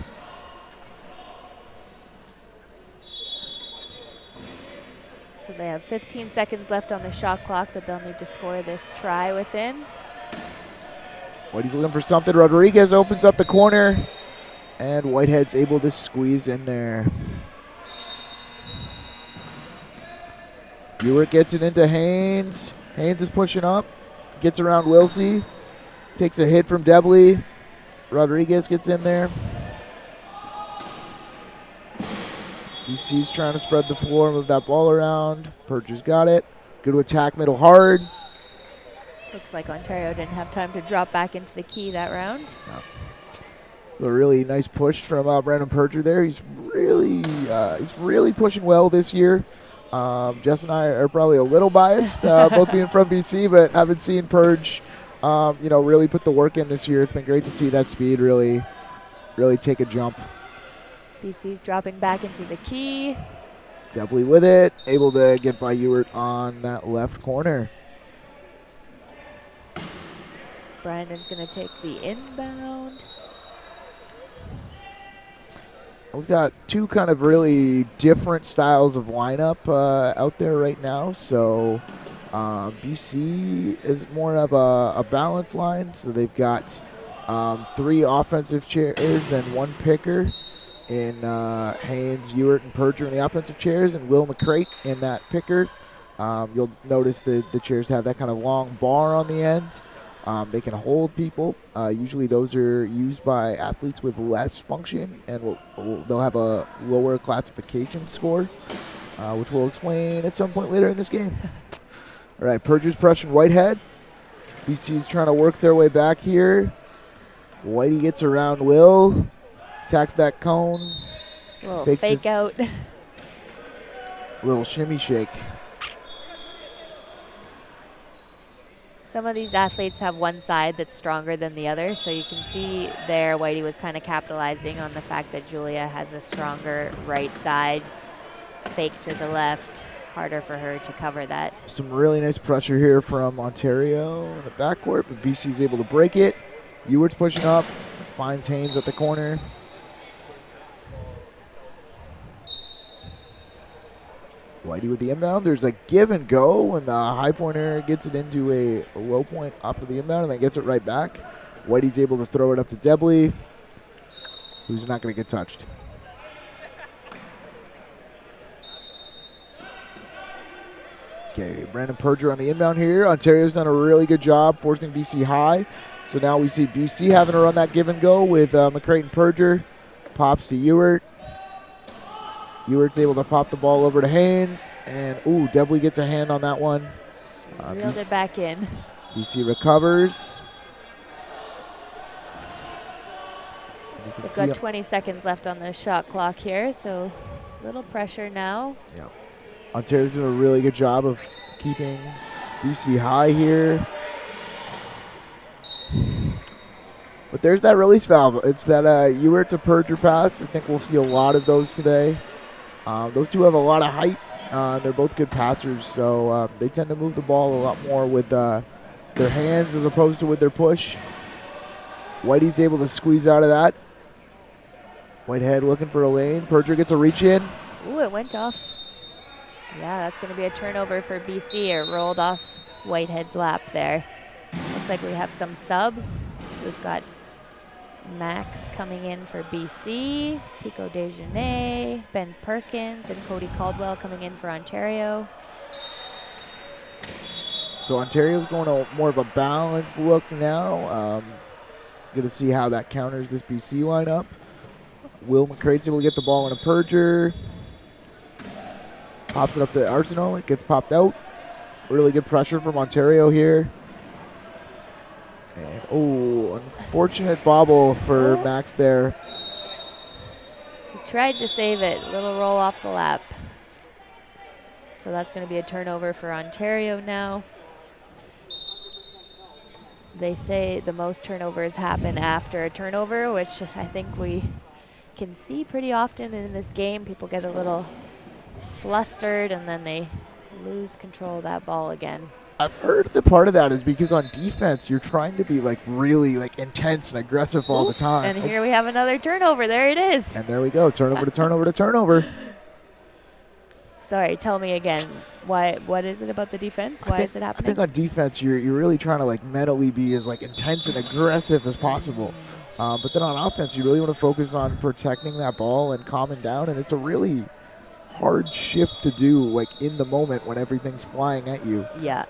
S8: So they have 15 seconds left on the shot clock that they'll need to score this try within.
S7: Whitey's looking for something. Rodriguez opens up the corner. And Whitehead's able to squeeze in there. Ewert gets it into Haynes. Haynes is pushing up. Gets around Wilsey. Takes a hit from Debley. Rodriguez gets in there. BC's trying to spread the floor, move that ball around. Percher's got it. Good attack, middle hard.
S8: Looks like Ontario didn't have time to drop back into the key that round.
S7: No. A really nice push from Brandon Perger there. He's really pushing well this year. Jess and I are probably a little biased, both being from BC, but haven't seen Perge, really put the work in this year. It's been great to see that speed really take a jump.
S8: BC's dropping back into the key.
S7: Debley with it, able to get by Ewert on that left corner.
S8: Brandon's going to take the inbound.
S7: We've got two kind of really different styles of lineup out there right now. So BC is more of a balanced line. So they've got 3 offensive chairs and 1 picker in Haynes, Ewert, and Perger in the offensive chairs, and Will McCrate in that picker. You'll notice the chairs have that kind of long bar on the end. They can hold people. Usually those are used by athletes with less function, and they'll have a lower classification score, which we'll explain at some point later in this game. All right, Perger's pressuring Whitehead. BC's trying to work their way back here. Whitey gets around Will. Attacks that cone.
S8: A little fake out.
S7: Little shimmy shake.
S8: Some of these athletes have one side that's stronger than the other, so you can see there Whitey was kind of capitalizing on the fact that Julia has a stronger right side. Fake to the left, harder for her to cover that. Some
S7: really nice pressure here from Ontario in the backcourt, but BC's able to break it. Ewert's pushing up, finds Haynes at the corner. Whitey with the inbound. There's a give and go when the high pointer gets it into a low point off of the inbound and then gets it right back. Whitey's able to throw it up to Debley, who's not going to get touched. Okay, Brandon Perger on the inbound here. Ontario's done a really good job forcing BC high. So now we see BC having to run that give and go with McCrayton Perger. Pops to Ewert. Ewert's able to pop the ball over to Haynes. And, ooh, Debley gets a hand on that one.
S8: Reeled it back in.
S7: BC recovers.
S8: They've got 20 seconds left on the shot clock here, so little pressure now.
S7: Yeah. Ontario's doing a really good job of keeping BC high here. But there's that release valve. It's that Ewert to Perger pass. I think we'll see a lot of those today. Those two have a lot of height. They're both good passers, so they tend to move the ball a lot more with their hands as opposed to with their push. Whitey's able to squeeze out of that. Whitehead looking for a lane. Perger gets a reach in.
S8: Ooh, it went off. Yeah, that's going to be a turnover for BC. It rolled off Whitehead's lap there. Looks like we have some subs. We've got Max coming in for BC, Pico Desjardins, Ben Perkins, and Cody Caldwell coming in for Ontario.
S7: So Ontario's going to more of a balanced look now. Good to see how that counters this BC lineup. Will McCrate's able to get the ball in a Perger. Pops it up to Arsenault. It gets popped out. Really good pressure from Ontario here. And, oh, unfortunate bobble for Max there.
S8: He tried to save it. Little roll off the lap. So that's going to be a turnover for Ontario now. They say the most turnovers happen after a turnover, which I think we can see pretty often in this game. People get a little flustered and then they lose control of that ball again.
S7: I've heard that part of that is because on defense you're trying to be like really like intense and aggressive all the time.
S8: And here we have another turnover. There it is.
S7: And there we go. Turnover to turnover to turnover.
S8: Sorry, tell me again. What is it about the defense? Why is it happening?
S7: I think on defense you're really trying to like mentally be as like intense and aggressive as possible. But then on offense you really want to focus on protecting that ball and calming down, and it's a really hard shift to do like in the moment when everything's flying at you.
S8: Yeah.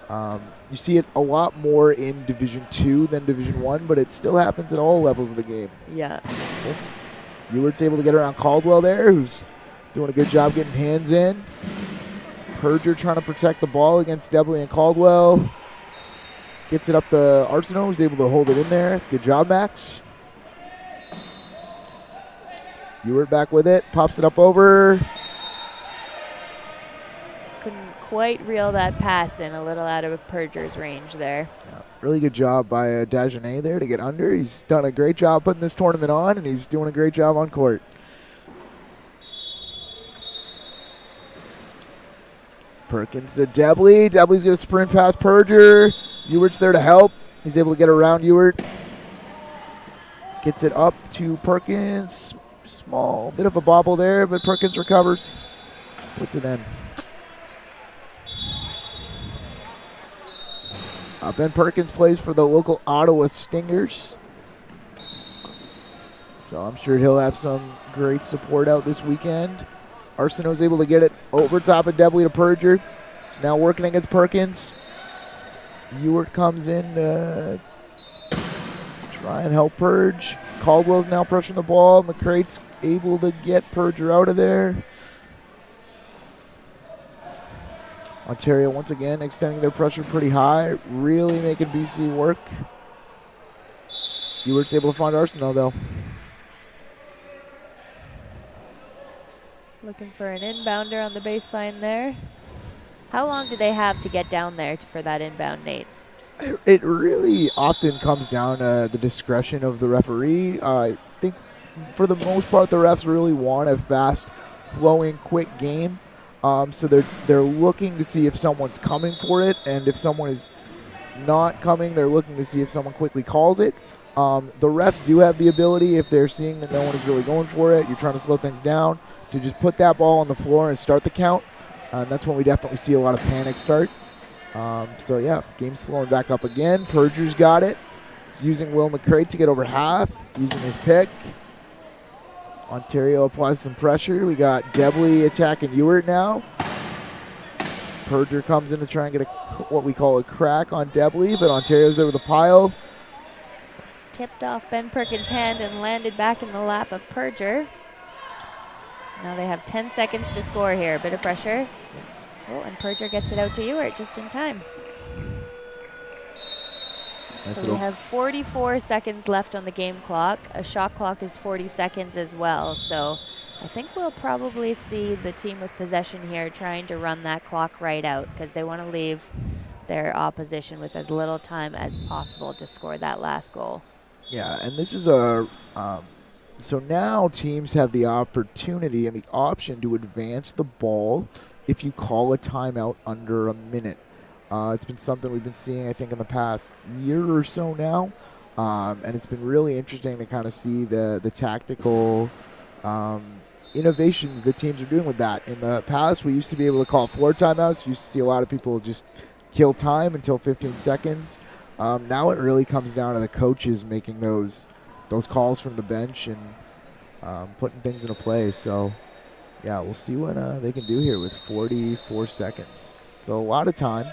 S7: You see it a lot more in Division 2 than Division 1, but it still happens at all levels of the game.
S8: Yeah.
S7: Ewert's able to get around Caldwell there, who's doing a good job getting hands in. Perger trying to protect the ball against Debley and Caldwell. Gets it up to Arsenault, who's able to hold it in there. Good job, Max. Ewert back with it, pops it up over.
S8: Couldn't quite reel that pass in, a little out of Perger's range there.
S7: Yeah, really good job by Desjardins there to get under. He's done a great job putting this tournament on, and he's doing a great job on court. Perkins to Debley. Debley's going to sprint past Perger. Ewert's there to help. He's able to get around Ewert. Gets it up to Perkins. Small bit of a bobble there, but Perkins recovers. Puts it in. Ben Perkins plays for the local Ottawa Stingers. So I'm sure he'll have some great support out this weekend. Arsenault's able to get it over top of Debley to Perger. He's now working against Perkins. Ewert comes in to try and help Perge. Caldwell's now pressuring the ball. McCrate's able to get Perger out of there. Ontario once again extending their pressure pretty high, really making BC work. Ewert's able to find Arsenault though.
S8: Looking for an inbounder on the baseline there. How long do they have to get down there for that inbound, Nate?
S7: It really often comes down to the discretion of the referee. I think for the most part the refs really want a fast flowing quick game. So they're looking to see if someone's coming for it, and if someone is not coming, they're looking to see if someone quickly calls it. The refs do have the ability, if they're seeing that no one is really going for it, you're trying to slow things down, to just put that ball on the floor and start the count. And that's when we definitely see a lot of panic start. So, yeah, game's flowing back up again. Perger's got it. He's using Will McCrate to get over half, using his pick. Ontario applies some pressure. We got Debley attacking Ewart now. Perger comes in to try and get what we call a crack on Debley, but Ontario's there with a pile.
S8: Tipped off Ben Perkins' hand and landed back in the lap of Perger. Now they have 10 seconds to score here. A bit of pressure. Oh, and Perger gets it out to Ewart just in time.
S7: Nice
S8: So we have 44 seconds left on the game clock. A shot clock is 40 seconds as well. So I think we'll probably see the team with possession here trying to run that clock right out because they want to leave their opposition with as little time as possible to score that last goal.
S7: Yeah, and this is a so now teams have the opportunity and the option to advance the ball if you call a timeout under a minute. It's been something we've been seeing, I think, in the past year or so now, and it's been really interesting to kind of see the tactical innovations that teams are doing with that. In the past, we used to be able to call floor timeouts. You used to see a lot of people just kill time until 15 seconds. Now it really comes down to the coaches making those calls from the bench and putting things into play. So, yeah, we'll see what they can do here with 44 seconds. So a lot of time.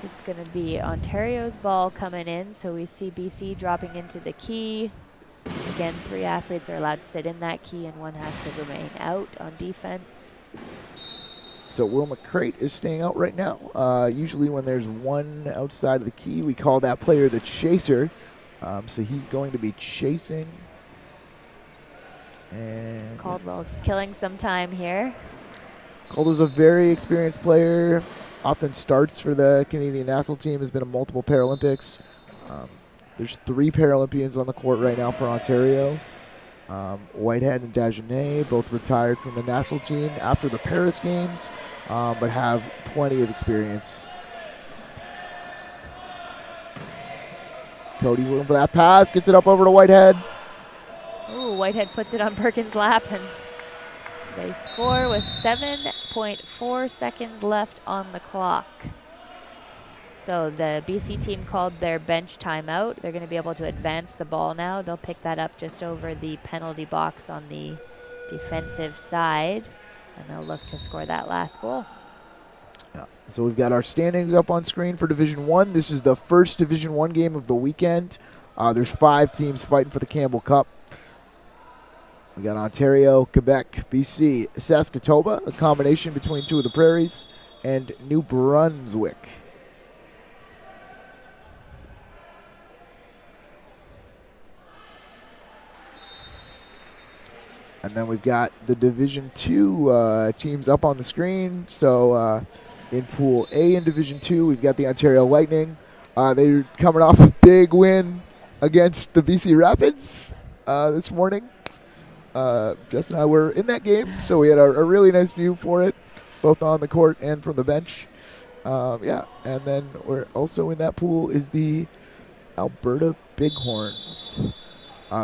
S8: It's going to be Ontario's ball coming in. So we see BC dropping into the key. Again, 3 athletes are allowed to sit in that key and 1 has to remain out on defense.
S7: So Will McCrate is staying out right now. Usually when there's 1 outside of the key, we call that player the chaser. So he's going to be chasing. And
S8: Caldwell's killing some time here.
S7: Calder's a very experienced player. Often starts for the Canadian national team. Has been in multiple Paralympics. There's 3 Paralympians on the court right now for Ontario. Whitehead and Dagenet both retired from the national team after the Paris Games, but have plenty of experience. Cody's looking for that pass, gets it up over to Whitehead.
S8: Ooh, Whitehead puts it on Perkins' lap, and they score with 7.4 seconds left on the clock. So the BC team called their bench timeout. They're going to be able to advance the ball now. They'll pick that up just over the penalty box on the defensive side, and they'll look to score that last goal.
S7: Yeah. So we've got our standings up on screen for Division 1. This is the first Division 1 game of the weekend. There's 5 teams fighting for the Campbell Cup. We got Ontario, Quebec, BC, Saskatoon, a combination between 2 of the Prairies, and New Brunswick. And then we've got the Division 2 teams up on the screen. So in Pool A in Division 2, we've got the Ontario Lightning. They're coming off a big win against the BC Rapids this morning. Jess and I were in that game, so we had a really nice view for it, both on the court and from the bench. Yeah, and then we're also in that pool is the Alberta Bighorns.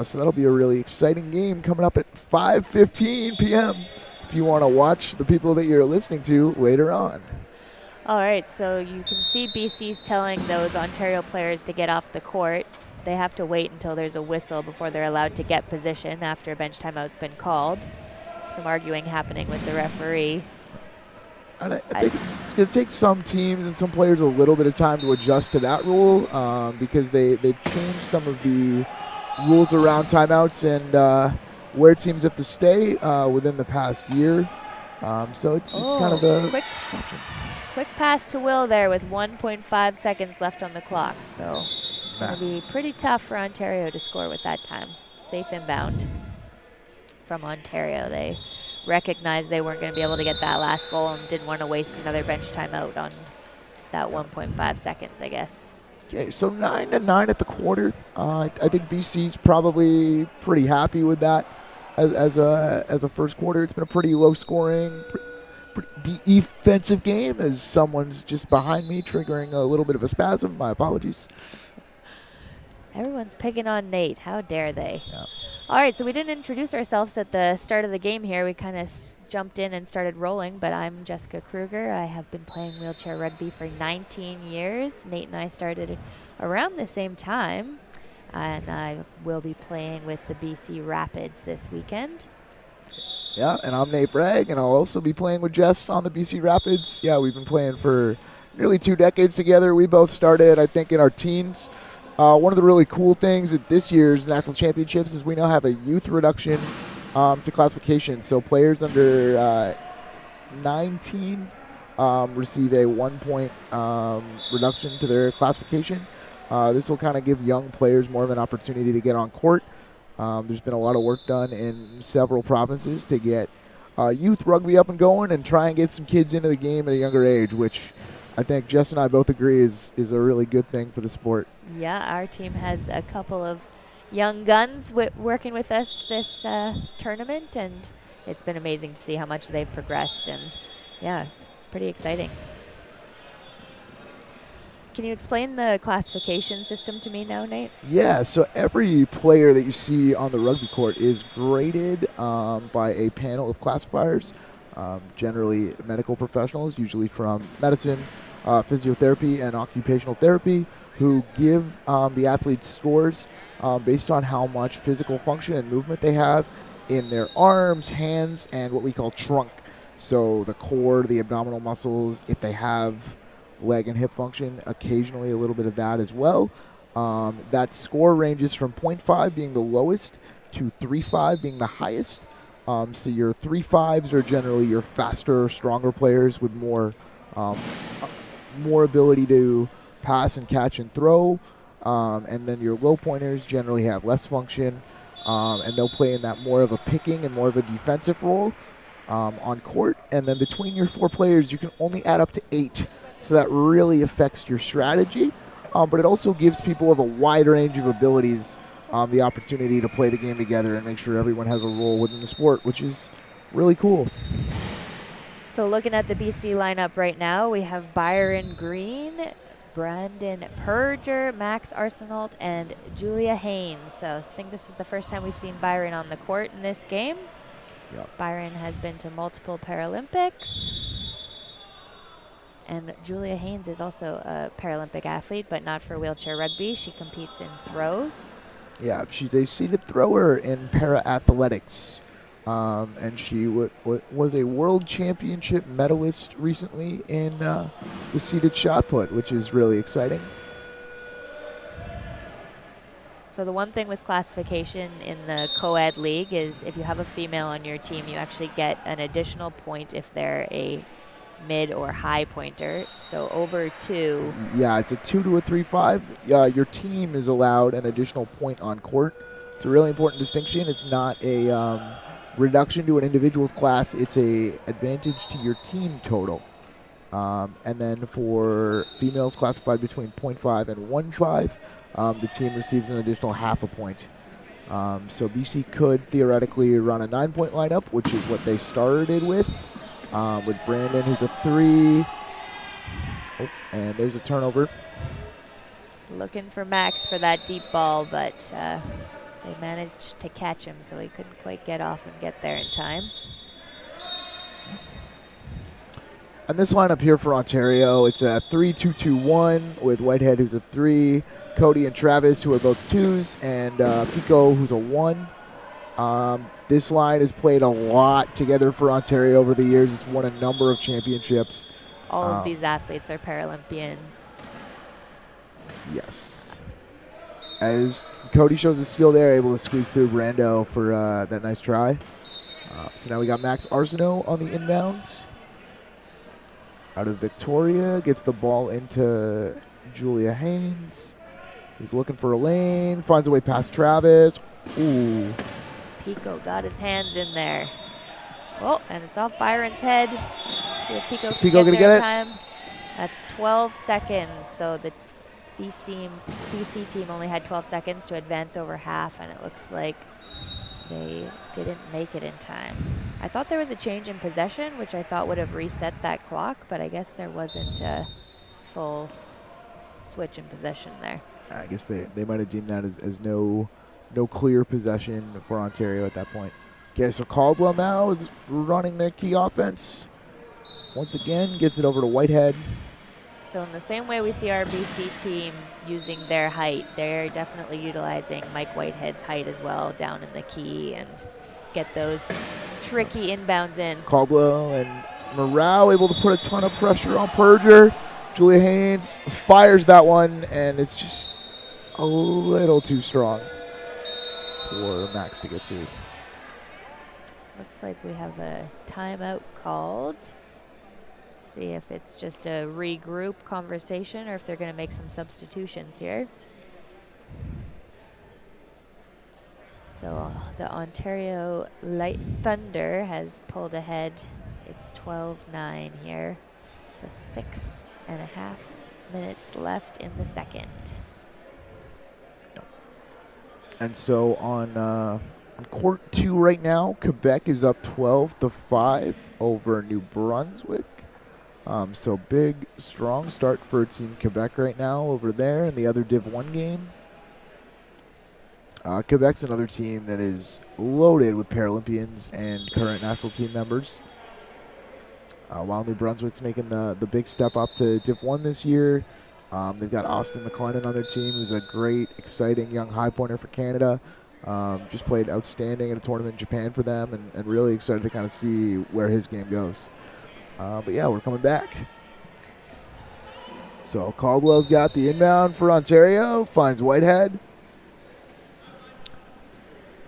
S7: So that'll be a really exciting game coming up at 5:15 p.m. if you want to watch the people that you're listening to later on.
S8: All right, so you can see BC's telling those Ontario players to get off the court. They have to wait until there's a whistle before they're allowed to get position after a bench timeout's been called. Some arguing happening with the referee.
S7: And I think it's going to take some teams and some players a little bit of time to adjust to that rule because they've changed some of the rules around timeouts and where teams have to stay within the past year. So it's just kind of a
S8: quick pass to Will there with 1.5 seconds left on the clock. So it's going to be pretty tough for Ontario to score with that time. Safe inbound from Ontario. They recognized they weren't going to be able to get that last goal and didn't want to waste another bench timeout on that 1.5 seconds, I guess.
S7: Okay, so 9-9 at the quarter. I think BC's probably pretty happy with that as a first quarter. It's been a pretty low scoring, pretty defensive game as someone's just behind me triggering a little bit of a spasm. My apologies.
S8: Everyone's picking on Nate. How dare they?
S7: Yeah.
S8: All right, so we didn't introduce ourselves at the start of the game here. We kind of jumped in and started rolling, but I'm Jessica Kruger. I have been playing wheelchair rugby for 19 years. Nate and I started around the same time, and I will be playing with the BC Rapids this weekend.
S7: Yeah, and I'm Nate Bragg, and I'll also be playing with Jess on the BC Rapids. Yeah, we've been playing for nearly 2 decades together. We both started, I think, in our teens. One of the really cool things at this year's National Championships is we now have a youth reduction to classification. So players under 19 receive a 1-point reduction to their classification. This will kind of give young players more of an opportunity to get on court. There's been a lot of work done in several provinces to get youth rugby up and going and try and get some kids into the game at a younger age, which I think Jess and I both agree is a really good thing for the sport.
S8: Yeah, our team has a couple of young guns working with us this tournament, and it's been amazing to see how much they've progressed, and yeah, it's pretty exciting. Can you explain the classification system to me now, Nate?
S7: Yeah, so every player that you see on the rugby court is graded by a panel of classifiers, generally medical professionals, usually from medicine, physiotherapy, and occupational therapy, who give the athletes scores based on how much physical function and movement they have in their arms, hands, and what we call trunk. So the core, the abdominal muscles, if they have leg and hip function, occasionally a little bit of that as well. That score ranges from 0.5 being the lowest to 3.5 being the highest. So your 3.5s are generally your faster, stronger players with more ability to pass and catch and throw. And then your low pointers generally have less function, and they'll play in that more of a picking and more of a defensive role on court. And then between your 4 players, you can only add up to 8. So that really affects your strategy, but it also gives people of a wide range of abilities the opportunity to play the game together and make sure everyone has a role within the sport, which is really cool.
S8: So looking at the BC lineup right now, we have Byron Green, Brandon Perger, Max Arsenault, and Julia Haynes. So I think this is the first time we've seen Byron on the court in this game.
S7: Yep.
S8: Byron has been to multiple Paralympics. And Julia Haynes is also a Paralympic athlete, but not for wheelchair rugby. She competes in throws.
S7: Yeah, she's a seated thrower in para-athletics. And she was a world championship medalist recently in the seated shot put, which is really exciting.
S8: So the one thing with classification in the co-ed league is if you have a female on your team, you actually get an additional point if they're a mid or high pointer. So over 2.
S7: Yeah, it's a 2 to a 3.5. Your team is allowed an additional point on court. It's a really important distinction. It's not a reduction to an individual's class. It's a advantage to your team total. And then for females classified between 0.5 and 1.5, the team receives an additional half a point. So BC could theoretically run a 9-point lineup, which is what they started with Brandon, who's a 3. Oh, and there's a turnover.
S8: Looking for Max for that deep ball, but they managed to catch him, so he couldn't quite get off and get there in time.
S7: And this lineup here for Ontario, it's a 3-2-2-1 with Whitehead, who's a 3, Cody and Travis, who are both 2s, and Pico, who's a 1. This line has played a lot together for Ontario over the years. It's won a number of championships.
S8: All of these athletes are Paralympians.
S7: Yes. As Cody shows his skill there, able to squeeze through Brando for that nice try. So now we got Max Arsenault on the inbound. Out of Victoria, gets the ball into Julia Haynes, who's looking for a lane, finds a way past Travis. Ooh.
S8: Pico got his hands in there. Oh, and it's off Byron's head. See if Pico can get there in time. That's 12 seconds, so the BC team only had 12 seconds to advance over half, and it looks like they didn't make it in time. I thought there was a change in possession, which I thought would have reset that clock, but I guess there wasn't a full switch in possession there.
S7: I guess they might have deemed that as no no clear possession for Ontario at that point. Okay, so Caldwell now is running their key offense. Once again, gets it over to Whitehead.
S8: So in the same way we see our BC team using their height, they're definitely utilizing Mike Whitehead's height as well down in the key and get those tricky inbounds in.
S7: Caldwell and Morale able to put a ton of pressure on Perger. Julia Haynes fires that one, and it's just a little too strong for Max to get to.
S8: Looks like we have a timeout called. See if it's just a regroup conversation or if they're going to make some substitutions here. So the Ontario Light Thunder has pulled ahead. It's 12-9 here with 6.5 minutes left in the second.
S7: And so on court 2 right now, Quebec is up 12-5 over New Brunswick. So big, strong start for Team Quebec right now over there in the other Div 1 game. Quebec's another team that is loaded with Paralympians and current national team members. While New Brunswick's making the big step up to Div 1 this year. They've got Austin McLennan on their team, who's a great, exciting young high pointer for Canada. Just played outstanding at a tournament in Japan for them, and really excited to kind of see where his game goes. But yeah, we're coming back. So Caldwell's got the inbound for Ontario, finds Whitehead.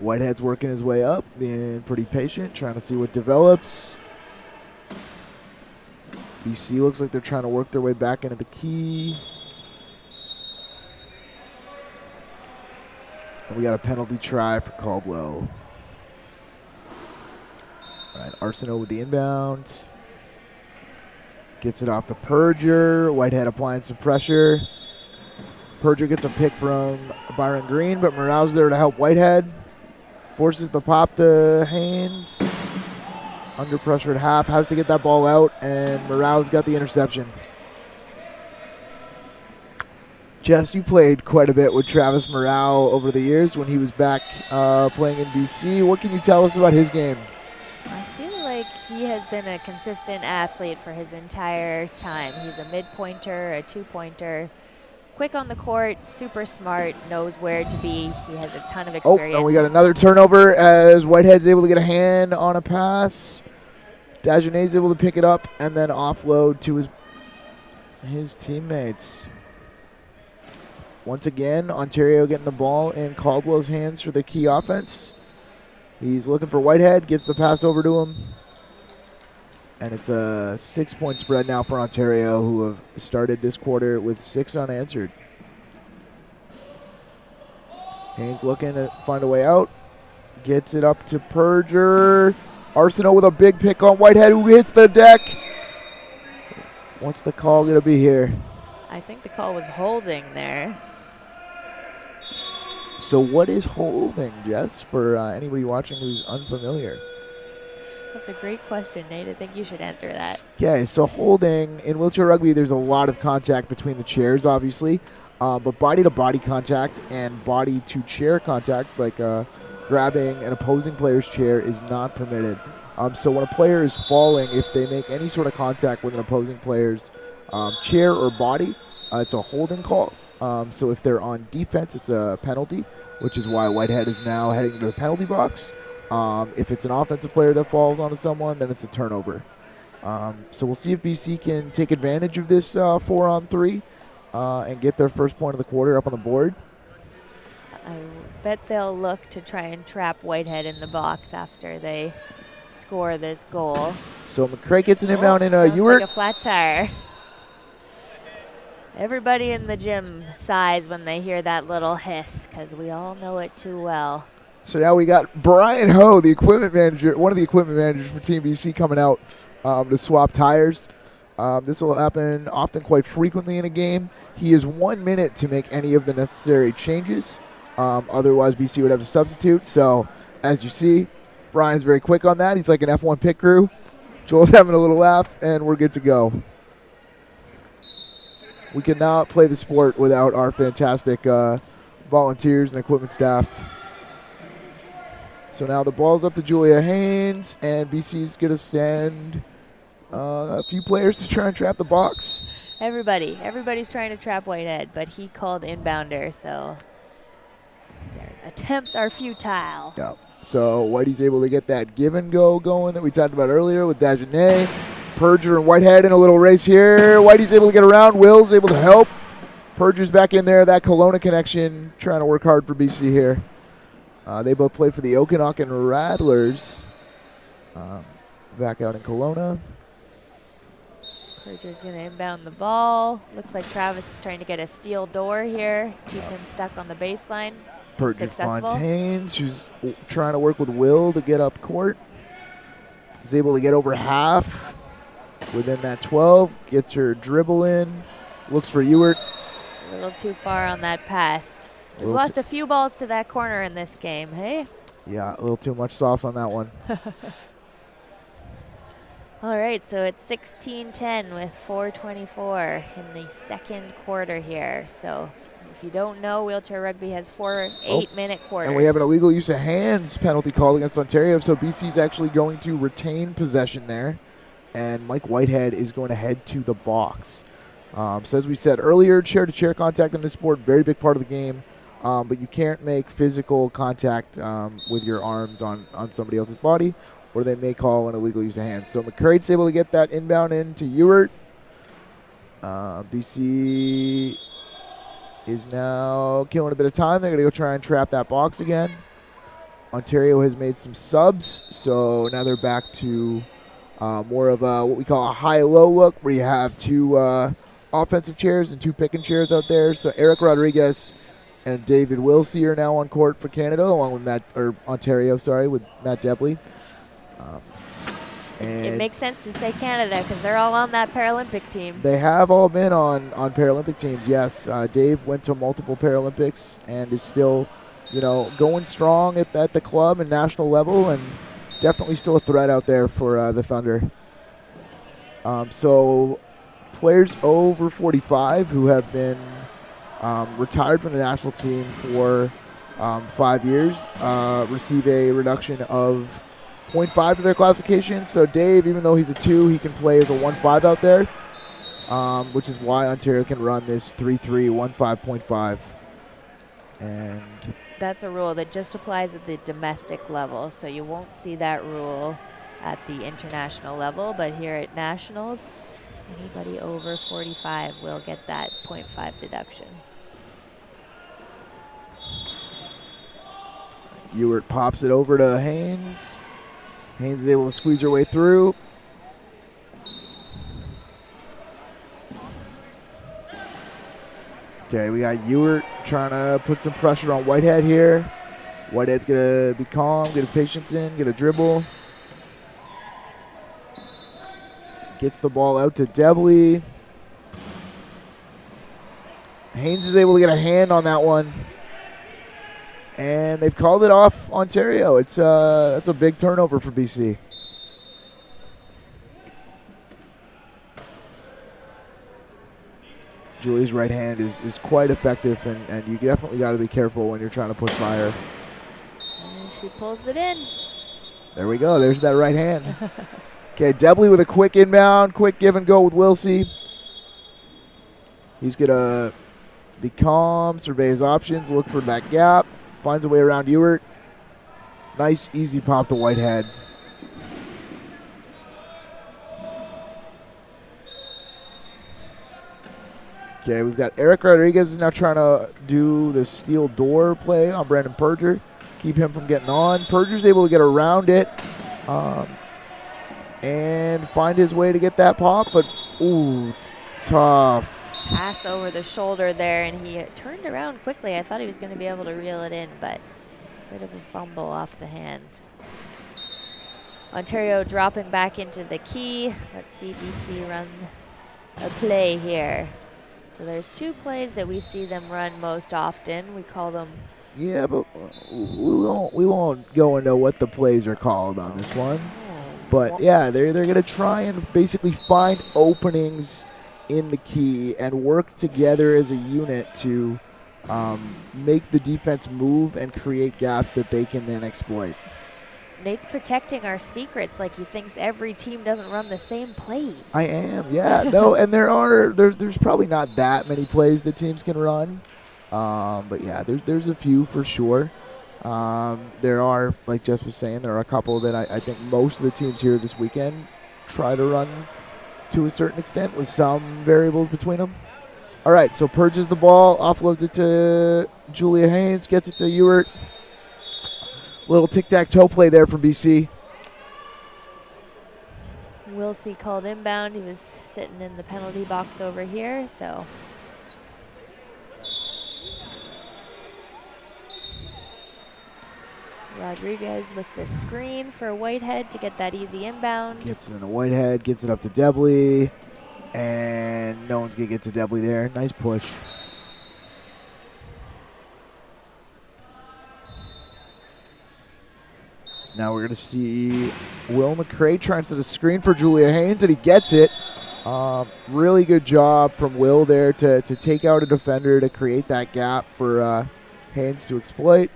S7: Whitehead's working his way up, being pretty patient, trying to see what develops. BC looks like they're trying to work their way back into the key. And we got a penalty try for Caldwell. All right, Arsenault with the inbound. Gets it off to Perger. Whitehead applying some pressure. Perger gets a pick from Byron Green, but Morale's there to help Whitehead. Forces the pop to Haynes. Under pressure at half. Has to get that ball out, and Morale's got the interception. Jess, you played quite a bit with Travis Morale over the years when he was back playing in BC. What can you tell us about his game?
S8: I feel like he has been a consistent athlete for his entire time. He's a mid-pointer, a two-pointer, quick on the court, super smart, knows where to be. He has a ton of experience.
S7: Oh, and we got another turnover as Whitehead's able to get a hand on a pass. Dagenet's able to pick it up and then offload to his teammates. Once again, Ontario getting the ball in Caldwell's hands for the key offense. He's looking for Whitehead, gets the pass over to him. And it's a 6-point spread now for Ontario, who have started this quarter with 6 unanswered. Haynes looking to find a way out. Gets it up to Perger. Arsenault with a big pick on Whitehead, who hits the deck. What's the call going to be here?
S8: I think the call was holding there.
S7: So what is holding, Jess, for anybody watching who's unfamiliar?
S8: That's a great question, Nate. I think you should answer that.
S7: Okay, so holding, in wheelchair rugby, there's a lot of contact between the chairs, obviously. But body-to-body contact and body-to-chair contact, like grabbing an opposing player's chair, is not permitted. So when a player is falling, if they make any sort of contact with an opposing player's chair or body, it's a holding call. So if they're on defense, it's a penalty, which is why Whitehead is now heading to the penalty box. If it's an offensive player that falls onto someone, then it's a turnover. So we'll see if BC can take advantage of this 4-on-3 and get their first point of the quarter up on the board.
S8: I bet they'll look to try and trap Whitehead in the box after they score this goal.
S7: So McCray gets an inbound in
S8: sounds
S7: Ewert.
S8: like a flat tire. Everybody in the gym sighs when they hear that little hiss because we all know it too well.
S7: So now we got Brian Ho, the equipment manager, one of the equipment managers for Team BC, coming out to swap tires. This will happen often, quite frequently in a game. He has 1 minute to make any of the necessary changes. Otherwise, BC would have to substitute. So as you see, Brian's very quick on that. He's like an F1 pit crew. Joel's having a little laugh, and we're good to go. We cannot play the sport without our fantastic volunteers and equipment staff. So now the ball's up to Julia Haynes, and BC's going to send a few players to try and trap the box.
S8: Everybody's trying to trap Whitehead, but he called inbounder, so their attempts are futile.
S7: Yep. So Whitey's able to get that give and go going that we talked about earlier with Dagenet. Perger and Whitehead in a little race here. Whitey's able to get around. Will's able to help. Perger's back in there. That Kelowna connection trying to work hard for BC here. They both play for the Okanagan Rattlers back out in Kelowna.
S8: Perger's going to inbound the ball. Looks like Travis is trying to get a steel door here, keep him stuck on the baseline.
S7: Perger
S8: Successful.
S7: Fontaines, who's trying to work with Will to get up court. Is able to get over half within that 12. Gets her dribble in. Looks for Ewert.
S8: A little too far on that pass. We've lost a few balls to that corner in this game, hey?
S7: Yeah, a little too much sauce on that one.
S8: All right, so it's 16-10 with 4:24 in the second quarter here. So if you don't know, wheelchair rugby has 4 8-minute quarters.
S7: And we have an illegal use of hands penalty called against Ontario, so BC's actually going to retain possession there. And Mike Whitehead is going to head to the box. So as we said earlier, chair-to-chair contact in this sport, very big part of the game. But you can't make physical contact with your arms on somebody else's body, or they may call an illegal use of hands. So McCrate's able to get that inbound into Ewert. BC is now killing a bit of time. They're going to go try and trap that box again. Ontario has made some subs, so now they're back to more of what we call a high-low look, where you have two offensive chairs and two picking chairs out there. So Eric Rodriguez and David Wilsey are now on court for Canada, along with Ontario, with Matt Debley. And
S8: it makes sense to say Canada because they're all on that Paralympic team.
S7: They have all been on Paralympic teams, yes. Dave went to multiple Paralympics and is still, going strong at the club and national level, and definitely still a threat out there for the Thunder. So players over 45 who have been retired from the national team for 5 years receive a reduction of 0.5 to their classification. So Dave, even though he's a 2, he can play as a 1-5 out there, which is why Ontario can run this 3-3 1-5.5. And
S8: that's a rule that just applies at the domestic level, so you won't see that rule at the international level. But here at nationals, anybody over 45 will get that 0.5 deduction.
S7: Ewert pops it over to Haynes. Haynes is able to squeeze her way through. Okay, we got Ewert trying to put some pressure on Whitehead here. Whitehead's going to be calm, get his patience in, get a dribble. Gets the ball out to Debley. Haynes is able to get a hand on that one. And they've called it off Ontario. That's a big turnover for BC. Julie's right hand is quite effective, and you definitely got to be careful when you're trying to push fire.
S8: And she pulls it in.
S7: There we go. There's that right hand. Okay, Debley with a quick inbound, quick give and go with Wilsey. He's going to be calm, survey his options, look for that gap. Finds a way around Ewert. Nice, easy pop to Whitehead. Okay, we've got Eric Rodriguez is now trying to do the steel door play on Brandon Perger. Keep him from getting on. Perger's able to get around it and find his way to get that pop, but ooh, tough.
S8: Pass over the shoulder there, and he turned around quickly. I thought he was going to be able to reel it in, but a bit of a fumble off the hands. Ontario dropping back into the key. Let's see BC run a play here. So there's 2 plays that we see them run most often. We call them.
S7: Yeah, but we won't go into what the plays are called on this one. But yeah, they're going to try and basically find openings in the key and work together as a unit to make the defense move and create gaps that they can then exploit.
S8: Nate's protecting our secrets like he thinks every team doesn't run the same plays.
S7: I am, yeah. No, and there's probably not that many plays that teams can run. But yeah, there's a few for sure. There are, like Jess was saying, there are a couple that I think most of the teams here this weekend try to run to a certain extent with some variables between them. All right, so purges the ball, offloads it to Julia Haynes, gets it to Ewert. Little tic-tac-toe play there from BC.
S8: Wilsey called inbound. He was sitting in the penalty box over here, so. Rodriguez with the screen for Whitehead to get that easy inbound.
S7: Gets it into Whitehead, gets it up to Debley, and no one's going to get to Debley there. Nice push. Now we're going to see Will McCray trying to set a screen for Julia Haynes, and he gets it. Really good job from Will there to take out a defender to create that gap for Haynes to exploit.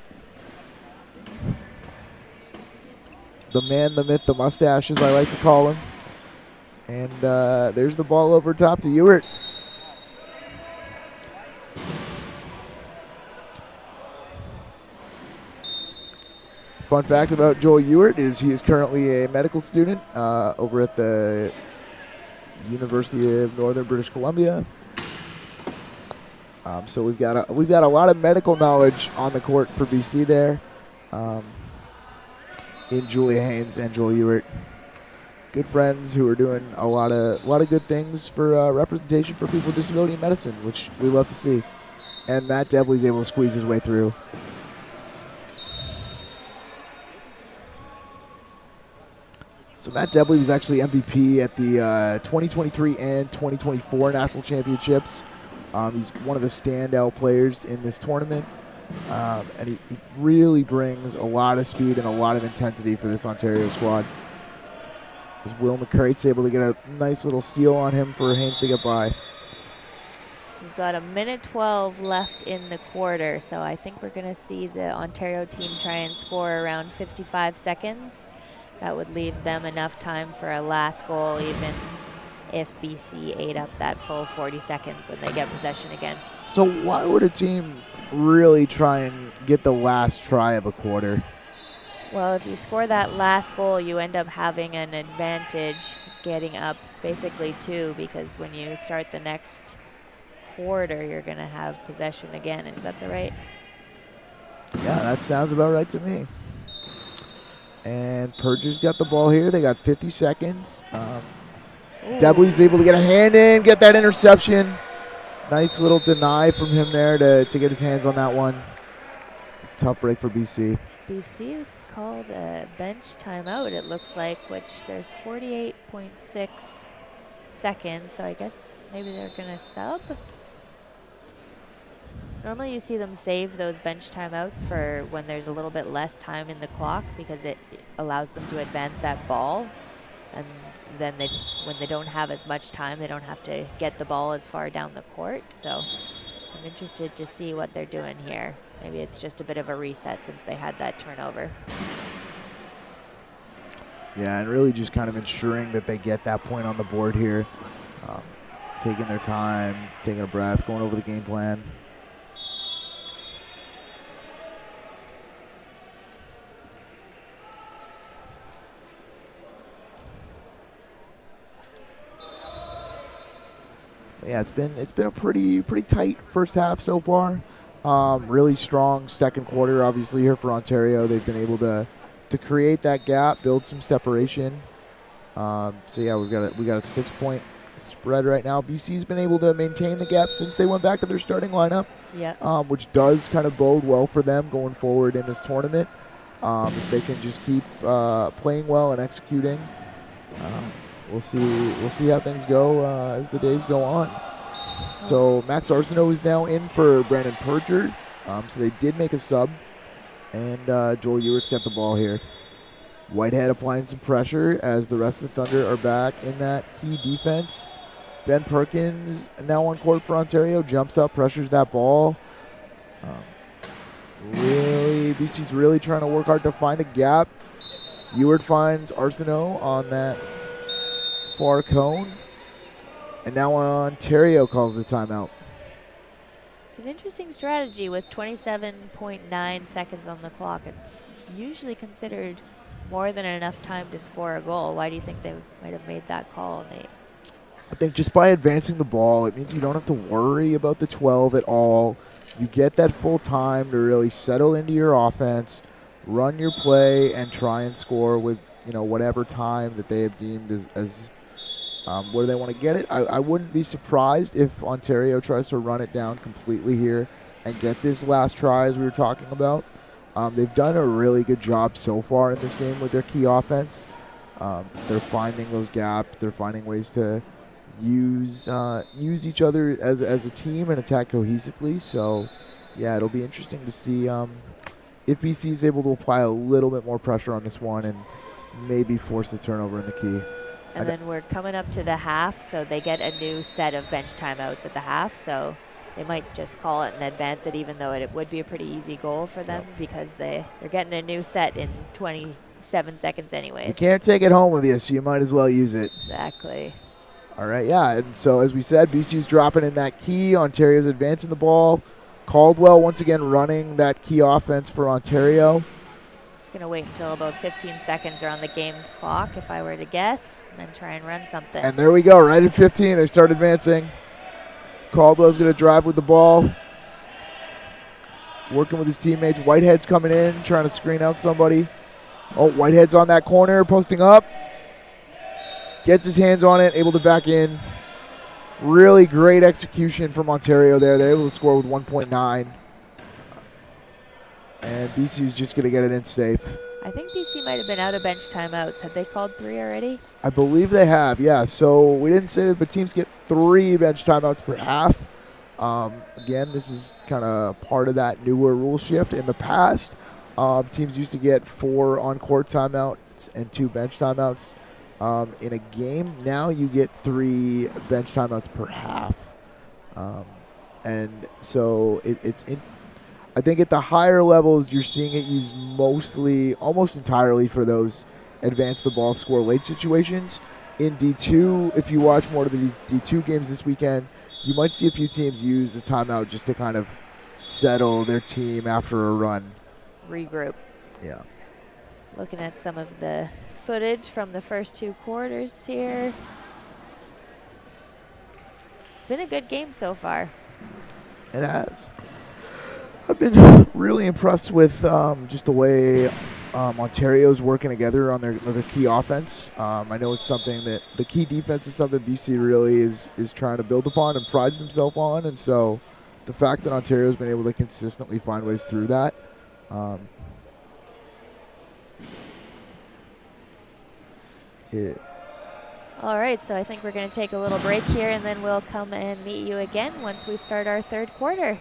S7: The man, the myth, the mustache, as I like to call him. And there's the ball over top to Ewert. Fun fact about Joel Ewert is he is currently a medical student over at the University of Northern British Columbia. So we've got a lot of medical knowledge on the court for BC there. In Julia Haynes and Joel Ewert. Good friends who are doing a lot of good things for representation for people with disability in medicine, which we love to see. And Matt Debley's able to squeeze his way through. So Matt Debley was actually MVP at the 2023 and 2024 National Championships. He's one of the standout players in this tournament. And he really brings a lot of speed and a lot of intensity for this Ontario squad. As Will McCrate's able to get a nice little seal on him for Haynes to get by.
S8: We've got a minute 12 left in the quarter, so I think we're going to see the Ontario team try and score around 55 seconds. That would leave them enough time for a last goal, even if BC ate up that full 40 seconds when they get possession again.
S7: So why would a team really try and get the last try of a quarter?
S8: Well, if you score that last goal, you end up having an advantage getting up basically 2, because when you start the next quarter, you're going to have possession again. Is that the right?
S7: Yeah, that sounds about right to me. And Purger's got the ball here. They got 50 seconds. Debley's able to get a hand in, get that interception. Nice little deny from him there to get his hands on that one. Tough break for BC.
S8: BC called a bench timeout, it looks like, which there's 48.6 seconds, so I guess maybe they're going to sub. Normally you see them save those bench timeouts for when there's a little bit less time in the clock, because it allows them to advance that ball. And then when they don't have as much time, they don't have to get the ball as far down the court. So I'm interested to see what they're doing here. Maybe it's just a bit of a reset since they had that turnover.
S7: Yeah, and really just kind of ensuring that they get that point on the board here. Taking their time, taking a breath, going over the game plan. Yeah, it's been a pretty tight first half so far. Really strong second quarter, obviously, here for Ontario. They've been able to create that gap, build some separation. So yeah, we got a 6-point spread right now. BC's been able to maintain the gap since they went back to their starting lineup. Yeah. Which does kind of bode well for them going forward in this tournament. If they can just keep playing well and executing. We'll see how things go as the days go on. So Max Arsenault is now in for Brandon Purger. So they did make a sub. And Joel Ewert's got the ball here. Whitehead applying some pressure as the rest of the Thunder are back in that key defense. Ben Perkins now on court for Ontario. Jumps up, pressures that ball. BC's really trying to work hard to find a gap. Ewart finds Arsenault on that far cone. And now Ontario calls the timeout.
S8: It's an interesting strategy with 27.9 seconds on the clock. It's usually considered more than enough time to score a goal. Why do you think they might have made that call, Nate?
S7: I think just by advancing the ball, it means you don't have to worry about the 12 at all. You get that full time to really settle into your offense, run your play, and try and score with whatever time that they have deemed as where they want to get it. I wouldn't be surprised if Ontario tries to run it down completely here and get this last try, as we were talking about. They've done a really good job so far in this game with their key offense. They're finding those gaps. They're finding ways to use each other as a team and attack cohesively. So, yeah, it'll be interesting to see if BC is able to apply a little bit more pressure on this one and maybe force the turnover in the key.
S8: And then we're coming up to the half, so they get a new set of bench timeouts at the half. So they might just call it and advance it, even though it would be a pretty easy goal for them because they're getting a new set in 27 seconds anyways.
S7: You can't take it home with you, so you might as well use it.
S8: Exactly.
S7: All right, yeah, and so as we said, BC's dropping in that key. Ontario's advancing the ball. Caldwell once again running that key offense for Ontario.
S8: It's going to wait until about 15 seconds are on the game clock, if I were to guess, and then try and run something.
S7: And there we go, right at 15, they start advancing. Caldwell's going to drive with the ball. Working with his teammates. Whitehead's coming in, trying to screen out somebody. Oh, Whitehead's on that corner, posting up. Gets his hands on it, able to back in. Really great execution from Ontario there. They're able to score with 1.9. And BC's just going to get it in safe.
S8: I think BC might have been out of bench timeouts. Had they called 3 already?
S7: I believe they have, yeah. So we didn't say that, but teams get 3 bench timeouts per half. Again, this is kind of part of that newer rule shift. In the past, teams used to get 4 on-court timeouts and 2 bench timeouts in a game. Now you get 3 bench timeouts per half. And so I think at the higher levels, you're seeing it used mostly, almost entirely for those advance the ball, score late situations. In D2, if you watch more of the D2 games this weekend, you might see a few teams use a timeout just to kind of settle their team after a run.
S8: Regroup.
S7: Yeah.
S8: Looking at some of the footage from the first 2 quarters here. It's been a good game so far.
S7: It has. I've been really impressed with just the way Ontario's working together on their key offense. I know it's something that the key defense is something BC really is trying to build upon and prides himself on. And so the fact that Ontario's been able to consistently find ways through that.
S8: All right, so I think we're going to take a little break here, and then we'll come and meet you again once we start our 3rd quarter.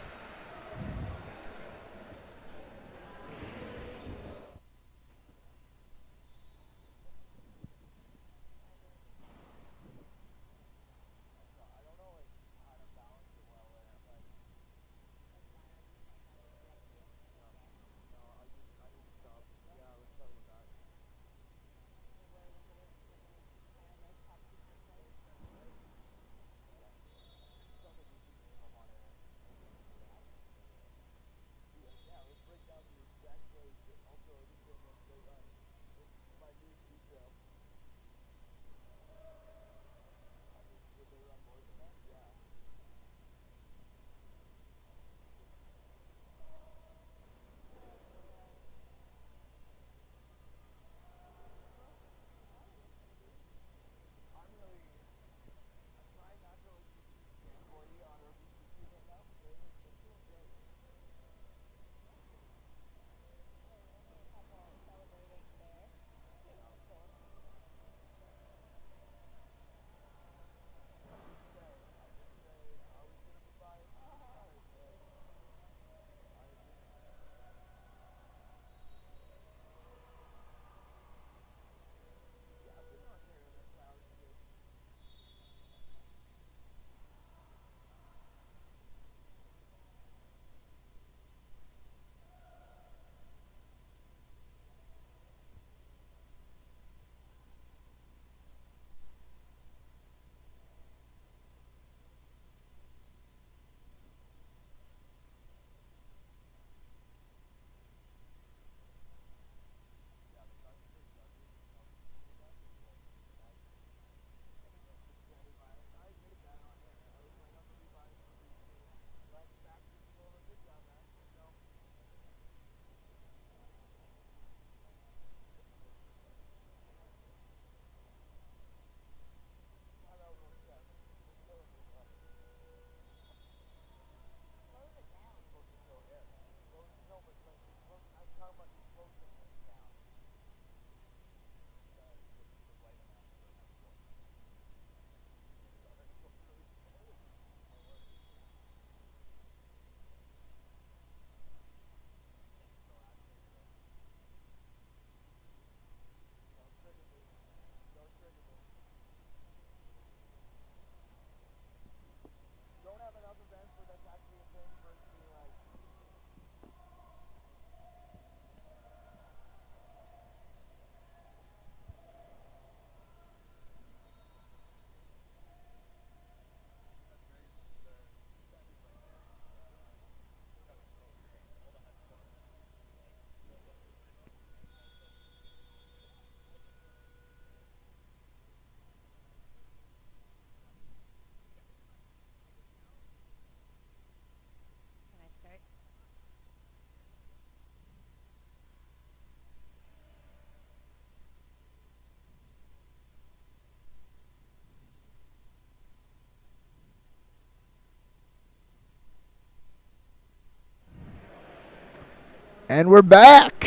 S7: And we're back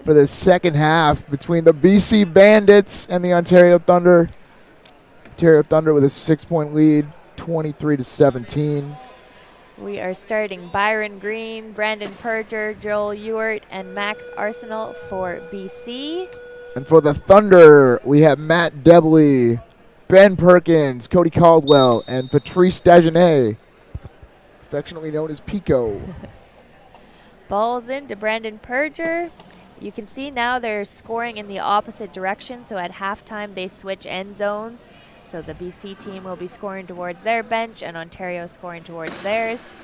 S7: for the second half between the BC Bandits and the Ontario Thunder. Ontario Thunder with a 6-point lead, 23-17.
S8: We are starting Byron Green, Brandon Perger, Joel Ewart, and Max Arsenal for BC.
S7: And for the Thunder, we have Matt Debley, Ben Perkins, Cody Caldwell, and Patrice Dagenet, affectionately known as Pico.
S8: Balls in to Brandon Perger. You can see now they're scoring in the opposite direction, so at halftime they switch end zones. So the BC team will be scoring towards their bench and Ontario scoring towards theirs.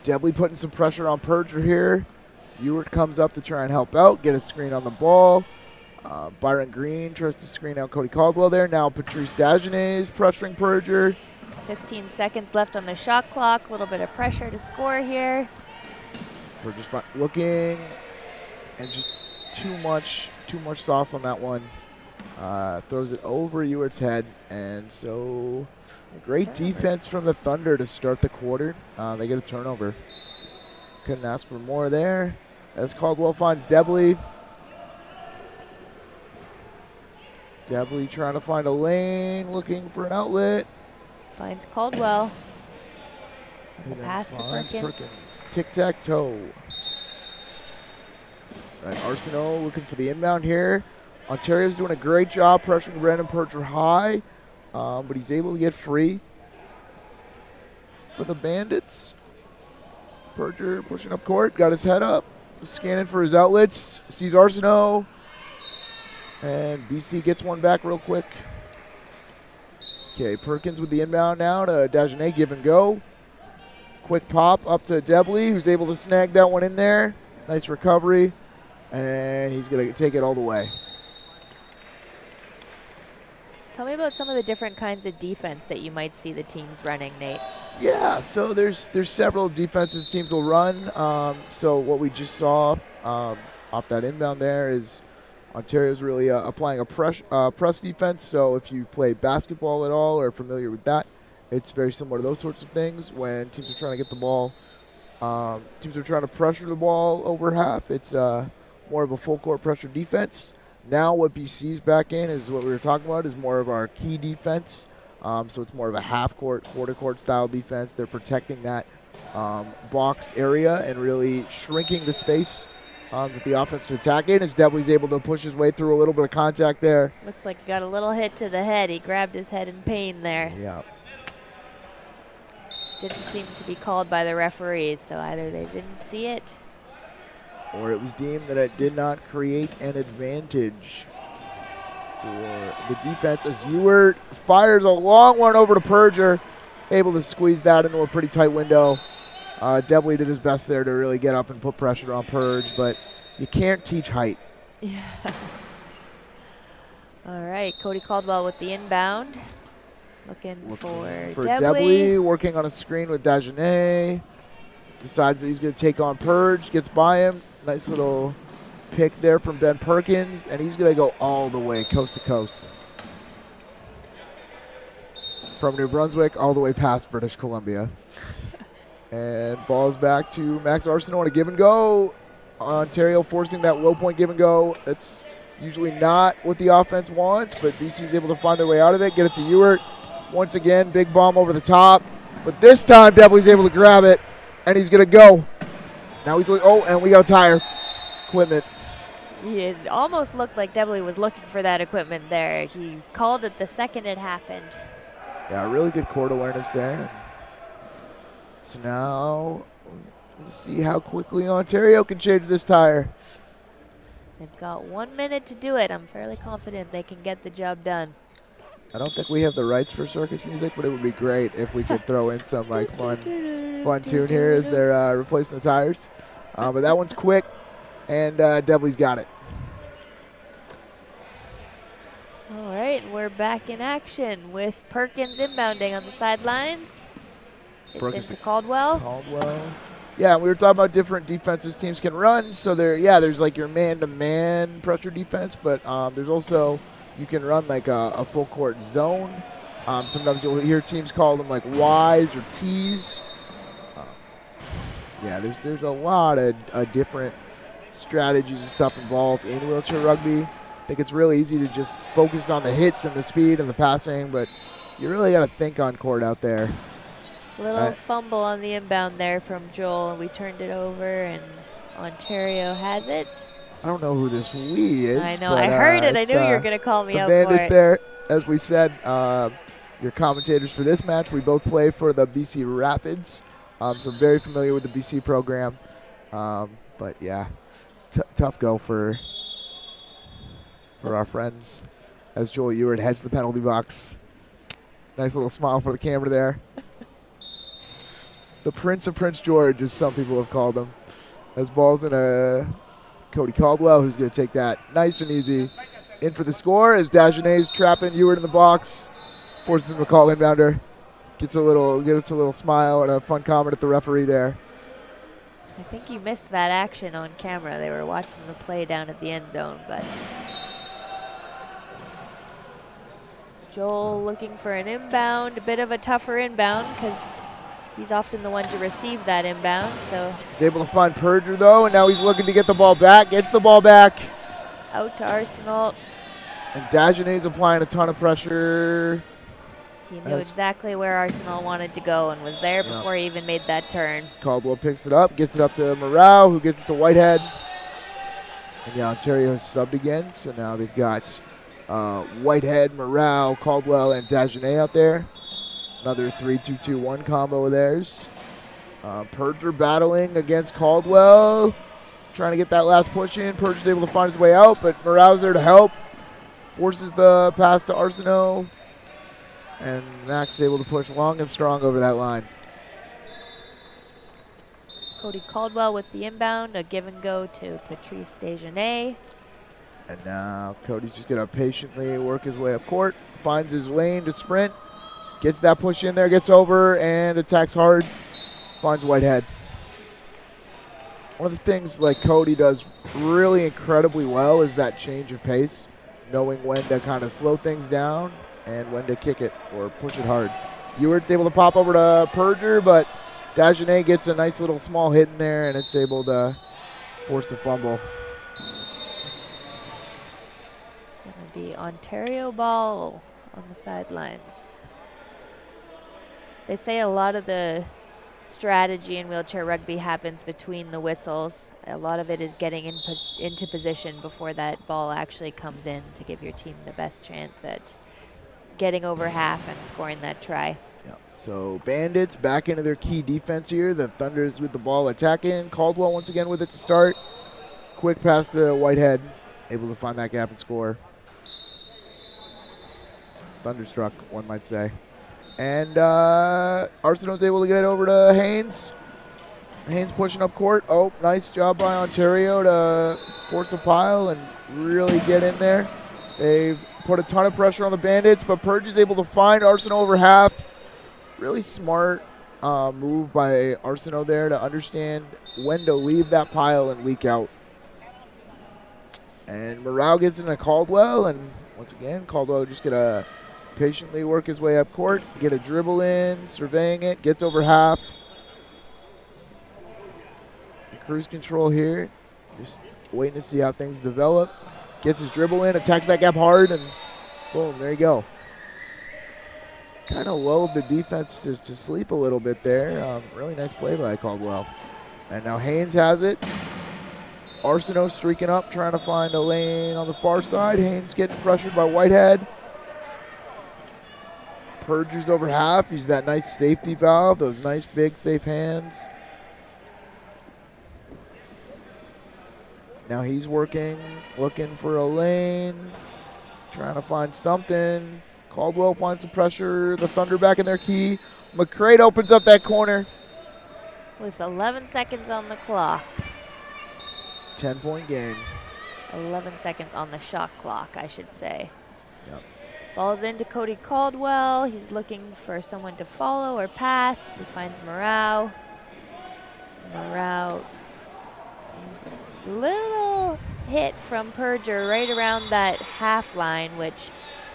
S7: Debley putting some pressure on Perger here. Ewart comes up to try and help out, get a screen on the ball. Byron Green tries to screen out Cody Caldwell there. Now Patrice Dagenet is pressuring Perger.
S8: 15 seconds left on the shot clock. A little bit of pressure to score here.
S7: Perger's looking, and just too much sauce on that one. Throws it over Ewart's head, and so great defense from the Thunder to start the quarter. They get a turnover. Couldn't ask for more there. As Caldwell finds Debley. Debley trying to find a lane, looking for an outlet.
S8: Finds Caldwell. The pass to Perkins.
S7: Tic-tac-toe. Right, Arsenault looking for the inbound here. Ontario's doing a great job pressuring Brandon Perger high, but he's able to get free. For the Bandits, Perger pushing up court, got his head up, scanning for his outlets, sees Arsenault, and BC gets one back real quick. Okay, Perkins with the inbound now to Dagenet, give and go. Quick pop up to Debley, who's able to snag that one in there. Nice recovery, and he's going to take it all the way.
S8: Tell me about some of the different kinds of defense that you might see the teams running, Nate.
S7: Yeah, so there's several defenses teams will run. So what we just saw off that inbound there is Ontario's really applying a press defense. So if you play basketball at all or are familiar with that, it's very similar to those sorts of things. When teams are trying to get the ball, teams are trying to pressure the ball over half. It's more of a full court pressure defense. Now what BC's back in is what we were talking about is more of our key defense. So it's more of a half court, quarter court style defense. They're protecting that box area and really shrinking the space that the offense can attack in. As Debley's able to push his way through a little bit of contact there.
S8: Looks like he got a little hit to the head. He grabbed his head in pain there.
S7: Yeah.
S8: Didn't seem to be called by the referees, so either they didn't see it,
S7: or it was deemed that it did not create an advantage for the defense as Ewart fires a long one over to Perger, able to squeeze that into a pretty tight window. Debley did his best there to really get up and put pressure on Perge, but you can't teach height.
S8: Yeah. All right, Cody Caldwell with the inbound. Looking for
S7: Debley, working on a screen with Dagenet. Decides that he's going to take on Perge, gets by him. Nice little pick there from Ben Perkins, and he's going to go all the way coast to coast. From New Brunswick all the way past British Columbia. And ball's back to Max Arsenault on a give and go. Ontario forcing that low point give and go. That's usually not what the offense wants, but BC's able to find their way out of it, get it to Ewart. Once again, big bomb over the top. But this time, Debley's able to grab it, and he's going to go. Now he's like, oh, and we got a tire. Equipment.
S8: It almost looked like Debley was looking for that equipment there. He called it the second it happened.
S7: Yeah, really good court awareness there. So now, we'll see how quickly Ontario can change this tire.
S8: They've got 1 minute to do it. I'm fairly confident they can get the job done.
S7: I don't think we have the rights for circus music, but it would be great if we could throw in some like fun tune here as they're replacing the tires. But that one's quick, and Debley's got it.
S8: All right, we're back in action with Perkins inbounding on the sidelines. It's into Caldwell.
S7: Yeah, we were talking about different defenses teams can run. So there's like your man-to-man pressure defense, but there's also you can run like a full court zone. Sometimes you'll hear teams call them like Ys or Ts. Yeah, there's a lot of different strategies and stuff involved in wheelchair rugby. I think it's really easy to just focus on the hits and the speed and the passing, but you really got to think on court out there.
S8: Little fumble on the inbound there from Joel, and we turned it over, and Ontario has it.
S7: I don't know who this we is.
S8: I know.
S7: But,
S8: I heard it. I knew you were going to call me
S7: the
S8: out for
S7: Bandits
S8: it.
S7: there. As we said, your commentators for this match, we both play for the BC Rapids, so I'm very familiar with the BC program. But yeah, tough go for our friends as Joel Ewart heads the penalty box. Nice little smile for the camera there. The Prince of Prince George, as some people have called him. As ball's in Cody Caldwell, who's going to take that nice and easy in for the score as Dagenet's trapping Ewart in the box. Forces him to call inbounder. Gets a little smile and a fun comment at the referee there.
S8: I think you missed that action on camera. They were watching the play down at the end zone, but Joel looking for an inbound, a bit of a tougher inbound because he's often the one to receive that inbound. So
S7: he's able to find Perger though, and now he's looking to get the ball back. Gets the ball back.
S8: Out to Arsenal.
S7: And Dagenet's applying a ton of pressure.
S8: He knew exactly where Arsenal wanted to go and was there before he even made that turn.
S7: Caldwell picks it up, gets it up to Morale, who gets it to Whitehead. And yeah, Ontario has subbed again, so now they've got Whitehead, Morale, Caldwell, and Dagenet out there. Another 3-2-2-1 combo of theirs. Perger battling against Caldwell. Trying to get that last push in. Perger's able to find his way out, but Morale's there to help. Forces the pass to Arsenault. And Max able to push long and strong over that line.
S8: Cody Caldwell with the inbound, a give and go to Patrice Dagenet.
S7: And now Cody's just going to patiently work his way up court. Finds his lane to sprint. Gets that push in there, gets over, and attacks hard. Finds Whitehead. One of the things like Cody does really incredibly well is that change of pace. Knowing when to kind of slow things down and when to kick it or push it hard. Ewart's able to pop over to Perger, but Dagenet gets a nice little small hit in there, and it's able to force the fumble.
S8: It's going to be Ontario ball on the sidelines. They say a lot of the strategy in wheelchair rugby happens between the whistles. A lot of it is getting into position before that ball actually comes in to give your team the best chance at getting over half and scoring that try.
S7: Yeah. So Bandits back into their key defense here. The Thunders with the ball attacking. Caldwell once again with it to start. Quick pass to Whitehead. Able to find that gap and score. Thunderstruck, one might say. And Arsenault's able to get it over to Haynes. Haynes pushing up court. Oh, nice job by Ontario to force a pile and really get in there. They've put a ton of pressure on the Bandits, but Perger's able to find Arsenault over half. Really smart move by Arsenault there to understand when to leave that pile and leak out. And Morale gets into Caldwell, and once again, Caldwell just going to patiently work his way up court, get a dribble in, surveying it, gets over half. Cruise control here, just waiting to see how things develop. Gets his dribble in, attacks that gap hard, and boom, there you go. Kind of lulled the defense to sleep a little bit there. Really nice play by Caldwell. And now Haynes has it. Arsenault streaking up, trying to find a lane on the far side. Haynes getting pressured by Whitehead. Perger's over half. He's that nice safety valve, those nice big safe hands. Now he's working, looking for a lane, trying to find something. Caldwell finds some pressure. The Thunder back in their key. McCrate opens up that corner.
S8: With 11 seconds on the clock.
S7: 10-point game.
S8: 11 seconds on the shot clock, I should say.
S7: Yep.
S8: Ball's into Cody Caldwell. He's looking for someone to follow or pass. He finds Morale. Morale. Little hit from Perger right around that half line, which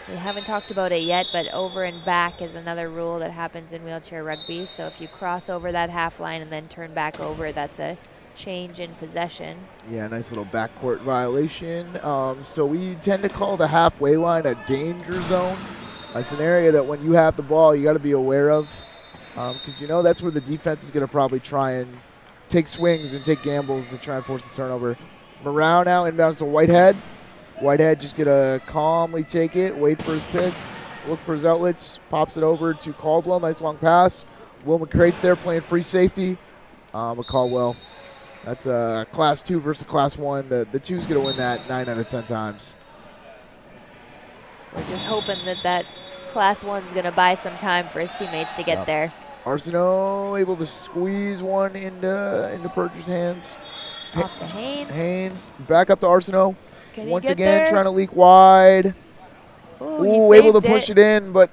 S8: we haven't talked about it yet, but over and back is another rule that happens in wheelchair rugby. So if you cross over that half line and then turn back over, that's a change in possession.
S7: Yeah, nice little backcourt violation. So we tend to call the halfway line a danger zone. It's an area that when you have the ball, you got to be aware of, because you know that's where the defense is going to probably try and take swings and take gambles to try and force the turnover. Morale now inbounds to Whitehead. Whitehead just going to calmly take it, wait for his picks, look for his outlets, pops it over to Caldwell. Nice long pass. Will McCrate's there playing free safety. But Caldwell, that's a Class 2 versus Class 1. The 2's going to win that 9 out of 10 times.
S8: We're just hoping that Class 1's going to buy some time for his teammates to get there.
S7: Arsenault able to squeeze one into Percher's hands.
S8: Off to Haynes.
S7: Haynes back up to Arsenault.
S8: Can he
S7: Once
S8: get
S7: again
S8: there?
S7: trying to leak wide.
S8: Ooh,
S7: able to push it in, but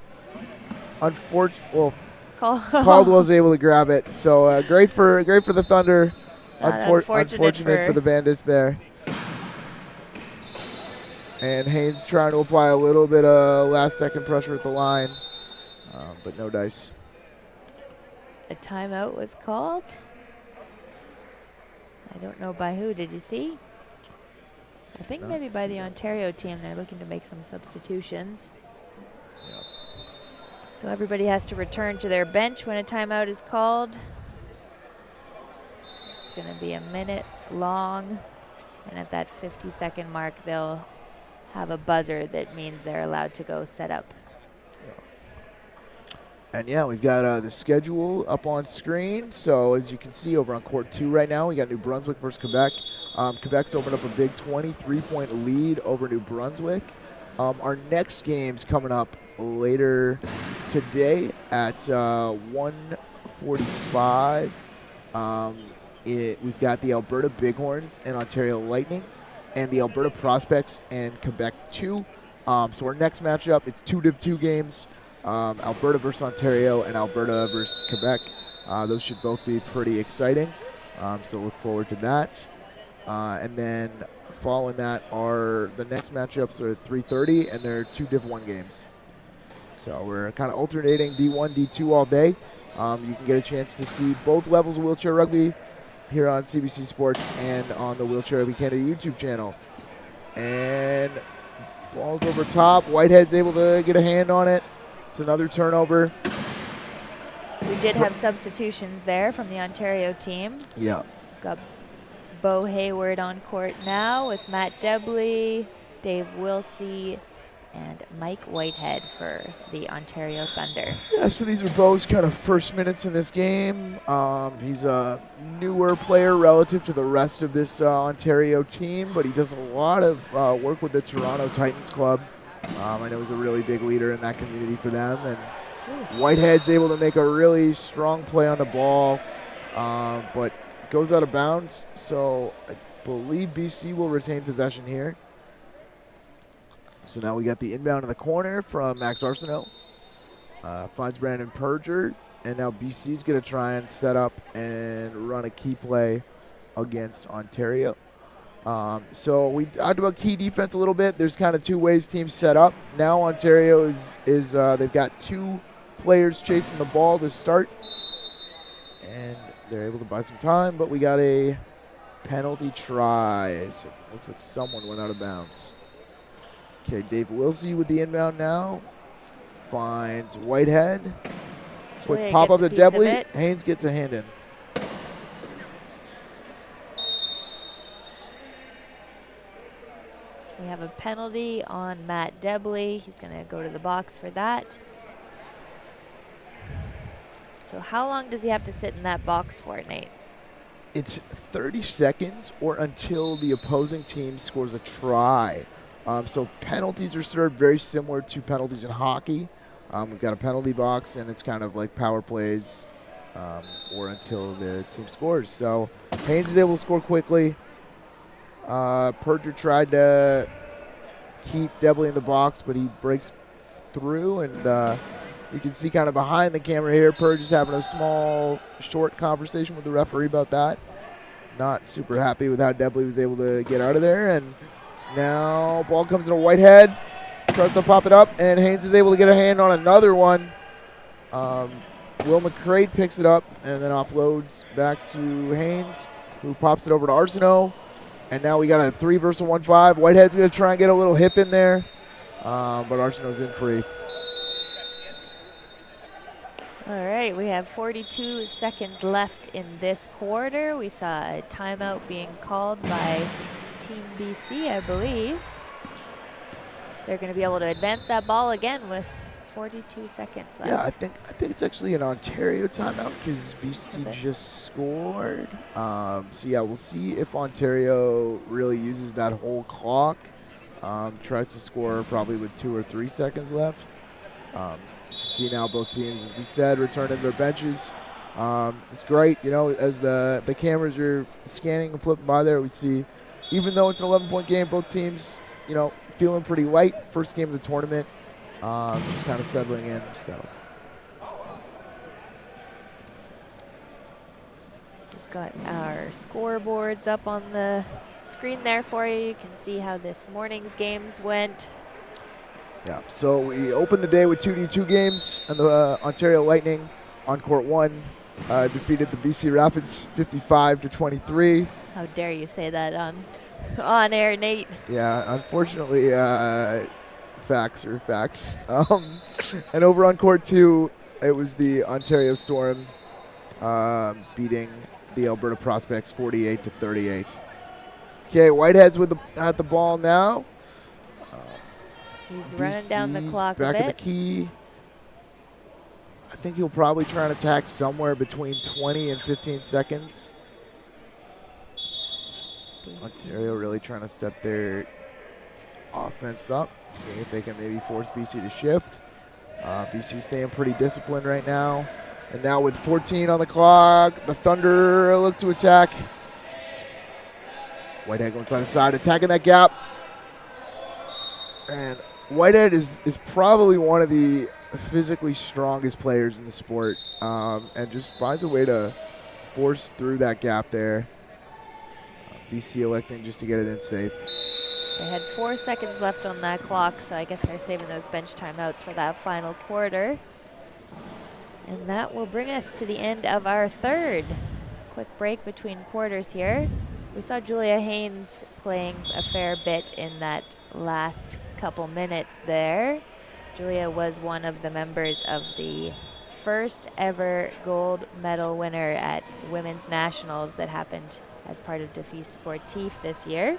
S7: unfortunately, Caldwell's able to grab it. So great for the Thunder. Unfortunate for the Bandits there. And Haynes trying to apply a little bit of last-second pressure at the line, but no dice.
S8: A timeout was called. I don't know by who. Did you see? I think maybe by the Ontario team. They're looking to make some substitutions.
S7: Yep.
S8: So everybody has to return to their bench when a timeout is called. It's going to be a minute long. And at that 50-second mark, they'll have a buzzer that means they're allowed to go set up.
S7: And yeah, we've got the schedule up on screen. So as you can see over on court 2 right now, we got New Brunswick versus Quebec. Quebec's opened up a big 23-point lead over New Brunswick. Our next game's coming up later today at 1:45. We've got the Alberta Bighorns and Ontario Lightning, and the Alberta Prospects and Quebec 2. So our next matchup, it's 2 Div 2 games. Alberta versus Ontario and Alberta versus Quebec. Those should both be pretty exciting. So look forward to that. And then following that are the next matchups are at 3:30, and they're 2 Div 1 games. So we're kind of alternating D1, D2 all day. You can get a chance to see both levels of wheelchair rugby here on CBC Sports and on the Wheelchair Rugby Canada YouTube channel. And ball's over top. Whitehead's able to get a hand on it. It's another turnover.
S8: We did have substitutions there from the Ontario team.
S7: Yeah.
S8: Got Bo Hayward on court now with Matt Debley, Dave Wilsey, and Mike Whitehead for the Ontario Thunder.
S7: Yeah, so these are Bo's kind of first minutes in this game. He's a newer player relative to the rest of this Ontario team, but he does a lot of work with the Toronto Titans Club. I know he's a really big leader in that community for them. And Whitehead's able to make a really strong play on the ball, but goes out of bounds. So I believe BC will retain possession here. So now we got the inbound in the corner from Max Arsenault. Finds Brandon Perger. And now BC's going to try and set up and run a key play against Ontario. So we talked about key defense a little bit. There's kind of 2 ways teams set up. Now Ontario is they've got 2 players chasing the ball to start. And they're able to buy some time, but we got a penalty try. So it looks like someone went out of bounds. Okay, Dave Wilsey with the inbound now. Finds Whitehead. Quick pop up to Debley. Haynes gets a hand in.
S8: We have a penalty on Matt Debley. He's going to go to the box for that. So how long does he have to sit in that box for, Nate?
S7: It's 30 seconds or until the opposing team scores a try. So penalties are served very similar to penalties in hockey. We've got a penalty box, and it's kind of like power plays or until the team scores. So Haynes is able to score quickly. Perger tried to keep Debley in the box, but he breaks through, and you can see kind of behind the camera here, Perger's having a small, short conversation with the referee about that. Not super happy with how Debley was able to get out of there, and now ball comes to Whitehead, tries to pop it up, and Haynes is able to get a hand on another one. Will McCrate picks it up and then offloads back to Haynes. who pops it over to Arsenault. And now we got a 3 versus 1-5. Whitehead's going to try and get a little hip in there, but Arsenault's in free.
S8: All right, we have 42 seconds left in this quarter. We saw a timeout being called by Team BC, I believe. They're going to be able to advance that ball again with 42 seconds left.
S7: Yeah, I think it's actually an Ontario timeout because BC just scored. So yeah, we'll see if Ontario really uses that whole clock. Tries to score probably with 2 or 3 seconds left. See now both teams, as we said, returning their benches. It's great, you know, as the cameras are scanning and flipping by there, we see, even though it's an 11-point game, both teams, you know, feeling pretty light. First game of the tournament, just kind of settling in. So
S8: we've got our scoreboards up on the screen there for you. You can see how this morning's games went.
S7: yeah, so we opened the day with 2D2 games, and the Ontario Lightning on court 1 defeated the BC Rapids 55-23.
S8: How dare you say that on air, Nate?
S7: Yeah, unfortunately, facts are facts. And over on court 2, it was the Ontario Storm beating the Alberta Prospects 48-38. Okay, Whitehead's at the ball now.
S8: He's running down the
S7: BC's
S8: clock a
S7: back
S8: bit.
S7: at the key. I think he'll probably try and attack somewhere between 20 and 15 seconds. Ontario really trying to set their offense up, seeing if they can maybe force BC to shift. BC staying pretty disciplined right now. And now with 14 on the clock, the Thunder look to attack. Whitehead going side to side, attacking that gap. And Whitehead is probably one of the physically strongest players in the sport, and just finds a way to force through that gap there. BC electing just to get it in safe.
S8: They had 4 seconds left on that clock, so I guess they're saving those bench timeouts for that final quarter. And that will bring us to the end of our third. Quick break between quarters here. We saw Julia Haynes playing a fair bit in that last couple minutes there. Julia was one of the members of the first ever gold medal winner at Women's Nationals that happened as part of Défi Sportif this year.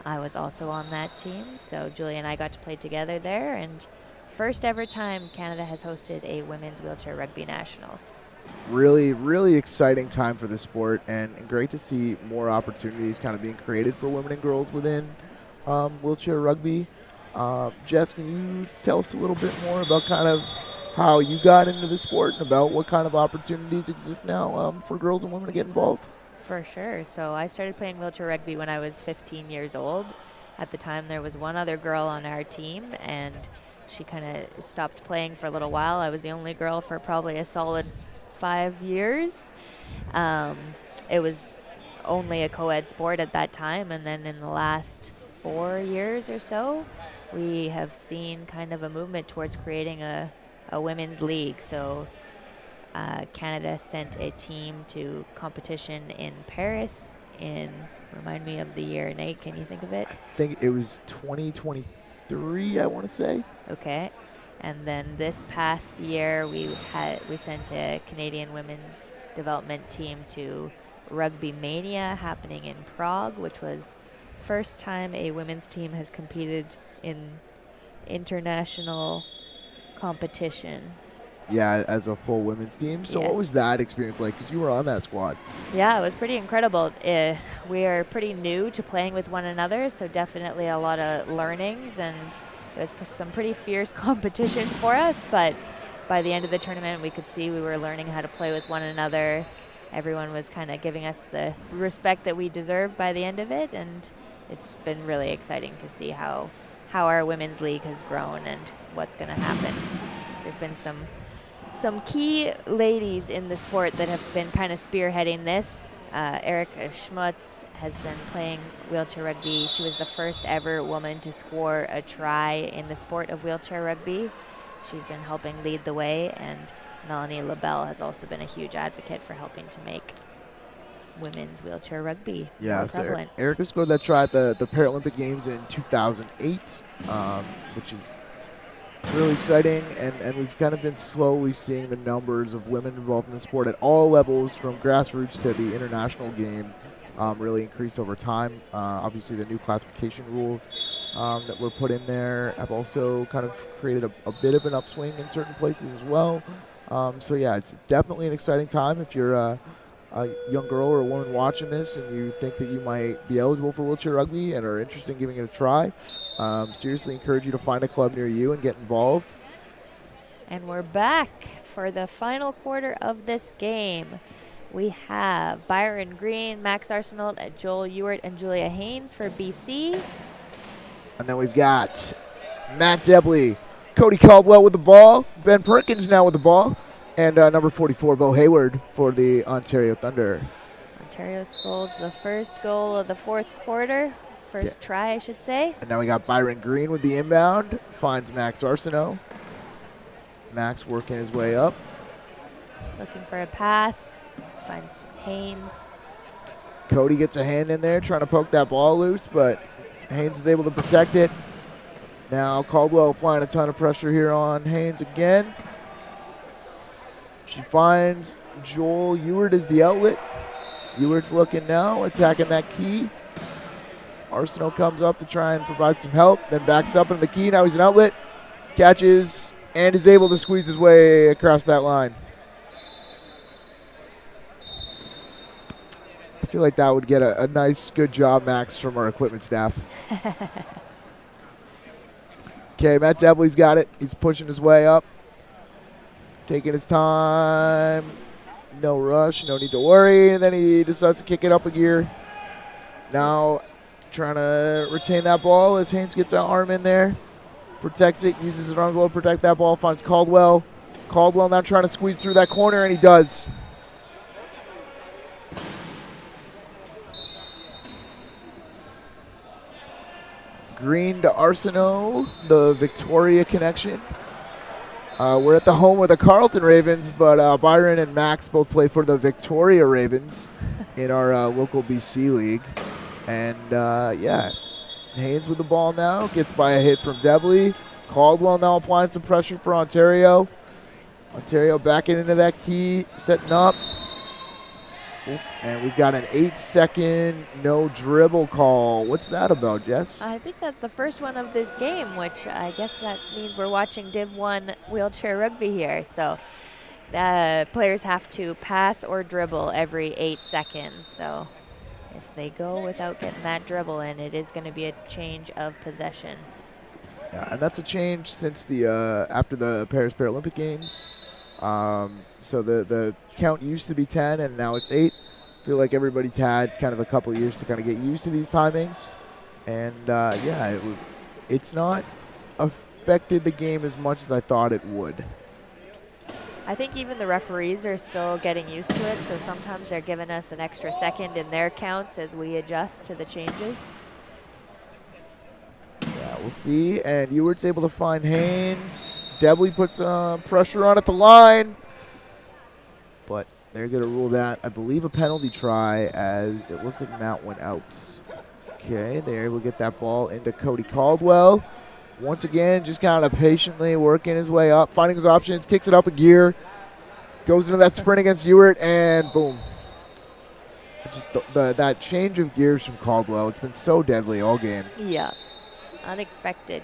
S8: I was also on that team, so Julia and I got to play together there, and first ever time Canada has hosted a Women's Wheelchair Rugby Nationals.
S7: Really, really exciting time for the sport, and great to see more opportunities kind of being created for women and girls within wheelchair rugby. Jess, can you tell us a little bit more about kind of how you got into the sport and about what kind of opportunities exist now for girls and women to get involved?
S8: For sure. So I started playing wheelchair rugby when I was 15 years old. At the time, there was one other girl on our team, and she kind of stopped playing for a little while. I was the only girl for probably a solid 5 years. It was only a co-ed sport at that time, and then in the last 4 years or so, we have seen kind of a movement towards creating a women's league. So Canada sent a team to competition in Paris in, remind me of the year, Nate, can you think of it?
S7: I think it was 2023, I want to say.
S8: Okay. And then this past year, we sent a Canadian women's development team to Rugby Mania happening in Prague, which was first time a women's team has competed in international competition.
S7: Yeah, as a full women's team. So what was that experience like? Because you were on that squad.
S8: Yeah, it was pretty incredible. We are pretty new to playing with one another, so definitely a lot of learnings, and it was some pretty fierce competition for us, but by the end of the tournament, we could see we were learning how to play with one another. Everyone was kind of giving us the respect that we deserved by the end of it, and it's been really exciting to see how our women's league has grown and what's going to happen. There's been some key ladies in the sport that have been kind of spearheading this. Erica Schmutz has been playing wheelchair rugby. She was the first ever woman to score a try in the sport of wheelchair rugby. She's been helping lead the way, and Melanie LaBelle has also been a huge advocate for helping to make women's wheelchair rugby.
S7: Yeah,
S8: more
S7: so
S8: prevalent.
S7: Erica scored that try at the Paralympic Games in 2008, which is really exciting, and we've kind of been slowly seeing the numbers of women involved in the sport at all levels, from grassroots to the international game, really increase over time. Obviously, the new classification rules that were put in there have also kind of created a bit of an upswing in certain places as well. So yeah, it's definitely an exciting time if you're a young girl or a woman watching this and you think that you might be eligible for wheelchair rugby and are interested in giving it a try. Seriously encourage you to find a club near you and get involved.
S8: And we're back for the final quarter of this game. We have Byron Green, Max Arsenault, Joel Ewart, and Julia Haynes for BC.
S7: And then we've got Matt Debley, Cody Caldwell with the ball, Ben Perkins now with the ball, and number 44, Bo Hayward for the Ontario Thunder.
S8: Ontario scores the first goal of the fourth quarter. First try, I should say.
S7: And now we got Byron Green with the inbound, finds Max Arsenault. Max working his way up.
S8: Looking for a pass, finds Haynes.
S7: Cody gets a hand in there trying to poke that ball loose, but Haynes is able to protect it. Now Caldwell applying a ton of pressure here on Haynes again. She finds Joel Ewart as the outlet. Ewart's looking now, attacking that key. Arsenault comes up to try and provide some help, then backs up into the key. Now he's an outlet, catches, and is able to squeeze his way across that line. I feel like that would get a nice, good job, Max, from our equipment staff. Okay, Matt Debley's got it. He's pushing his way up. Taking his time. No rush, no need to worry. And then he decides to kick it up a gear. Now trying to retain that ball as Haynes gets an arm in there. Protects it, uses his arm to protect that ball. Finds Caldwell. Caldwell now trying to squeeze through that corner, and he does. Green to Arsenault, the Victoria connection. We're at the home of the Carleton Ravens, but Byron and Max both play for the Victoria Ravens in our local BC league. And yeah, Haynes with the ball now, gets by a hit from Debley. Caldwell now applying some pressure for Ontario. Ontario backing into that key, setting up. And we've got an 8-second no dribble call. What's that about, Jess?
S8: I think that's the first one of this game, which I guess that means we're watching Div 1 wheelchair rugby here. So players have to pass or dribble every 8 seconds. So if they go without getting that dribble in, it is going to be a change of possession.
S7: Yeah, and that's a change since the after the Paris Paralympic Games. So the count used to be 10 and now it's 8. I feel like everybody's had kind of a couple of years to kind of get used to these timings. And yeah, it's not affected the game as much as I thought it would.
S8: I think even the referees are still getting used to it, so sometimes they're giving us an extra second in their counts as we adjust to the changes.
S7: Yeah, we'll see. And Ewart's able to find Haynes. Debley puts pressure on at the line. But they're going to rule that, I believe, a penalty try, as it looks like Matt went out. Okay, they're able to get that ball into Cody Caldwell. Once again, just kind of patiently working his way up, finding his options, kicks it up a gear, goes into that sprint against Ewart, and boom. Just that change of gears from Caldwell, it's been so deadly all game.
S8: Yeah, unexpected.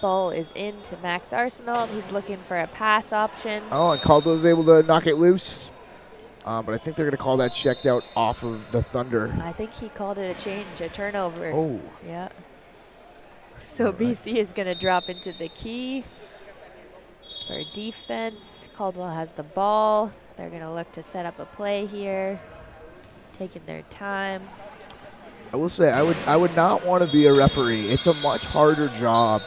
S8: Ball is into Max Arsenault. He's looking for a pass option.
S7: Oh, and Caldwell's able to knock it loose. But I think they're going to call that checked out off of the Thunder.
S8: I think he called it a change, a turnover.
S7: Oh.
S8: Yeah. So BC is going to drop into the key for defense. Caldwell has the ball. They're going to look to set up a play here, taking their time.
S7: I will say I would not want to be a referee. It's a much harder job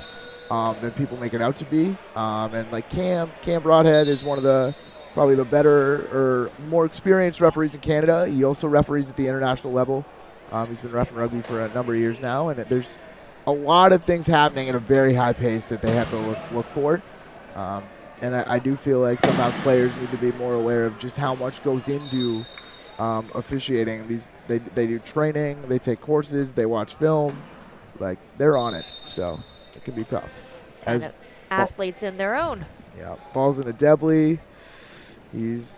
S7: than people make it out to be. And like Cam Broadhead is one of the probably the better or more experienced referees in Canada. He also referees at the international level. He's been reffing rugby for a number of years now, and there's a lot of things happening at a very high pace that they have to look for. And I do feel like somehow players need to be more aware of just how much goes into officiating. They do training, they take courses, they watch film. Like, they're on it, so it can be tough.
S8: As athletes in their own.
S7: Yeah, ball's into Debley. He's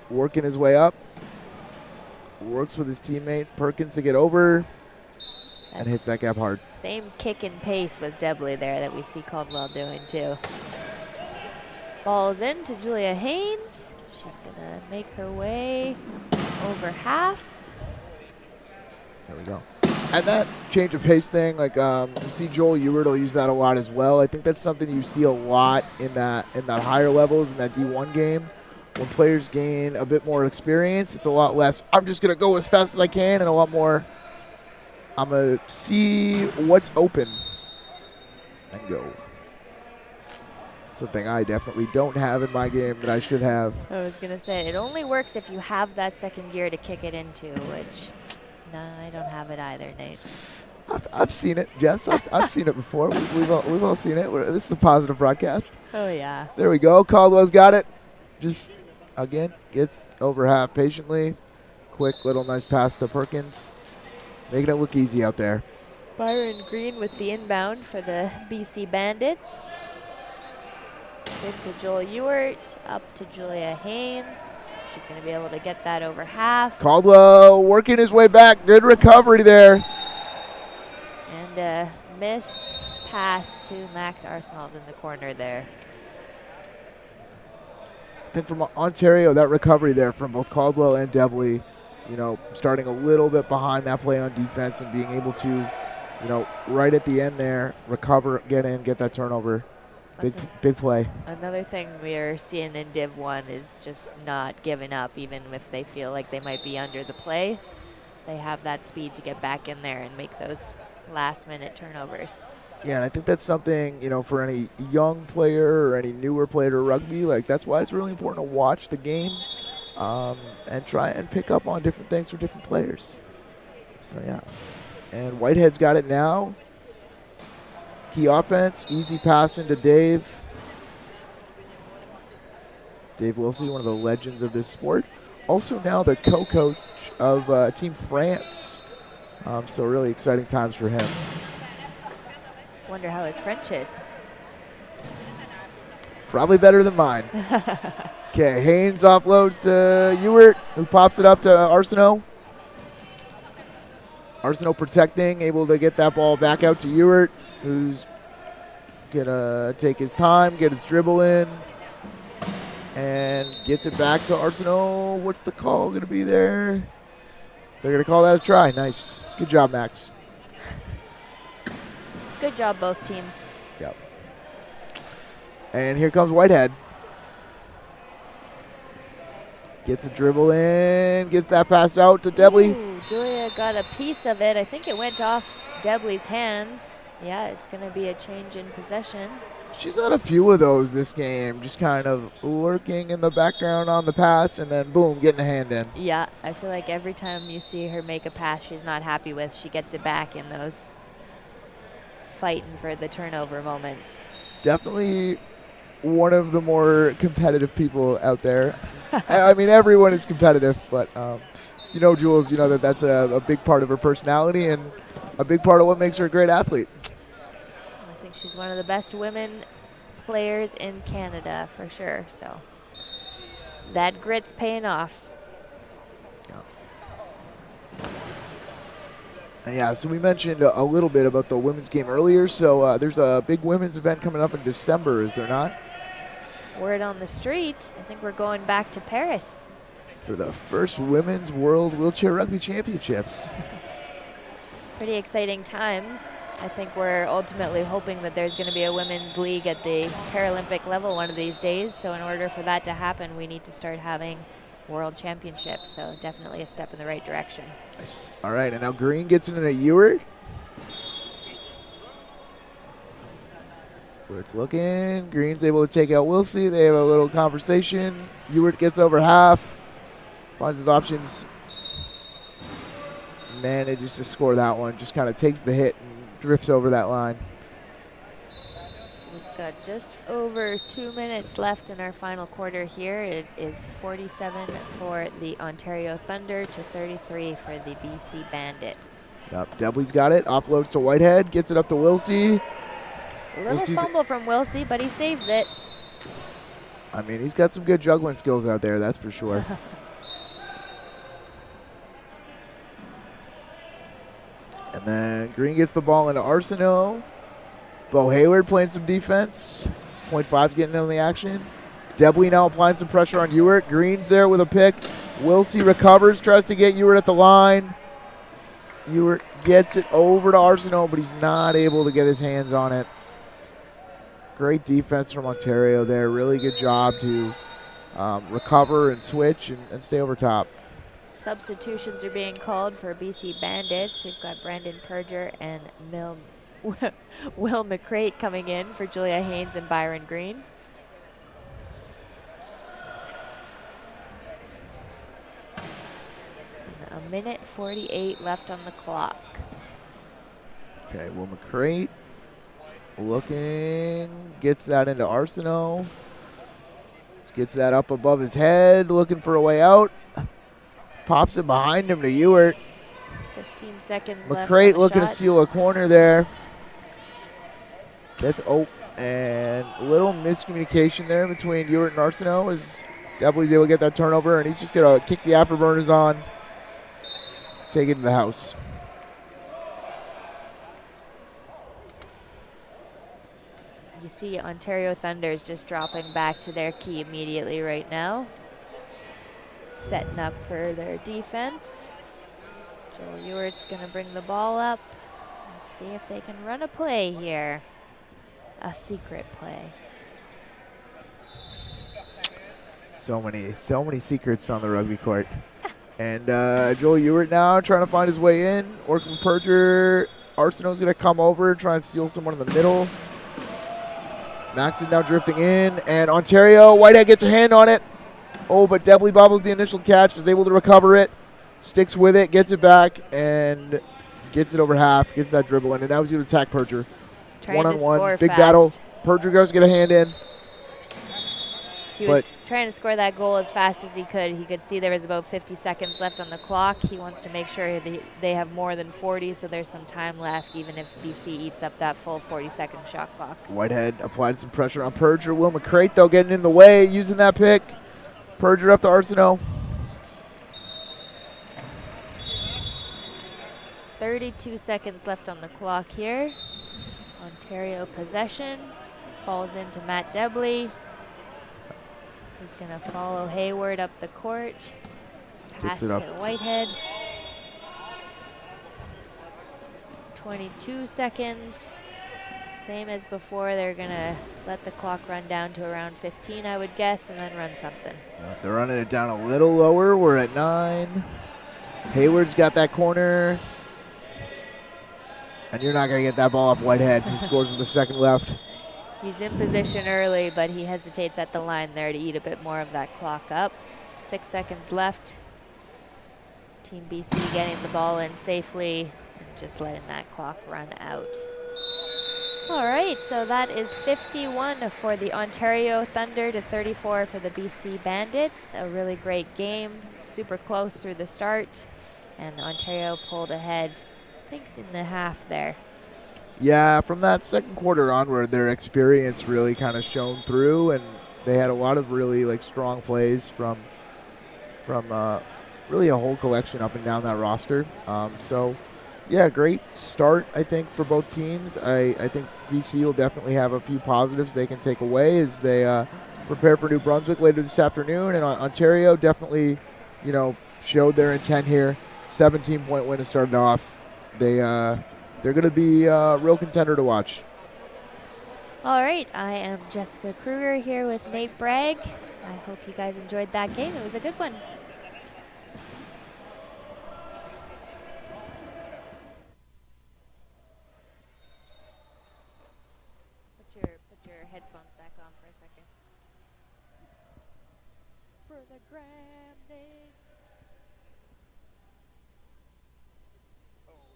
S7: working his way up. Works with his teammate Perkins to get over and hits that gap hard.
S8: Same kick and pace with Debley there that we see Caldwell doing too. Ball's in to Julia Haynes. She's gonna make her way over half.
S7: There we go. And that change of pace thing, like you see Joel Ewert will use that a lot as well. I think that's something you see a lot in that higher levels in that D1 game. When players gain a bit more experience, it's a lot less, I'm just going to go as fast as I can, and a lot more, I'm going to see what's open and go. Something I definitely don't have in my game that I should have.
S8: I was going to say, it only works if you have that second gear to kick it into, which, no, I don't have it either, Nate.
S7: I've seen it, Jess. I've seen it before. We've all seen it. This is a positive broadcast.
S8: Oh, yeah.
S7: There we go. Caldwell's got it. Just, again, gets over half patiently. Quick little nice pass to Perkins. Making it look easy out there.
S8: Byron Green with the inbound for the BC Bandits. It's into Joel Ewert, up to Julia Haynes. She's going to be able to get that over half.
S7: Caldwell working his way back. Good recovery there.
S8: And a missed pass to Max Arsenault in the corner there.
S7: I think from Ontario, that recovery there from both Caldwell and Debley, you know, starting a little bit behind that play on defense and being able to, you know, right at the end there, recover, get in, get that turnover. Big play.
S8: Another thing we're seeing in Div 1 is just not giving up, even if they feel like they might be under the play. They have that speed to get back in there and make those last-minute turnovers.
S7: Yeah, and I think that's something, you know, for any young player or any newer player to rugby, like that's why it's really important to watch the game and try and pick up on different things for different players. So, yeah. And Whitehead's got it now. Key offense, easy pass into Dave. Dave Wilson, one of the legends of this sport. Also now the co-coach of Team France. So really exciting times for him.
S8: Wonder how his French is.
S7: Probably better than mine. Okay, Haynes offloads to Ewert, who pops it up to Arsenault. Arsenault protecting, able to get that ball back out to Ewert, who's gonna take his time, get his dribble in, and gets it back to Arsenault. What's the call gonna be there? They're gonna call that a try. Nice. Good job, Max.
S8: Good job, both teams.
S7: Yep. And here comes Whitehead. Gets a dribble in, gets that pass out to Debley.
S8: Ooh, Julia got a piece of it. I think it went off Debley's hands. Yeah, it's going to be a change in possession.
S7: She's had a few of those this game, just kind of lurking in the background on the pass and then boom, getting a hand in.
S8: Yeah, I feel like every time you see her make a pass she's not happy with, she gets it back in those fighting for the turnover moments.
S7: Definitely one of the more competitive people out there. I mean, everyone is competitive, but you know, Jules, you know that's a big part of her personality and a big part of what makes her a great athlete.
S8: I think she's one of the best women players in Canada for sure. So that grit's paying off.
S7: And yeah, so we mentioned a little bit about the women's game earlier. So there's a big women's event coming up in December, is there not?
S8: Word on the street, I think we're going back to Paris.
S7: For the first Women's World Wheelchair Rugby Championships.
S8: Pretty exciting times. I think we're ultimately hoping that there's going to be a women's league at the Paralympic level one of these days. So in order for that to happen, we need to start having World Championships. So definitely a step in the right direction.
S7: Nice. All right, and now Green gets it in a Ewert. Where it's looking. Green's able to take out Wilsey. They have a little conversation. Ewert gets over half. Finds his options. Manages to score that one. Just kind of takes the hit and drifts over that line.
S8: We've got just over 2 minutes left in our final quarter here. It is 47 for the Ontario Thunder to 33 for the BC Bandits.
S7: Yep, Debley's got it. Offloads to Whitehead. Gets it up to Wilsey.
S8: A little fumble from Wilsey, but he saves it.
S7: I mean, he's got some good juggling skills out there, that's for sure. And then Green gets the ball into Arsenault. Bo Hayward playing some defense. 0.5's getting in on the action. Debley now applying some pressure on Ewert. Green's there with a pick. Wilsey recovers, tries to get Ewert at the line. Ewert gets it over to Arsenault, but he's not able to get his hands on it. Great defense from Ontario there. Really good job to recover and switch and stay over top.
S8: Substitutions are being called for BC Bandits. We've got Brandon Perger and Will McCrate coming in for Julia Haynes and Byron Green. And 1:48 left on the clock.
S7: Okay, Will McCrate looking, gets that into Arsenault. Gets that up above his head, looking for a way out. Pops it behind him to Ewert.
S8: 15 seconds left.
S7: McCrate
S8: on the
S7: looking
S8: shot.
S7: to steal a corner there. And a little miscommunication there between Ewert and Arsenault as Debley's able to get that turnover, and he's just going to kick the afterburners on, take it to the house.
S8: You see Ontario Thunder's just dropping back to their key immediately right now. Setting up for their defense. Joel Ewert's going to bring the ball up and see if they can run a play here. A secret play.
S7: So many secrets on the rugby court. And Joel Ewert now trying to find his way in. Working with Perger. Arsenault's going to come over, try and steal someone in the middle. Max is now drifting in, and Ontario, Whitehead gets a hand on it. Oh, but Debley bobbles the initial catch, is able to recover it, sticks with it, gets it back, and gets it over half, gets that dribble in, and now he's going to attack Perger. One-on-one, big battle. Perger goes to get a hand in.
S8: He was trying to score that goal as fast as he could. He could see there was about 50 seconds left on the clock. He wants to make sure they have more than 40, so there's some time left, even if BC eats up that full 40-second shot clock.
S7: Whitehead applied some pressure on Perger. Will McCrate, though, getting in the way, using that pick. Perger up to Arsenault.
S8: 32 seconds left on the clock here. Ontario possession. Ball's into Matt Debley. He's going to follow Hayward up the court. Pass to Whitehead. 22 seconds. Same as before. They're going to let the clock run down to around 15, I would guess, and then run something.
S7: They're running it down a little lower. We're at 9. Hayward's got that corner. And you're not going to get that ball off Whitehead. He scores with the second left.
S8: He's in position early, but he hesitates at the line there to eat a bit more of that clock up. 6 seconds left. Team BC getting the ball in safely and just letting that clock run out. All right, so that is 51 for the Ontario Thunder to 34 for the BC Bandits. A really great game, super close through the start, and Ontario pulled ahead, I think, in the half there.
S7: Yeah, from that second quarter onward, their experience really kind of shone through, and they had a lot of really strong plays from really a whole collection up and down that roster. So, yeah, great start, I think, for both teams. I think BC will definitely have a few positives they can take away as they prepare for New Brunswick later this afternoon, and Ontario definitely, showed their intent here. 17-point win to start it off. They're going to be a real contender to watch.
S8: All right, I am Jessica Kruger here with Nate Bragg. I hope you guys enjoyed that game. It was a good one. Put your headphones back on for a second. For the gram, Nate.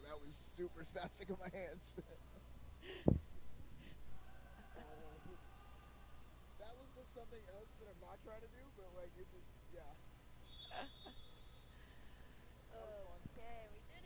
S7: That was super spastic in my hands. something else that I'm not trying to do, but like it just, yeah.
S8: Okay, we did